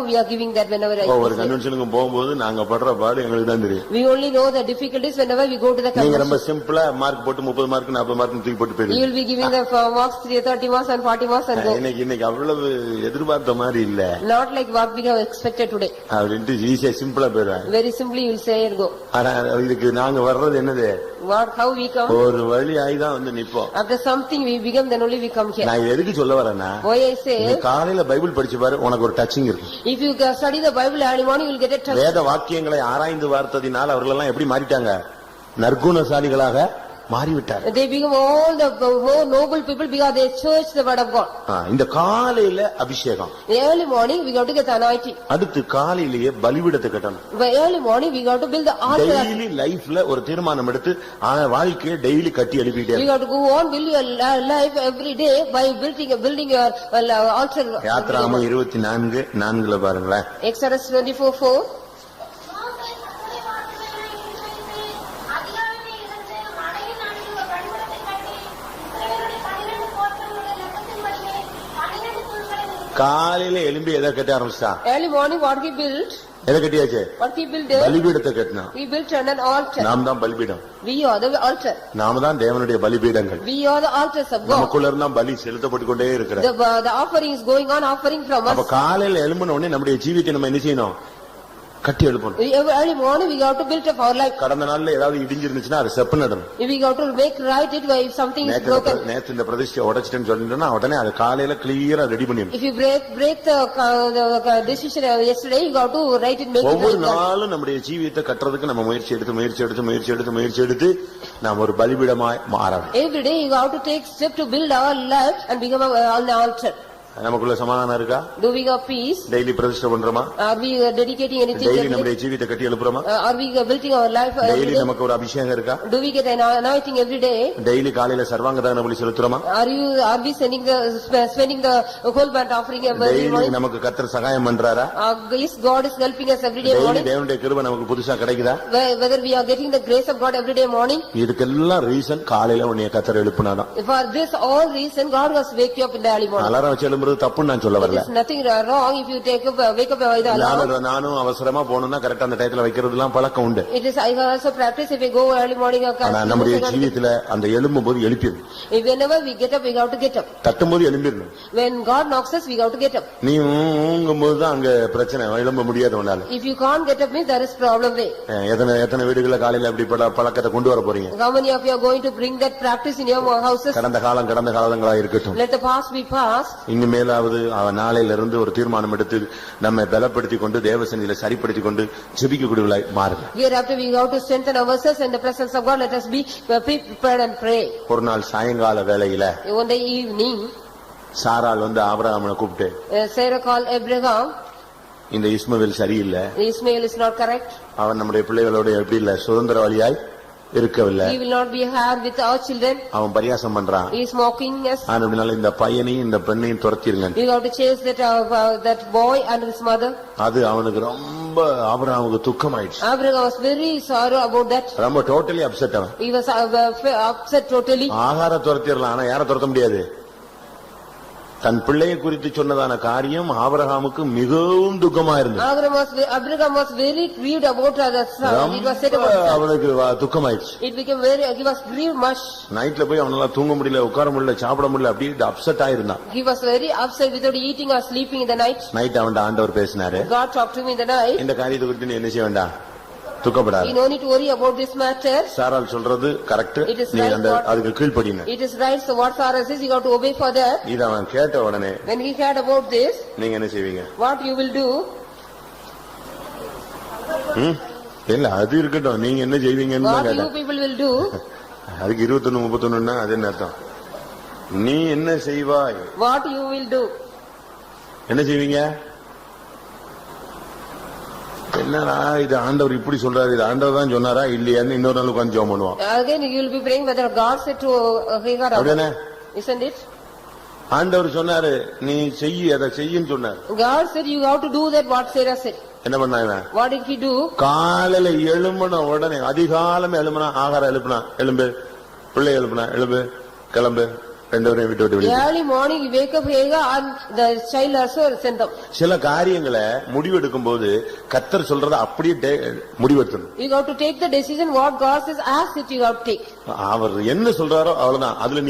Speaker 2: we are giving that whenever I.
Speaker 1: ஒரு கன்வென்ஷனுக்கு போகும்போது நாங்க படுற பாடு எங்களுக்கு தான் தெரியும்.
Speaker 2: We only know the difficulties whenever we go to the convention.
Speaker 1: நீங்க ரொம்ப சிம்பிளா மார்க் போட்டு 30 மார்க் 40 மார்க் தூக்கி போட்டு போயிடுங்க.
Speaker 2: You will be giving the marks 30 marks and 40 marks and go.
Speaker 1: இன்னைக்கு அவ்வளவு எதிர்பார்த்த மாதிரி இல்ல.
Speaker 2: Not like what we have expected today.
Speaker 1: அப்படின்ட்டு ஈஸியா சிம்பிளா போயிடுவாங்க.
Speaker 2: Very simply you will say and go.
Speaker 1: ஆனா இதுக்கு நாங்க வர்றது என்னது?
Speaker 2: How we come?
Speaker 1: ஒரு வழி ஆயிதான் வந்து நிப்போம்.
Speaker 2: After something we become, then only we come here.
Speaker 1: நான் எதுக்கு சொல்ல வரேன்னா,
Speaker 2: Why I say,
Speaker 1: நீ காலையில பைபிள் படிச்சு பாரு, உனக்கு ஒரு டச்சிங் இருக்கும்.
Speaker 2: if you study the Bible early morning, you will get a touch.
Speaker 1: வேத வாக்கியங்களை ஆராய்ந்து பார்த்ததினால் அவர்கள் எல்லாம் எப்படி மாறிட்டாங்க? நற்குணசாலிகளாக மாறிவிட்டார்.
Speaker 2: They become all the more noble people because they search the word of God.
Speaker 1: இந்த காலையில அபிஷேகம்.
Speaker 2: Early morning we got to get anointing.
Speaker 1: அடுத்து காலையிலேயே பலிபீடத்தை கட்டணும்.
Speaker 2: Early morning we got to build the altar.
Speaker 1: Daily லைஃப்ல ஒரு தீர்மானம் எடுத்து வாழ்க்கையை டெய்லி கட்டி எழுப்பிட்டே.
Speaker 2: We got to go on build your life every day by building your altar.
Speaker 1: யாத்ராகமம் 24:4 பாருங்களேன்.
Speaker 2: Exodus 24:4.
Speaker 1: காலையில எழும்பி எதை கட்ட ஆரம்பிச்சா?
Speaker 2: Early morning what he built?
Speaker 1: எதை கட்டியாச்சு?
Speaker 2: What he built?
Speaker 1: பலிபீடத்தை கட்டினா.
Speaker 2: We built an altar.
Speaker 1: நாம் தான் பலிபீடம்.
Speaker 2: We are the altar.
Speaker 1: நாம தான் தேவனுடைய பலிபீடங்கள்.
Speaker 2: We are the altars of God.
Speaker 1: நமக்குள்ள இருந்தா பலி செலுத்தப்பட்டு கொண்டே இருக்கிறது.
Speaker 2: The offering is going on, offering from us.
Speaker 1: அப்ப காலையில எழும்பின உடனே நம்முடைய ஜீவித்தை நம்ம என்ன செய்யணும்? கட்டி எழுப்பணும்.
Speaker 2: Early morning we got to build up our life.
Speaker 1: கடந்த நாள்ல ஏதாவது இடிஞ்சிருந்துச்சுன்னா அது செப்பு நடணும்.
Speaker 2: We got to make right it if something is broken.
Speaker 1: நேத்து இந்த பிரதிஷ்டை உடைச்சிட்டேன்னு சொல்லிட்டோம்னா உடனே அது காலையில கிளியரா ரெடி பண்ணிடணும்.
Speaker 2: If you break the decision yesterday, you got to write it, make it
Speaker 1: ஒவ்வொரு
Speaker 2: right.
Speaker 1: நாளும் நம்முடைய ஜீவியத்தை கட்டுறதுக்கு நம்ம முயற்சி எடுத்து நாம் ஒரு பலிபீடமாய் மாறணும்.
Speaker 2: Every day you got to take step to build our life and become an altar.
Speaker 1: நமக்குள்ள சமாதானம் இருக்கா?
Speaker 2: Do we have peace?
Speaker 1: Daily பிரதிஷ்டை பண்றோமா?
Speaker 2: Are we dedicating anything?
Speaker 1: Daily நம்முடைய ஜீவியத்தை கட்டி எழுப்புறோமா?
Speaker 2: Are we building our life every
Speaker 1: daily
Speaker 2: day?
Speaker 1: நமக்கு ஒரு அபிஷேகம் இருக்கா?
Speaker 2: Do we get an anointing every day?
Speaker 1: Daily காலையில சர்வாங்க தகன பலி செலுத்துறோமா?
Speaker 2: Are we spending the whole burnt offering every
Speaker 1: daily
Speaker 2: morning?
Speaker 1: நமக்கு கர்த்தர் சகாயம் பண்றாரா?
Speaker 2: Yes, God is helping us every day
Speaker 1: daily
Speaker 2: morning.
Speaker 1: தேவனுடைய கிருபை நமக்கு புதுசா கிடைக்குதா?
Speaker 2: Whether we are getting the grace of God every day morning?
Speaker 1: இதுக்கெல்லாம் ரீசன் காலையில உன்னைய கர்த்தர் எழுப்புனாதான்.
Speaker 2: For this all reason God was wake you up in the early morning.
Speaker 1: Alarm வச்சு எழும்புறது தப்புன்னு நான் சொல்ல
Speaker 2: There is nothing wrong if you wake up with alarm.
Speaker 1: நானும் அவசரமா போகணும்னா கரெக்டா அந்த டயத்துல வைக்கிறதுலாம் பழக்கம் உண்டு.
Speaker 2: It is I also practice if we go early morning.
Speaker 1: நம்முடைய ஜீவியத்துல அந்த எழும்பும் போது எழுப்பிடும்.
Speaker 2: Whenever we get up, we got to get up.
Speaker 1: தட்டும்போது எழும்பிடணும்.
Speaker 2: When God knocks us, we got to get up.
Speaker 1: நீ ஊங்கும்போது தான் அங்க பிரச்சனை, எழும்ப முடியாது உன்னால.
Speaker 2: If you can't get up, means there is problem there.
Speaker 1: எத்தனை வீடுகள்ல காலையில அப்படி பழக்கத்தை கொண்டு வர போறீங்க?
Speaker 2: How many of you are going to bring that practice in your houses?
Speaker 1: கடந்த காலங்களா இருக்கட்டும்.
Speaker 2: Let the past be past.
Speaker 1: இனிமேலாவது நாளையில இருந்து ஒரு தீர்மானம் எடுத்து நம்மை பலப்படுத்திக் கொண்டு தேவசன்னில சரிப்படுத்திக் கொண்டு ஜெபிக்கக்கூடியவர்களாய் மாறுங்க.
Speaker 2: Hereafter we have to strengthen ourselves in the presence of God. Let us be prepared and pray.
Speaker 1: ஒரு நாள் சாயங்கால வேளையில
Speaker 2: One day evening,
Speaker 1: சாராள் வந்து ஆபிரகாமை கூப்பிட்டு,
Speaker 2: Sarah called Abraham.
Speaker 1: இந்த இஸ்மவேல் சரியில்லை,
Speaker 2: Ismail is not correct.
Speaker 1: அவன் நம்முடைய பிள்ளைகளோட எப்படி இல்ல சுதந்திரவாளியாய் இருக்கவில்லை.
Speaker 2: He will not be here with our children.
Speaker 1: அவன் பரியாசம் பண்றான்.
Speaker 2: He is mocking us.
Speaker 1: அதனால இந்த பையனையும் இந்த பெண்ணையும் துரத்திருங்க.
Speaker 2: You have to chase that boy and his mother.
Speaker 1: அது அவனுக்கு ரொம்ப ஆபிரகாமுக்கு துக்கமாயிடுச்சு.
Speaker 2: Abraham was very sorrow about that.
Speaker 1: ரொம்ப டோட்டலி அப்செட் அவன்.
Speaker 2: He was upset totally.
Speaker 1: ஆகார துரத்திடலாம், ஆனா யாரை துரத்த முடியாது? தன் பிள்ளையை குறித்து சொன்னதான காரியம் ஆபிரகாமுக்கு மிகவும் துக்கமா இருந்தது.
Speaker 2: Abraham was very grieved about that son. It was said about that.
Speaker 1: அவனுக்கு துக்கமாயிடுச்சு.
Speaker 2: It became very, he was grieved much.
Speaker 1: நைட்ல போய் அவனால தூங்க முடியல, உட்கார முடியல, சாப்பிட முடியல, அப்படியே upset ஆயிருந்தான்.
Speaker 2: He was very upset without eating or sleeping in the night.
Speaker 1: Night அவன் ஆண்டவர் பேசினாரு.
Speaker 2: God talked to him in the night.
Speaker 1: இந்த காரியத்தை குறித்து நீ என்ன செய்ய வேண்டாம், துக்கப்படாத.
Speaker 2: You no need to worry about this matter.
Speaker 1: சாராள் சொல்றது கரெக்ட், நீ அந்த அதுக்கு கீழ்ப்படின.
Speaker 2: It is right, so what Sarah says, you got to obey for that.
Speaker 1: இது அவன் கேட்ட உடனே,
Speaker 2: when he heard about this,
Speaker 1: நீங்க என்ன செய்வீங்க?
Speaker 2: what you will do?
Speaker 1: இல்ல அது இருக்கட்டும், நீங்க என்ன செய்வீங்கன்னு
Speaker 2: what
Speaker 1: கேட்டேன்.
Speaker 2: you people will do?
Speaker 1: அதுக்கு 21-31 அது என்ன அர்த்தம்? நீ என்ன செய்வாய்?
Speaker 2: what you will do?
Speaker 1: என்ன செய்வீங்க? என்னடா இது ஆண்டவர் இப்படி சொல்றாரு, இது ஆண்டவர் தான் சொன்னாரா இல்லையான்னு இன்னொரு நாள் உட்கார்ந்து ஜெபம் பண்ணுவோம்.
Speaker 2: Again you will be praying whether God said to Hagar.
Speaker 1: அப்படியே
Speaker 2: Isn't it?
Speaker 1: ஆண்டவர் சொன்னாரு நீ செய்ய, அதை செய்யுன்னு சொன்னார்.
Speaker 2: God said you have to do that what Sarah said.
Speaker 1: என்ன பண்ணாங்க?
Speaker 2: What did he do?
Speaker 1: காலையில எழும்பின உடனே, அதிகாலமே எழும்பினா, ஆகாரம் எழுப்பினா, எழும்பு, பிள்ளை எழுப்பினா, எழும்பு, கிளம்பு, ரெண்டு விட்டு விட்டு.
Speaker 2: Early morning you wake up Hagar and the child also sent them.
Speaker 1: சில காரியங்களை முடிவெடுக்கும் போது கர்த்தர் சொல்றத அப்படியே முடிவெடுக்கணும்.
Speaker 2: You got to take the decision what God says as it you have to take.
Speaker 1: அவர் என்ன சொல்றாரோ அவ்வளவுதான். அதுல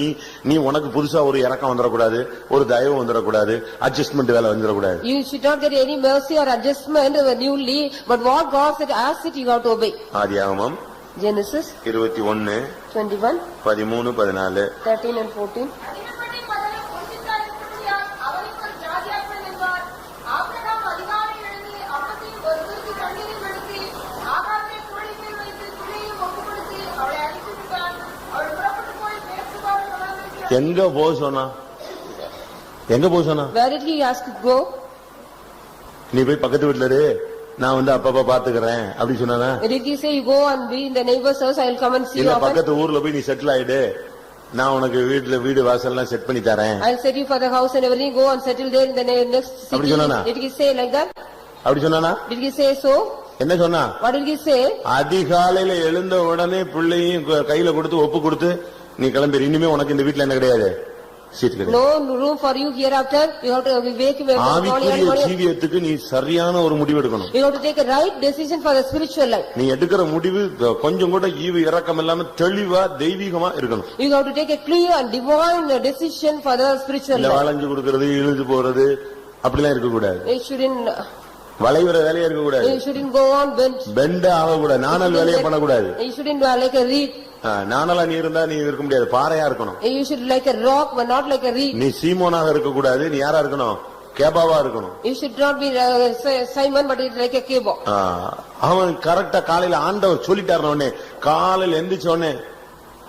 Speaker 1: நீ உனக்கு புதுசா ஒரு இறக்கம் வந்துடக்கூடாது, ஒரு தயவு வந்துடக்கூடாது, அட்ஜஸ்ட்மெண்ட் வேலை வந்துடக்கூடாது.
Speaker 2: You should not get any mercy or adjustment newly, but what God said as it you have to obey.
Speaker 1: ஆதியாகமம்
Speaker 2: Genesis
Speaker 1: 21,
Speaker 2: 21,
Speaker 1: 13, 14.
Speaker 2: 13 and 14.
Speaker 3: அதினப்படி மகனும் ஒன்றித்தாயிருக்கும்படியால் அவனுக்கு ஒரு ஜாதியாக்கள் என்பார். ஆபிரகாம் அதிகாலை எழுந்து அப்பத்தையும் ஒரு துருத்தி தண்ணீரையும் எடுத்து ஆகாரை தோளின் மேல் வைத்து துணியையும் ஒப்புக்கொடுத்து அவளை அனுப்பிவிட்டார். அவள் புறப்பட்டு போய் பேசுவாள் வளர்ந்து
Speaker 1: எங்க போக சொன்னா? எங்க போக சொன்னா?
Speaker 2: Where did he ask to go?
Speaker 1: நீ போய் பக்கத்து வீட்டுல இரு, நான் வந்து அப்பப்ப பாத்துக்கிறேன் அப்படி சொன்னானா?
Speaker 2: Did he say you go and be in the neighbor's house, I will come and see you
Speaker 1: இல்ல
Speaker 2: often?
Speaker 1: பக்கத்து ஊர்ல போய் நீ செட்டில் ஆயிடு, நான் உனக்கு வீடு வாசல் எல்லாம் செட் பண்ணி தரேன்
Speaker 2: I will set you for the house and everything, go and settle there in the next
Speaker 1: அப்படி
Speaker 2: city.
Speaker 1: சொன்னானா?
Speaker 2: Did he say like that?
Speaker 1: அப்படி சொன்னானா?
Speaker 2: Did he say so?
Speaker 1: என்ன சொன்னா?
Speaker 2: What did he say?
Speaker 1: அதிகாலையில எழுந்த உடனே பிள்ளையும் கையில கொடுத்து ஒப்பு கொடுத்து நீ கிளம்பி, இனிமே உனக்கு இந்த வீட்டுல என்ன கிடையாது, சீட் கிடையாது.
Speaker 2: No room for you hereafter. You have to wake him up early
Speaker 1: ஆவிக்குரிய
Speaker 2: morning.
Speaker 1: ஜீவியத்துக்கு நீ சரியான ஒரு முடிவு எடுக்கணும்.
Speaker 2: You have to take a right decision for the spiritual life.
Speaker 1: நீ எடுக்கிற முடிவு கொஞ்சம் கூட ஈவு இரக்கம் இல்லாம தெளிவா தெய்வீகமா இருக்கணும்.
Speaker 2: You have to take a clear and divine decision for the spiritual
Speaker 1: இந்த
Speaker 2: life.
Speaker 1: வளைஞ்சு கொடுக்கறது, இழுந்து போறது அப்படிலாம் இருக்க கூடாது.
Speaker 2: You shouldn't
Speaker 1: வளைவுற வேலையா இருக்க கூடாது.
Speaker 2: go on bend.
Speaker 1: பெண்ட ஆக கூடாது. நாணல் வேலையை பண்ணக்கூடாது.
Speaker 2: You shouldn't like a reed.
Speaker 1: நாணலா நீ இருந்தா நீ இருக்க முடியாது, பாறையா இருக்கணும்.
Speaker 2: You should like a rock but not like a reed.
Speaker 1: நீ சீமோனாக இருக்க கூடாது, நீ யாரா இருக்கணும், கேபாவா இருக்கணும்.
Speaker 2: You should not be Simon but it's like a cable.
Speaker 1: அவன் கரெக்டா காலையில ஆண்டவர் சொல்லிட்டாருன உடனே காலையில எந்திரிச்ச உடனே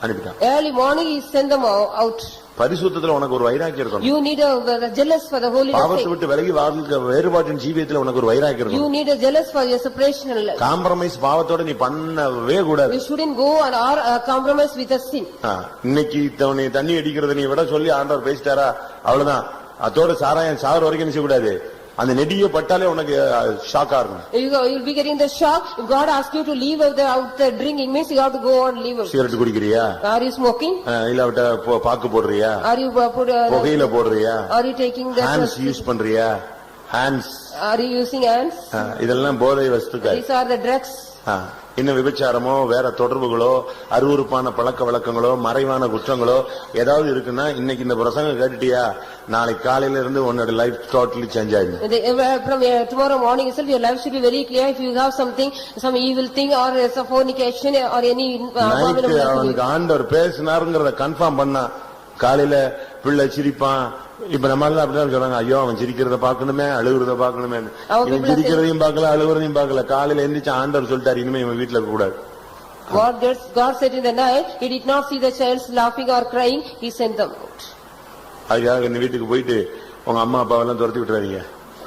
Speaker 1: அனுப்பிட்டான்.
Speaker 2: Early morning he sent them out.
Speaker 1: பரிசுத்தத்துல உனக்கு ஒரு வைராக்கியம் இருக்கணும்.
Speaker 2: You need a jealous for the holy
Speaker 1: பாவத்தை விட்டு விலகி வாழ்க்கை வேறுபாட்டின் ஜீவியத்துல உனக்கு ஒரு வைராக்கியம்
Speaker 2: You
Speaker 1: இருக்கணும்.
Speaker 2: need a jealous for your separation life.
Speaker 1: Compromise பாவத்தோட நீ பண்ணவே கூடாது.
Speaker 2: You shouldn't go and or compromise with a sin.
Speaker 1: இன்னைக்கு நீ தண்ணி அடிக்கிறத நீ விட சொல்லி ஆண்டவர் பேசிட்டாரா, அவ்வளவுதான். அதோட சாராயம் சாகர வரைக்கும் நினைச்ச கூடாது. அந்த நெடிய பட்டாலே உனக்கு ஷாக்கா இருக்கும்.
Speaker 2: You'll be getting the shock. If God asks you to leave out the drinking means you have to go on leave.
Speaker 1: Cigarette குடிக்கிறியா?
Speaker 2: Are you smoking?
Speaker 1: இல்ல பாக்கு போடுறியா?
Speaker 2: Are you
Speaker 1: புகையில போடுறியா?
Speaker 2: Are you taking the
Speaker 1: hands use பண்றியா? Hands
Speaker 2: Are you using hands?
Speaker 1: இதெல்லாம் போதை வஸ்துக்கள்.
Speaker 2: These are the drugs.
Speaker 1: இன்னும் விபச்சாரமோ வேற தொடர்புகளோ அருவருப்பான பழக்க வழக்கங்களோ மறைவான குற்றங்களோ ஏதாவது இருக்குன்னா இன்னைக்கு இந்த பிரசங்கம் கேட்டுட்டியா, நாளைக்கு காலையில இருந்து உன்னோட லைஃப் டோட்டலி சேஞ்ச் ஆயிடும்.
Speaker 2: From tomorrow morning itself your life should be very clear. If you have something, some evil thing or some fornication or any
Speaker 1: அவனுக்கு ஆண்டவர் பேசினாருங்கிறத கன்ஃபார்ம் பண்ணா காலையில பிள்ளை சிரிப்பான். இப்ப நம்ம எல்லாம் அப்படிதான் சொல்றாங்க, ஐயோ அவன் சிரிக்கிறத பாக்கணுமே அழுகுறத பாக்கணுமே. இவன் சிரிக்கிறதையும் பாக்கல அழுகுறதையும் பாக்கல. காலையில எந்திரிச்சு ஆண்டவர் சொல்லிட்டாரு, இனிமே இவன் வீட்டுல இருக்க கூடாது.
Speaker 2: God said in the night, he did not see the child laughing or crying, he sent them out.
Speaker 1: அதுக்காக இந்த வீட்டுக்கு போயிட்டு உங்க அம்மா அப்பாவெல்லாம் துரத்தி விட்டுறாதீங்க.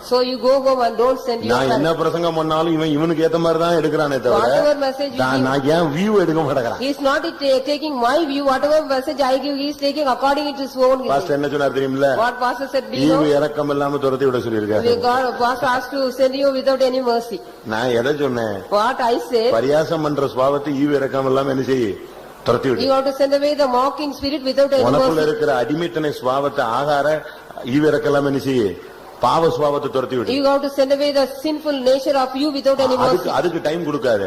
Speaker 2: So you go home and don't send your
Speaker 1: நான் என்ன பிரசங்கம் பண்ணாலும் இவனுக்கு ஏத்த மாதிரி தான் எடுக்கிறானே தவிர நான் ஏன் வியூ எடுக்க மாட்டேங்கிறான்.
Speaker 2: He is not taking my view. Whatever message I give, he is taking according to his own.
Speaker 1: Pastor என்ன சொன்னார் தெரியுமில்ல?
Speaker 2: What pastor said, do you
Speaker 1: ஈவு
Speaker 2: know?
Speaker 1: இரக்கம் இல்லாம துரத்தி விட சொல்லியிருக்காரு.
Speaker 2: God pastor asked to send you without any mercy.
Speaker 1: நான் எதை சொன்னேன்?
Speaker 2: What I say?
Speaker 1: பரியாசம் பண்ற சுபாவத்தை ஈவு இரக்கம் இல்லாம என்ன செய்ய துரத்தி விடு.
Speaker 2: You have to send away the mocking spirit without any
Speaker 1: உனக்குள்ள
Speaker 2: mercy.
Speaker 1: இருக்கிற அடிமைத்தனை சுபாவத்தை ஆகார ஈவு இரக்கம் இல்லாம என்ன செய்ய பாவ சுபாவத்தை துரத்தி விடு.
Speaker 2: You have to send away the sinful nature of you without any mercy.
Speaker 1: அதுக்கு டைம் கொடுக்காத.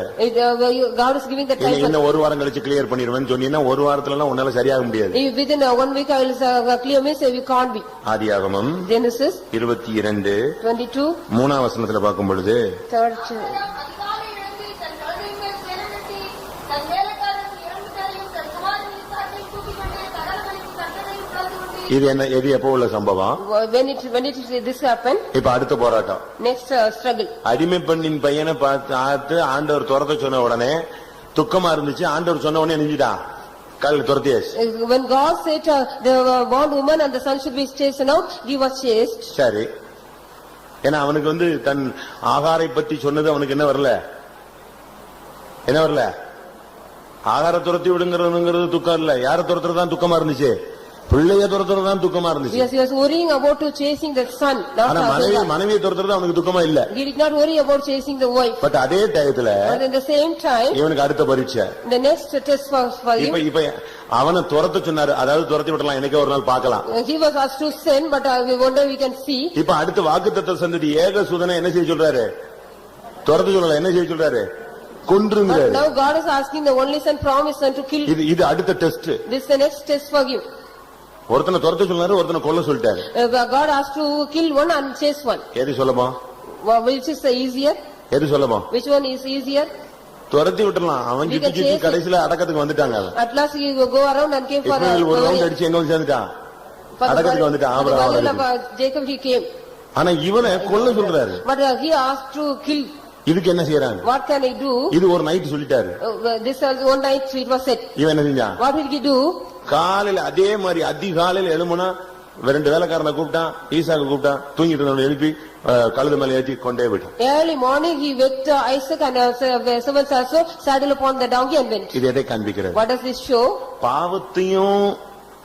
Speaker 2: God is giving the time.
Speaker 1: இன்னும் ஒரு வாரம் கழிச்சு கிளியர் பண்ணிடுவேன்னு சொன்னீங்கன்னா ஒரு வாரத்துல எல்லாம் உன்னால சரியாக முடியாது.
Speaker 2: Within 1 week I will clear means we can't be.
Speaker 1: ஆதியாகமம்
Speaker 2: Genesis
Speaker 1: 22
Speaker 2: 22
Speaker 1: 3ஆம் வசனத்துல பார்க்கும் பொழுது
Speaker 2: third
Speaker 3: அதிகாலை எழுந்து தன் கழுதையின் மேல் சேணமிட்டு தன் வேலைக்காரன் 2 பேரையும் தன் குமாரன் ஈசாக்கை தூக்கிக் கொண்டு தகரங்களுக்கு தட்டத்தையும் பிளந்து கொண்டு
Speaker 1: இது என்ன, எது எப்போ உள்ள சம்பவம்?
Speaker 2: when it this happened.
Speaker 1: இப்ப அடுத்த போராட்டம்.
Speaker 2: Next struggle.
Speaker 1: அடிமை பெண்ணின் பையனை பார்த்து ஆண்டவர் துரத்த சொன்ன உடனே துக்கமா இருந்துச்சு. ஆண்டவர் சொன்ன உடனே நெஞ்சிட்டான், காலையில் துரத்தியாச்சு.
Speaker 2: When God said the bond woman and the son should be chased out, he was chased.
Speaker 1: சரி, ஏன்னா அவனுக்கு தன் ஆகாரை பத்தி சொன்னது அவனுக்கு என்ன வரல, என்ன வரல? ஆகார துரத்தி விடுங்கிறது துக்கம் இல்ல. யார துரத்துறதுதான் துக்கமா இருந்துச்சு, பிள்ளைய துரத்துறதுதான் துக்கமா இருந்துச்சு.
Speaker 2: Yes, he was worrying about to chasing the son.
Speaker 1: ஆனா மனைவியை துரத்துறது அவனுக்கு துக்கமா இல்ல.
Speaker 2: He did not worry about chasing the wife.
Speaker 1: But அதே டயத்துல
Speaker 2: But in the same time,
Speaker 1: இவனுக்கு அடுத்த பரீட்சை.
Speaker 2: the next test for him.
Speaker 1: இப்ப அவனை துரத்த சொன்னாரு, அதாவது துரத்தி விடலாம், எனக்கே ஒரு நாள் பார்க்கலாம்.
Speaker 2: He was asked to send, but one day we can see.
Speaker 1: இப்ப அடுத்த வாக்குத்தத்தம் சந்ததி ஏகசூதனை என்ன செய்ய சொல்றாரு? துரத்த சொல்லல, என்ன செய்ய சொல்றாரு? கொன்றுங்கிறாரு.
Speaker 2: Now God is asking the only son promised son to kill.
Speaker 1: இது அடுத்த test.
Speaker 2: This is the next test for you.
Speaker 1: ஒருத்தனை துரத்த சொன்னாரு, ஒருத்தனை கொல்ல சொல்லிட்டாரு.
Speaker 2: God asked to kill one and chase one.
Speaker 1: எது சொல்லமா?
Speaker 2: Which is the easier?
Speaker 1: எது சொல்லமா?
Speaker 2: Which one is easier?
Speaker 1: துரத்தி விட்டுலாம். அவன் சுத்தி சுத்தி கடைசியில அடக்கத்துக்கு வந்துட்டாங்க.
Speaker 2: At last he will go around and came for
Speaker 1: ஒரு ரவுண்ட் அடிச்சு எங்க வந்து சேர்ந்துட்டான், அடக்கத்துக்கு வந்துட்டான். Abraham
Speaker 2: Jacob he came.
Speaker 1: ஆனா இவனை கொல்ல சொல்றாரு.
Speaker 2: But he asked to kill.
Speaker 1: இதுக்கு என்ன செய்யறாங்க?
Speaker 2: What can I do?
Speaker 1: இது ஒரு நைட் சொல்லிட்டாரு.
Speaker 2: This one night it was said.
Speaker 1: இவன் என்ன செஞ்சான்?
Speaker 2: What did he do?
Speaker 1: காலையில அதே மாதிரி அதிகாலையில எழுமுனா ரெண்டு வேலைக்காரனை கூப்பிட்டான், ஈசாக்கு கூப்பிட்டான், தூங்கிட்டு இருந்தவனை எழுப்பி கழுது மேல ஏற்றி கொண்டே விட்டான்.
Speaker 2: Early morning he went to Isaac and servants also saddled upon the donkey and went.
Speaker 1: இது எதை காண்பிக்கிறது?
Speaker 2: What does this show?
Speaker 1: பாவத்தையும்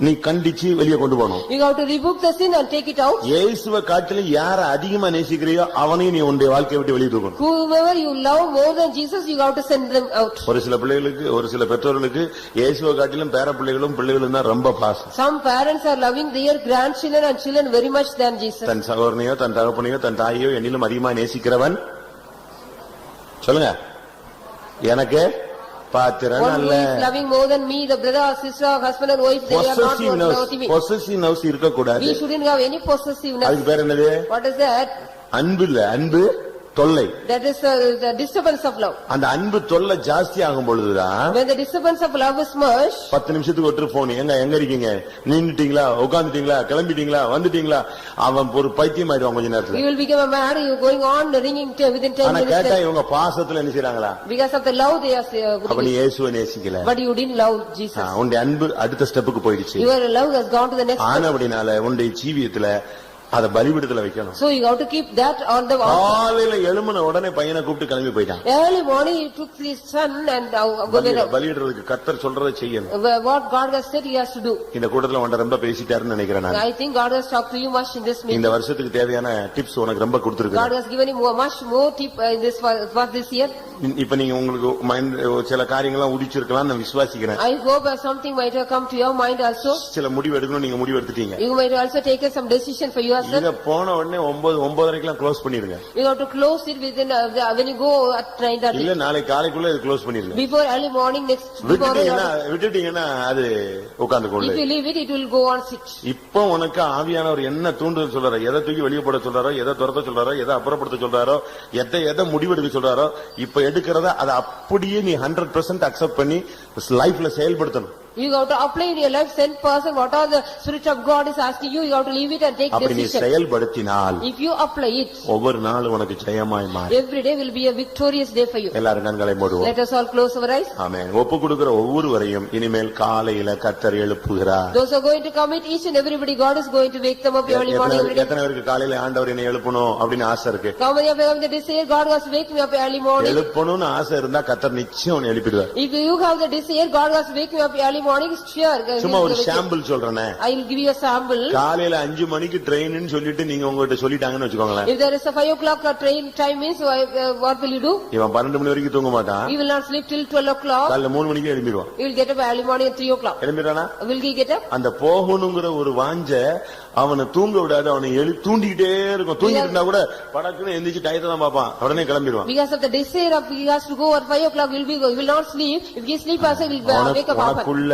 Speaker 1: நீ கண்டிச்சு வெளியே கொண்டு போகணும்.
Speaker 2: You have to rebuke the sin and take it out.
Speaker 1: இயேசுவை காட்டிலும் யார அதிகமா நேசிக்கிறியோ அவனையும் நீ உன்னுடைய வாழ்க்கையை விட்டு வெளியே தூக்கணும்.
Speaker 2: Whoever you love more than Jesus, you have to send them out.
Speaker 1: ஒரு சில பிள்ளைகளுக்கு, ஒரு சில பெற்றோர்களுக்கு இயேசுவை காட்டிலும் பேர பிள்ளைகளும் பிள்ளைகளும் தான் ரொம்ப பாசம்.
Speaker 2: Some parents are loving their grandchildren and children very much than Jesus.
Speaker 1: தன் சகோதரனையோ தன் தகப்பனையோ தன் தாயையோ என்னிலும் அதிகமா நேசிக்கிறவன் சொல்லுங்க எனக்கு பாத்திரன்
Speaker 2: One who
Speaker 1: அல்ல.
Speaker 2: is loving more than me, the brother or sister or husband and wife, they are not worthy me.
Speaker 1: Possessiveness இருக்க கூடாது.
Speaker 2: We shouldn't have any possessiveness.
Speaker 1: அதுக்கு பேர் என்னது?
Speaker 2: What is that?
Speaker 1: அன்பு இல்ல, அன்பு தொல்லை.
Speaker 2: That is the disturbance of love.
Speaker 1: அந்த அன்பு தொல்லை ஜாஸ்தி ஆகும் பொழுதுதான்
Speaker 2: When the disturbance of love is much,
Speaker 1: 10 நிமிஷத்துக்கு ஒருத்தர் போன், எங்க இருக்கீங்க, நின்னுட்டீங்களா, உட்கார்ந்துட்டீங்களா, கிளம்பிட்டீங்களா, வந்துட்டீங்களா, அவன் ஒரு பைத்தியம் ஆயிடுவான் கொஞ்ச நேரத்துல.
Speaker 2: you will become a mad, you going on ringing within 10
Speaker 1: ஆனா
Speaker 2: minutes.
Speaker 1: கேட்டா இவங்க பாசத்துல என்ன செய்றாங்களா?
Speaker 2: Because of the love they are
Speaker 1: அப்ப நீ இயேசுவை நேசிக்கல.
Speaker 2: but you didn't love Jesus.
Speaker 1: உன்னுடைய அன்பு அடுத்த ஸ்டெப்புக்கு போயிடுச்சு.
Speaker 2: Your love has gone to the next step.
Speaker 1: ஆனபடினால உன்னுடைய ஜீவியத்துல அத பலிபீடத்துல வைக்கணும்.
Speaker 2: So you have to keep that on the altar.
Speaker 1: காலையில எழும்பின உடனே பையனை கூப்பிட்டு கிளம்பி போயிட்டான்.
Speaker 2: Early morning he took his son and
Speaker 1: பலியிடுறதுக்கு கர்த்தர் சொல்றதை செய்யணும்.
Speaker 2: what God has said he has to do.
Speaker 1: இந்த கூட்டத்துல உன்ட ரொம்ப பேசிட்டாருன்னு நினைக்கிறேன் நான்.
Speaker 2: I think God has talked to you much in this meeting.
Speaker 1: இந்த வருஷத்துக்கு தேவையான டிப்ஸ் உனக்கு ரொம்ப கொடுத்திருக்காரு.
Speaker 2: God has given him much more tip in this for this year.
Speaker 1: இப்ப நீங்க உங்களுக்கு மைண்ட் சில காரியங்கள்லாம் உதிச்சிருக்கலாம் நான் விசுவாசிக்கிறேன்.
Speaker 2: I hope something might have come to your mind also.
Speaker 1: சில முடிவு எடுக்கணும், நீங்க முடிவு எடுத்துட்டீங்க.
Speaker 2: You might also take some decision for yourself.
Speaker 1: இத போன உடனே 9:30க்குலாம் க்ளோஸ் பண்ணிருங்க.
Speaker 2: You have to close it within when you go at 9:30.
Speaker 1: இல்ல நாளைக்கு காலைக்குள்ள இது க்ளோஸ் பண்ணிருங்க.
Speaker 2: Before early morning next
Speaker 1: விட்டுட்டீங்கன்னா அது உட்கார்ந்து கொள்ளு.
Speaker 2: If you leave it, it will go on sit.
Speaker 1: இப்போ உனக்கு ஆவியானவர் என்ன தூண்டுதல் சொல்றாரோ, எதை தூக்கி வெளியே போட சொல்றாரோ, எதை துரத்த சொல்றாரோ, எதை அப்புறப்படுத்த சொல்றாரோ, எதை முடிவெடுக்க சொல்றாரோ, இப்ப எடுக்கிறத அதை அப்படியே நீ 100% அக்செப்ட் பண்ணி லைஃப்ல செயல்படுத்தணும்.
Speaker 2: You have to apply in your life 10% what are the Spirit of God is asking you, you have to leave it and take
Speaker 1: அப்படி நீ
Speaker 2: decision.
Speaker 1: செயல்படுத்தினால்
Speaker 2: If you apply it,
Speaker 1: ஒவ்வொரு நாளும் உனக்கு ஜெயமாய் மாறும்.
Speaker 2: every day will be a victorious day for you.
Speaker 1: எல்லாரும் கண்களை மூடுவோம்.
Speaker 2: Let us all close our eyes.
Speaker 1: ஆமென். ஒப்பு கொடுக்கிற ஒவ்வொருவரையும் இனிமேல் காலையில கர்த்தர் எழுப்புகிறார்.
Speaker 2: Those who are going to commit, each and everybody, God is going to wake them up early morning every day.
Speaker 1: எத்தனை பேருக்கு காலையில ஆண்டவர் என்னை எழுப்பணும் அப்படின்னு ஆசை இருக்கு?
Speaker 2: How many of you have the desire God was wake me up early morning?
Speaker 1: எழுப்பணும்னு ஆசை இருந்தா கர்த்தர் நிச்சயம் உன்னை எழுப்பிடுவார்.
Speaker 2: If you have the desire God was wake me up early morning, sure.
Speaker 1: சும்மா ஒரு சாம்பிள் சொல்றேனே.
Speaker 2: I will give you a sample.
Speaker 1: காலையில 5 மணிக்கு ட்ரெயின்னு சொல்லிட்டு நீங்க உங்ககிட்ட சொல்லிட்டாங்கன்னு வெச்சுக்கோங்களேன்.
Speaker 2: If there is a 5 o'clock train time means what will you do?
Speaker 1: இவன் 12 மணி வரைக்கும் தூங்க மாட்டான்.
Speaker 2: He will not sleep till 12 o'clock.
Speaker 1: காலைல 3 மணிக்கு எழும்பிடுவான்.
Speaker 2: He will get up early morning at 3 o'clock.
Speaker 1: எழும்பிறானா?
Speaker 2: Will he get up?
Speaker 1: அந்த போகணும்ங்கற ஒரு வாஞ்சை அவனை தூங்க விடாது, அவனை தூண்டிக்கிட்டே இருக்கும். தூங்கிட்டு இருந்தா கூட படக்குன்னு எந்திரிச்சு டயத்தை தான் பாப்பான், உடனே கிளம்பிடுவான்.
Speaker 2: Because of the desire of he has to go at 5 o'clock, he will not sleep. If he sleep also, he will wake up.
Speaker 1: உனக்குள்ள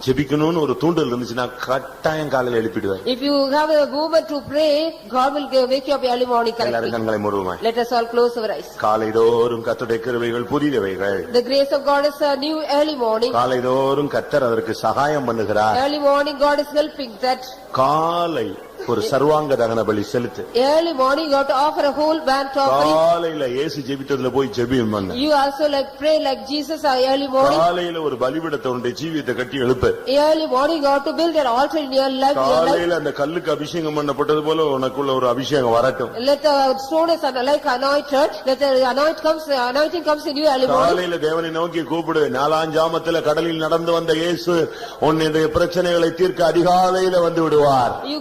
Speaker 1: ஜெபிக்கணும்னு ஒரு தூண்டல் இருந்துச்சுன்னா கட்டாயம் காலையில எழுப்பிடுவார்.
Speaker 2: If you have a movement to pray, God will wake you up early morning correctly.
Speaker 1: எல்லாரும் கண்களை மூடுவோம்.
Speaker 2: Let us all close our eyes.
Speaker 1: காலைதோறும் கர்த்தருடைய கிருபைகள் புதியவைகள்.
Speaker 2: The grace of God is new early morning.
Speaker 1: காலைதோறும் கர்த்தர் அதற்கு சகாயம் பண்ணுகிறார்.
Speaker 2: Early morning God is helping that.
Speaker 1: காலை ஒரு சர்வாங்க தகன பலி செலுத்து.
Speaker 2: Early morning you have to offer a whole burnt offering.
Speaker 1: காலையில இயேசு ஜெபித்ததுல போய் ஜெபியும் பண்ணு.
Speaker 2: You also like pray like Jesus early morning.
Speaker 1: காலையில ஒரு பலிபீடத்தை உன்னுடைய ஜீவியத்தை கட்டி எழுப்பு.
Speaker 2: Early morning you have to build an altar in your life.
Speaker 1: காலையில அந்த கல்லுக்கு அபிஷேகம் பண்ணப்பட்டது போல உனக்குள்ள ஒரு அபிஷேகம் வரட்டும்.
Speaker 2: Let the stone is like anointed. Let the anointing comes in you early morning.
Speaker 1: காலையில தேவனை நோக்கி கூப்பிடு. 4ஆம் ஜாமத்துல கடலில் நடந்து வந்த இயேசு உன்னுடைய பிரச்சனைகளை தீர்க்க அதிகாலையில வந்து விடுவார்.
Speaker 2: You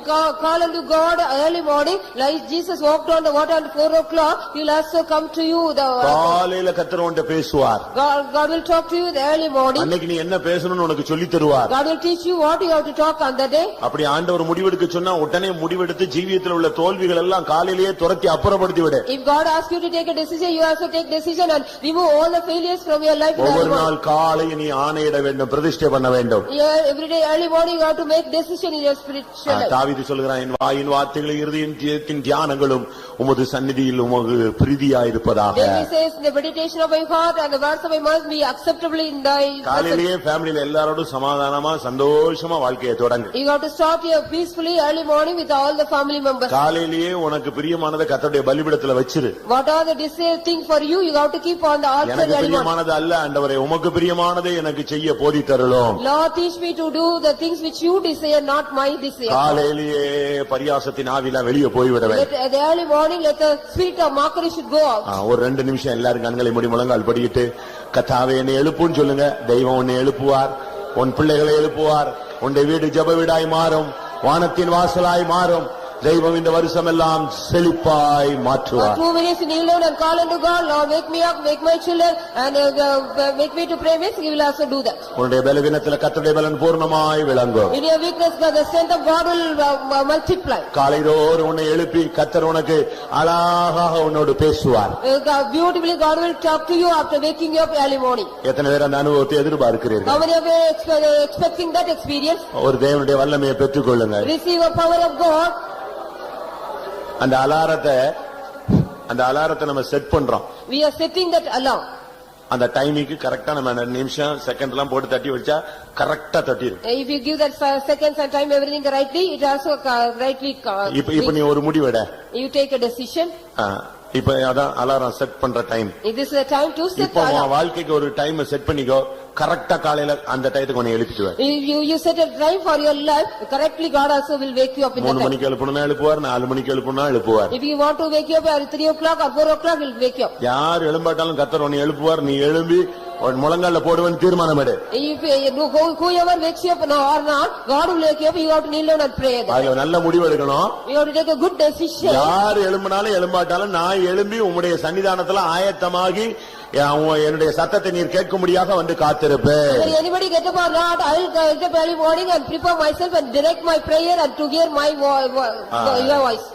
Speaker 2: call unto God early morning, like Jesus walked on the water at 4 o'clock, he will also come to you.
Speaker 1: காலையில கர்த்தர் உன்கிட்ட பேசுவார்.
Speaker 2: God will talk to you in the early morning.
Speaker 1: அன்னைக்கு நீ என்ன பேசணும்னு உனக்கு சொல்லி தருவார்.
Speaker 2: God will teach you what you have to talk on the day.
Speaker 1: அப்படி ஆண்டவர் முடிவெடுக்க சொன்னா உடனே முடிவெடுத்து ஜீவியத்தில் உள்ள தோல்விகள் எல்லாம் காலையிலேயே துரத்தி அப்புறப்படுத்தி விடு.
Speaker 2: If God asks you to take a decision, you also take decision and remove all the failures from your life.
Speaker 1: ஒவ்வொரு நாள் காலை நீ ஆணையிட வேண்டும், பிரதிஷ்டை பண்ண வேண்டும்.
Speaker 2: Every day early morning you have to make decision in your spiritual life.
Speaker 1: தாவீது சொல்கிறான், என் வாயின் வார்த்தைகள் இருதயத்தின் தியானங்களும் உமது சந்நிதியில் உமது பிரீதியாயிருப்பதாக.
Speaker 2: Then he says, the meditation of my heart and the words of my mouth be acceptable in thy presence.
Speaker 1: காலையிலேயே ஃபேமிலில எல்லாரோடும் சமாதானமா சந்தோஷமா வாழ்க்கையை தொடங்கு.
Speaker 2: You have to start here peacefully early morning with all the family members.
Speaker 1: காலையிலேயே உனக்கு பிரியமானதை கர்த்தருடைய பலிபீடத்துல வச்சிரு.
Speaker 2: What are the desired thing for you? You have to keep on the altar
Speaker 1: எனக்கு
Speaker 2: early morning.
Speaker 1: பிரியமானது அல்ல ஆண்டவரே, உமக்கு பிரியமானதை எனக்கு செய்ய போதித்தருளும்.
Speaker 2: Lord, teach me to do the things which you desire, not my desire.
Speaker 1: காலையிலேயே பரியாசத்தின் ஆவில வெளியே போய்விடவே.
Speaker 2: At the early morning, let the spirit of mockery should go out.
Speaker 1: ஒரு 2 நிமிஷம் எல்லாரும் கண்களை மூடி முழங்கால் படியிட்டு கர்த்தாவே என்னை எழுப்புன்னு சொல்லுங்க. தெய்வம் உன்னை எழுப்புவார், உன் பிள்ளைகளை எழுப்புவார். உன்னுடைய வீடு ஜெப வீடாய் மாறும், வானத்தின் வாசலாய் மாறும். தெய்வம் இந்த வருஷம் எல்லாம் செழிப்பாய் மாற்றுவார்.
Speaker 2: 2 minutes kneel down and call unto God, Lord, wake me up, wake my children, and make me to pray means He will also do that.
Speaker 1: உன்னுடைய பலவீனத்துல கர்த்தருடைய பலன் பூர்ணமாய் விளங்கும்.
Speaker 2: In your weakness, the strength of God will multiply.
Speaker 1: காலைதோறும் உன்னை எழுப்பி கர்த்தர் உனக்கு அழகாக உன்னோடு பேசுவார்.
Speaker 2: Beautifully, God will talk to you after waking you up early morning.
Speaker 1: எத்தனை பேர் அந்த அனுபவத்தை எதிர்பார்க்கிறீர்கள்?
Speaker 2: How many of you are expecting that experience?
Speaker 1: ஒரு தேவனுடைய வல்லமையை பெற்றுக் கொள்ளுங்க.
Speaker 2: Receive a power of God.
Speaker 1: அந்த அலாரத்தை நம்ம செட் பண்றோம்.
Speaker 2: We are setting that alarm.
Speaker 1: அந்த டைமிங்க்கு கரெக்டா நம்ம நிமிஷம் செகண்ட் எல்லாம் போட்டு தட்டி வச்சா கரெக்டா தட்டிரும்.
Speaker 2: If you give that seconds and time everything rightly, it also rightly.
Speaker 1: இப்ப நீ ஒரு முடிவு எடு.
Speaker 2: You take a decision.
Speaker 1: இப்ப அதான் அலாரம் செட் பண்ற time.
Speaker 2: This is the time to set
Speaker 1: இப்ப
Speaker 2: alarm.
Speaker 1: வாழ்க்கைக்கு ஒரு டைம் செட் பண்ணிக்கோ. கரெக்டா காலையில அந்த டயத்துக்கு உன்னை எழுப்பிடுவார்.
Speaker 2: You set a time for your life. Correctly, God also will wake you up in that
Speaker 1: 3
Speaker 2: time.
Speaker 1: மணிக்கு எழுப்புனா எழுப்புவார், 4 மணிக்கு எழுப்புனா எழுப்புவார்.
Speaker 2: If you want to wake you up at 3 o'clock or 4 o'clock, He will wake you up.
Speaker 1: யார் எழும்பாட்டாலும் கர்த்தர் உன்னை எழுப்புவார். நீ எழும்பி முழங்கால போடுவேன் தீர்மானம் எடு.
Speaker 2: Whoever wakes you up or not, God will wake you up. You have to kneel down and pray.
Speaker 1: அதுல நல்ல முடிவு எடுக்கணும்.
Speaker 2: You have to take a good decision.
Speaker 1: யார் எழும்பினாலும் எழும்பாட்டாலும் நான் எழும்பி உம்முடைய சன்னிதானத்துல ஆயத்தமாகி என்னுடைய சத்தத்தை நீர் கேட்கும்படியாக வந்து காத்திருப்பேன்.
Speaker 2: Whether anybody get up or not, I will get up early morning and prepare myself and direct my prayer and to hear my your voice.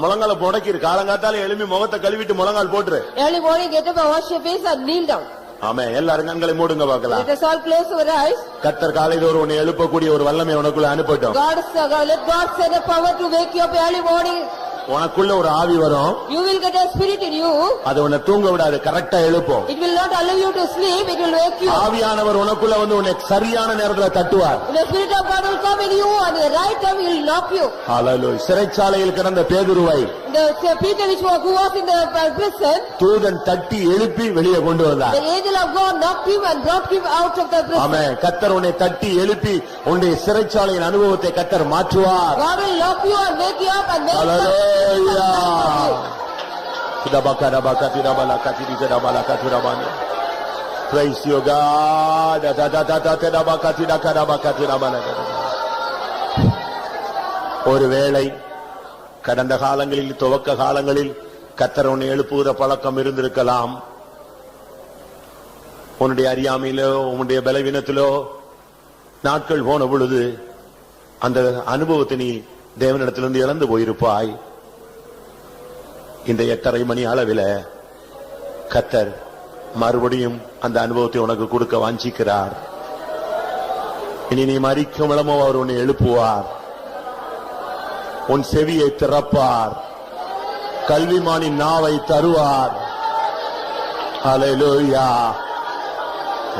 Speaker 1: முழங்கால முடக்கிரு. காலங்காத்தால எழும்பி முகத்தை கழுவிட்டு முழங்கால் போட்டுரு.
Speaker 2: Early morning, get up and wash your face and kneel down.
Speaker 1: ஆமே. எல்லாரும் கண்களை மூடுங்க பார்க்கலாம்.
Speaker 2: Let us all close our eyes.
Speaker 1: கர்த்தர் காலையில உன்னை எழுப்பக்கூடிய ஒரு வல்லமை உனக்குள்ள அனுப்பட்டும்.
Speaker 2: Let God send a power to wake you up early morning.
Speaker 1: உனக்குள்ள ஒரு ஆவி வரும்.
Speaker 2: You will get a spirit in you.
Speaker 1: அது உன்னை தூங்க விடாது, கரெக்டா எழுப்பும்.
Speaker 2: It will not allow you to sleep, it will wake you.
Speaker 1: ஆவியானவர் உனக்குள்ள வந்து உன்னை சரியான நேரத்துல தட்டுவார்.
Speaker 2: The spirit of God will come in you and the right time He will knock you.
Speaker 1: ஹalleluya. சிறைச்சாலையில் கிடந்த பேதுருவை
Speaker 2: The Peter who was in the prison,
Speaker 1: தூதன் தட்டி எழுப்பி வெளியே கொண்டு வந்தார்.
Speaker 2: the angel of God knocked him and brought him out of the prison.
Speaker 1: ஆமென். கர்த்தர் உன்னை தட்டி எழுப்பி உன்னுடைய சிறைச்சாலையின் அனுபவத்தை கர்த்தர் மாற்றுவார்.
Speaker 2: God will knock you and wake you up and make
Speaker 1: hallelujah. Praise you God. ஒருவேளை கடந்த காலங்களில் துவக்க காலங்களில் கர்த்தர் உன்னை எழுப்புகிற பழக்கம் இருந்திருக்கலாம். உன்னுடைய அறியாமையிலோ உன்னுடைய பலவீனத்திலோ நாட்கள் போன பொழுது அந்த அனுபவத்தை நீ தேவனிடத்திலிருந்து இழந்து போயிருப்பாய். இந்த 8:30 மணி அளவில் கர்த்தர் மறுபடியும் அந்த அனுபவத்தை உனக்கு கொடுக்க வாஞ்சிக்கிறார். இனி நீ மரிக்கும் இளமோ அவர் உன்னை எழுப்புவார். உன் செவியை திறப்பார். கல்விமானின் நாவை தருவார். ஹல்லேலூயா.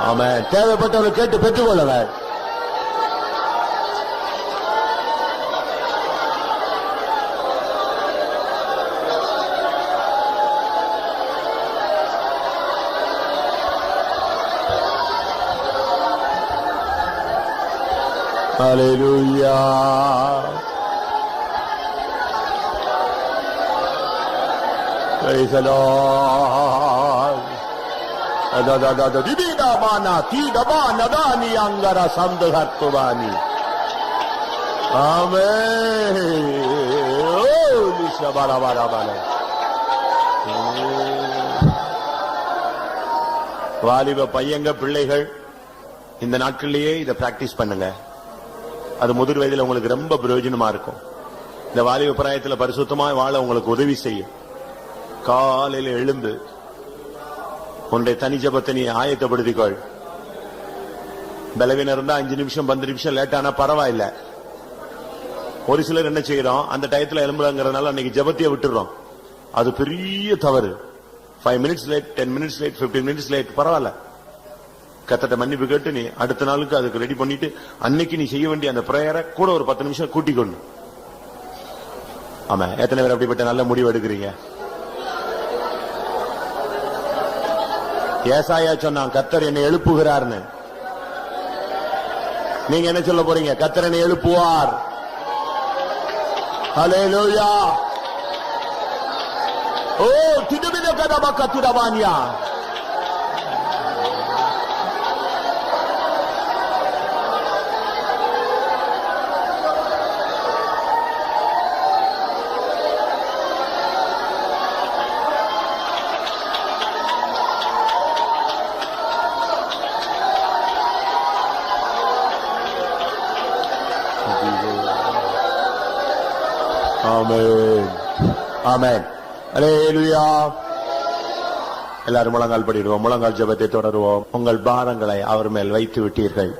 Speaker 1: ஆமென். தேவைப்பட்டவர்கள் கேட்டு பெற்றுக்கொள்ளவர். Hallelujah. Praise the Lord. Dibida mana tida bana dani angara samdhartuvani. Amen. Oh, Lisha bara bara bara. வாலிப பையங்க பிள்ளைகள் இந்த நாட்களிலேயே இதை பிராக்டிஸ் பண்ணுங்க. அது முதிர் வயதில் உங்களுக்கு ரொம்ப பிரயோஜனமா இருக்கும். இந்த வாலிப பிராயத்தில் பரிசுத்தமாய் வாழ உங்களுக்கு உதவி செய்யும். காலையில் எழுந்து உன்னுடைய தனி ஜெபத்தை நீ ஆயத்தப்படுத்திக்கொள். பலவீனம் இருந்தா 5 நிமிஷம் 10 நிமிஷம் லேட்டானா பரவாயில்ல. ஒரு சிலர் என்ன செய்யறோம், அந்த டயத்துல எழும்புறங்கிறதுனால அன்னைக்கு ஜெபத்தையே விட்டுறோம். அது பெரிய தவறு. 5 minutes late, 10 minutes late, 15 minutes late பரவாயில்ல. கர்த்தர்ட்ட மன்னிப்பு கேட்டு நீ அடுத்த நாளுக்கு அதுக்கு ரெடி பண்ணிட்டு அன்னைக்கு நீ செய்ய வேண்டிய அந்த பிரேயரை கூட ஒரு 10 நிமிஷம் கூட்டிக்கொண்டு. ஆமா, எத்தனை பேர் அப்படிப்பட்ட நல்ல முடிவு எடுக்கிறீங்க? ஏசாயா சொன்னான், கர்த்தர் என்னை எழுப்புகிறார்னு. நீங்க என்ன சொல்ல போறீங்க? கர்த்தர் என்னை எழுப்புவார். ஹல்லேலூயா. ஓ திடுமிட கதபக்க துடபானியா. ஆமென், ஆமென், அல்லேலூயா. எல்லாரும் முழங்கால் படிடுவோம். முழங்கால் ஜெபத்தை தொடருவோம். உங்கள் பாரங்களை அவர் மேல் வைத்து விட்டீர்கள்.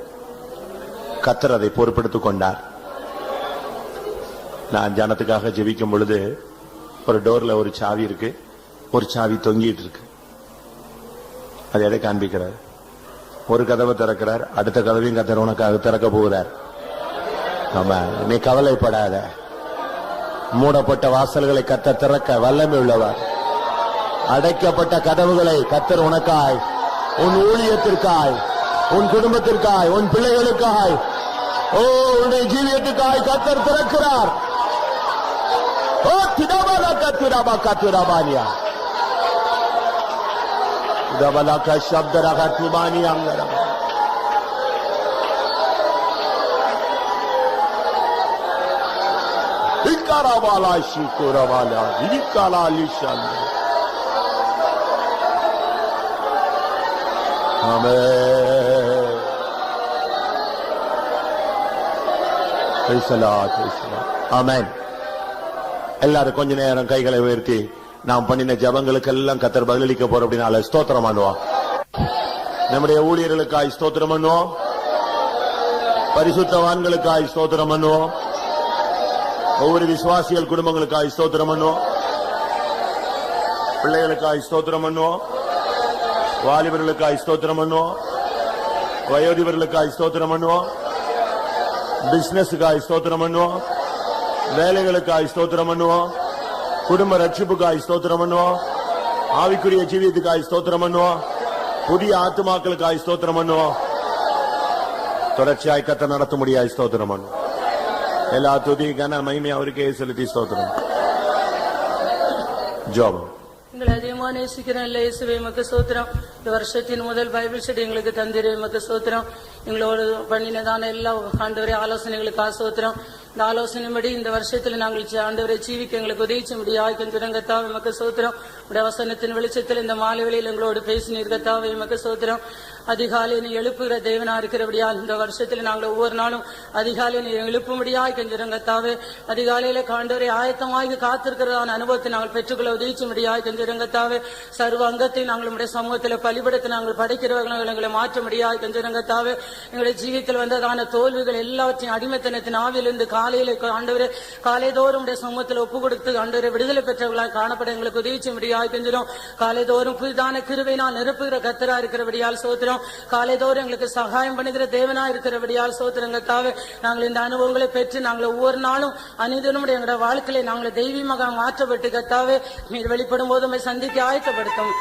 Speaker 1: கர்த்தர் அதை பொறுப்பெடுத்துக் கொண்டார். நான் ஜனத்துக்காக ஜெபிக்கும் பொழுது ஒரு டோர்ல ஒரு சாவி இருக்கு, ஒரு சாவி தொங்கிட்டு இருக்கு. அது எதை காண்பிக்கிறார்? ஒரு கதவை திறக்கிறார், அடுத்த கதவையும் கர்த்தர் உனக்காக திறக்க போகிறார். ஆமா, நீ கவலைப்படாத. மூடப்பட்ட வாசல்களை கர்த்தர் திறக்க வல்லமை உள்ளவர். அடைக்கப்பட்ட கதவுகளை கர்த்தர் உனக்காய், உன் ஊழியத்திற்காய், உன் குடும்பத்திற்காய், உன் பிள்ளைகளுக்காய், ஓ உன்னுடைய ஜீவியத்துக்காய் கர்த்தர் திறக்கிறார். ஓ திடபல கத்துரபா கத்துரபானியா திடபல கஷப்தர கத்துபானி அங்கரபா. இக்கரபாலா ஷிகுரபாலா இக்கலா லிஷான். ஆமென். ஆமென். எல்லாரும் கொஞ்ச நேரம் கைகளை உயர்த்தி நாம் பண்ணின ஜபங்களுக்கு எல்லாம் கர்த்தர் பதிலளிக்க போற அப்படினால ஸ்தோத்திரம் பண்ணுவோம். நம்முடைய ஊழியர்களுக்காய் ஸ்தோத்திரம் பண்ணுவோம். பரிசுத்தவான்களுக்காய் ஸ்தோத்திரம் பண்ணுவோம். ஒவ்வொரு விசுவாசிகள் குடும்பங்களுக்காய் ஸ்தோத்திரம் பண்ணுவோம். பிள்ளைகளுக்காய் ஸ்தோத்திரம் பண்ணுவோம். வாலிபர்களுக்காய் ஸ்தோத்திரம் பண்ணுவோம். வயோதிபர்களுக்காய் ஸ்தோத்திரம் பண்ணுவோம். பிசினஸுக்காய் ஸ்தோத்திரம் பண்ணுவோம். வேலைகளுக்காய் ஸ்தோத்திரம் பண்ணுவோம். குடும்ப ரட்சிப்புக்காய் ஸ்தோத்திரம் பண்ணுவோம். ஆவிக்குரிய ஜீவியத்துக்காய் ஸ்தோத்திரம் பண்ணுவோம். புதிய ஆத்துமாக்களுக்காய் ஸ்தோத்திரம் பண்ணுவோம். தொடர்ச்சியாய் கர்த்தர் நடத்த முடியாய் ஸ்தோத்திரம் பண்ணுவோம். எல்லா துதி கன மகிமை அவருக்கே செலுத்தி ஸ்தோத்திரம். ஜெபம்.
Speaker 4: எங்களை அதிகமா நேசிக்கிற இயேசுவே உமக்கு ஸ்தோத்திரம். இந்த வருஷத்தின் முதல் பைபிள் ஸ்டடி எங்களுக்கு தந்திரு உமக்கு ஸ்தோத்திரம். எங்களோடு பண்ணினதான எல்லா ஆண்டவரே ஆலோசனைகளுக்கு ஸ்தோத்திரம். இந்த ஆலோசனைப்படி இந்த வருஷத்துல நாங்கள் ஆண்டவரை ஜீவிக்க எங்களுக்கு உதவிச்சு முடியாது கத்தாவே உமக்கு ஸ்தோத்திரம். உடைய வசனத்தின் வெளிச்சத்தில் இந்த மாலை வேளையில் எங்களோடு பேசினீர் கத்தாவே உமக்கு ஸ்தோத்திரம். அதிகாலை நீ எழுப்புகிற தேவனா இருக்கிறபடியால் இந்த வருஷத்துல நாங்கள் ஒவ்வொரு நாளும் அதிகாலை நீ எழுப்பும்படியாய் கத்தாவே. அதிகாலையில ஆண்டவரை ஆயத்தமாகி காத்திருக்கிறதான அனுபவத்தை நாங்கள் பெற்றுக்கொள்ள உதவிச்சு முடியாது கத்தாவே. சர்வ அங்கத்தை நாங்கள் நம்முடைய சமூகத்தில் பலிபடுத்தி நாங்கள் படைக்கிறவர்கள் எங்களை மாற்ற முடியாது கத்தாவே. எங்களுடைய ஜீவியத்தில் வந்ததான தோல்விகள் எல்லாவற்றையும் அடிமைத்தனத்தின் ஆவியிலிருந்து காலையில ஆண்டவரே காலைதோறும் சமூகத்தில் ஒப்பு கொடுத்து ஆண்டவரை விடுதலை பெற்றவர்களால் காணப்பட எங்களுக்கு உதவிச்சு முடியாது கெஞ்சிடும். காலைதோறும் புதிதான கிருபையினால் நிரப்புகிற கர்த்தரா இருக்கிறபடியால் சோத்திரம். காலைதோறும் எங்களுக்கு சகாயம் பண்ணுகிற தேவனா இருக்கிறபடியால் சோத்திரம் கர்த்தாவே. நாங்கள் இந்த அனுபவங்களை பெற்று நாங்கள் ஒவ்வொரு நாளும் அனிதனும் எங்களுடைய வாழ்க்கையை நாங்கள் தெய்வீகமாக மாற்றப்பட்டு கர்த்தாவே நீர் வெளிப்படும் போது சந்திக்க ஆயத்தப்படுத்தும்.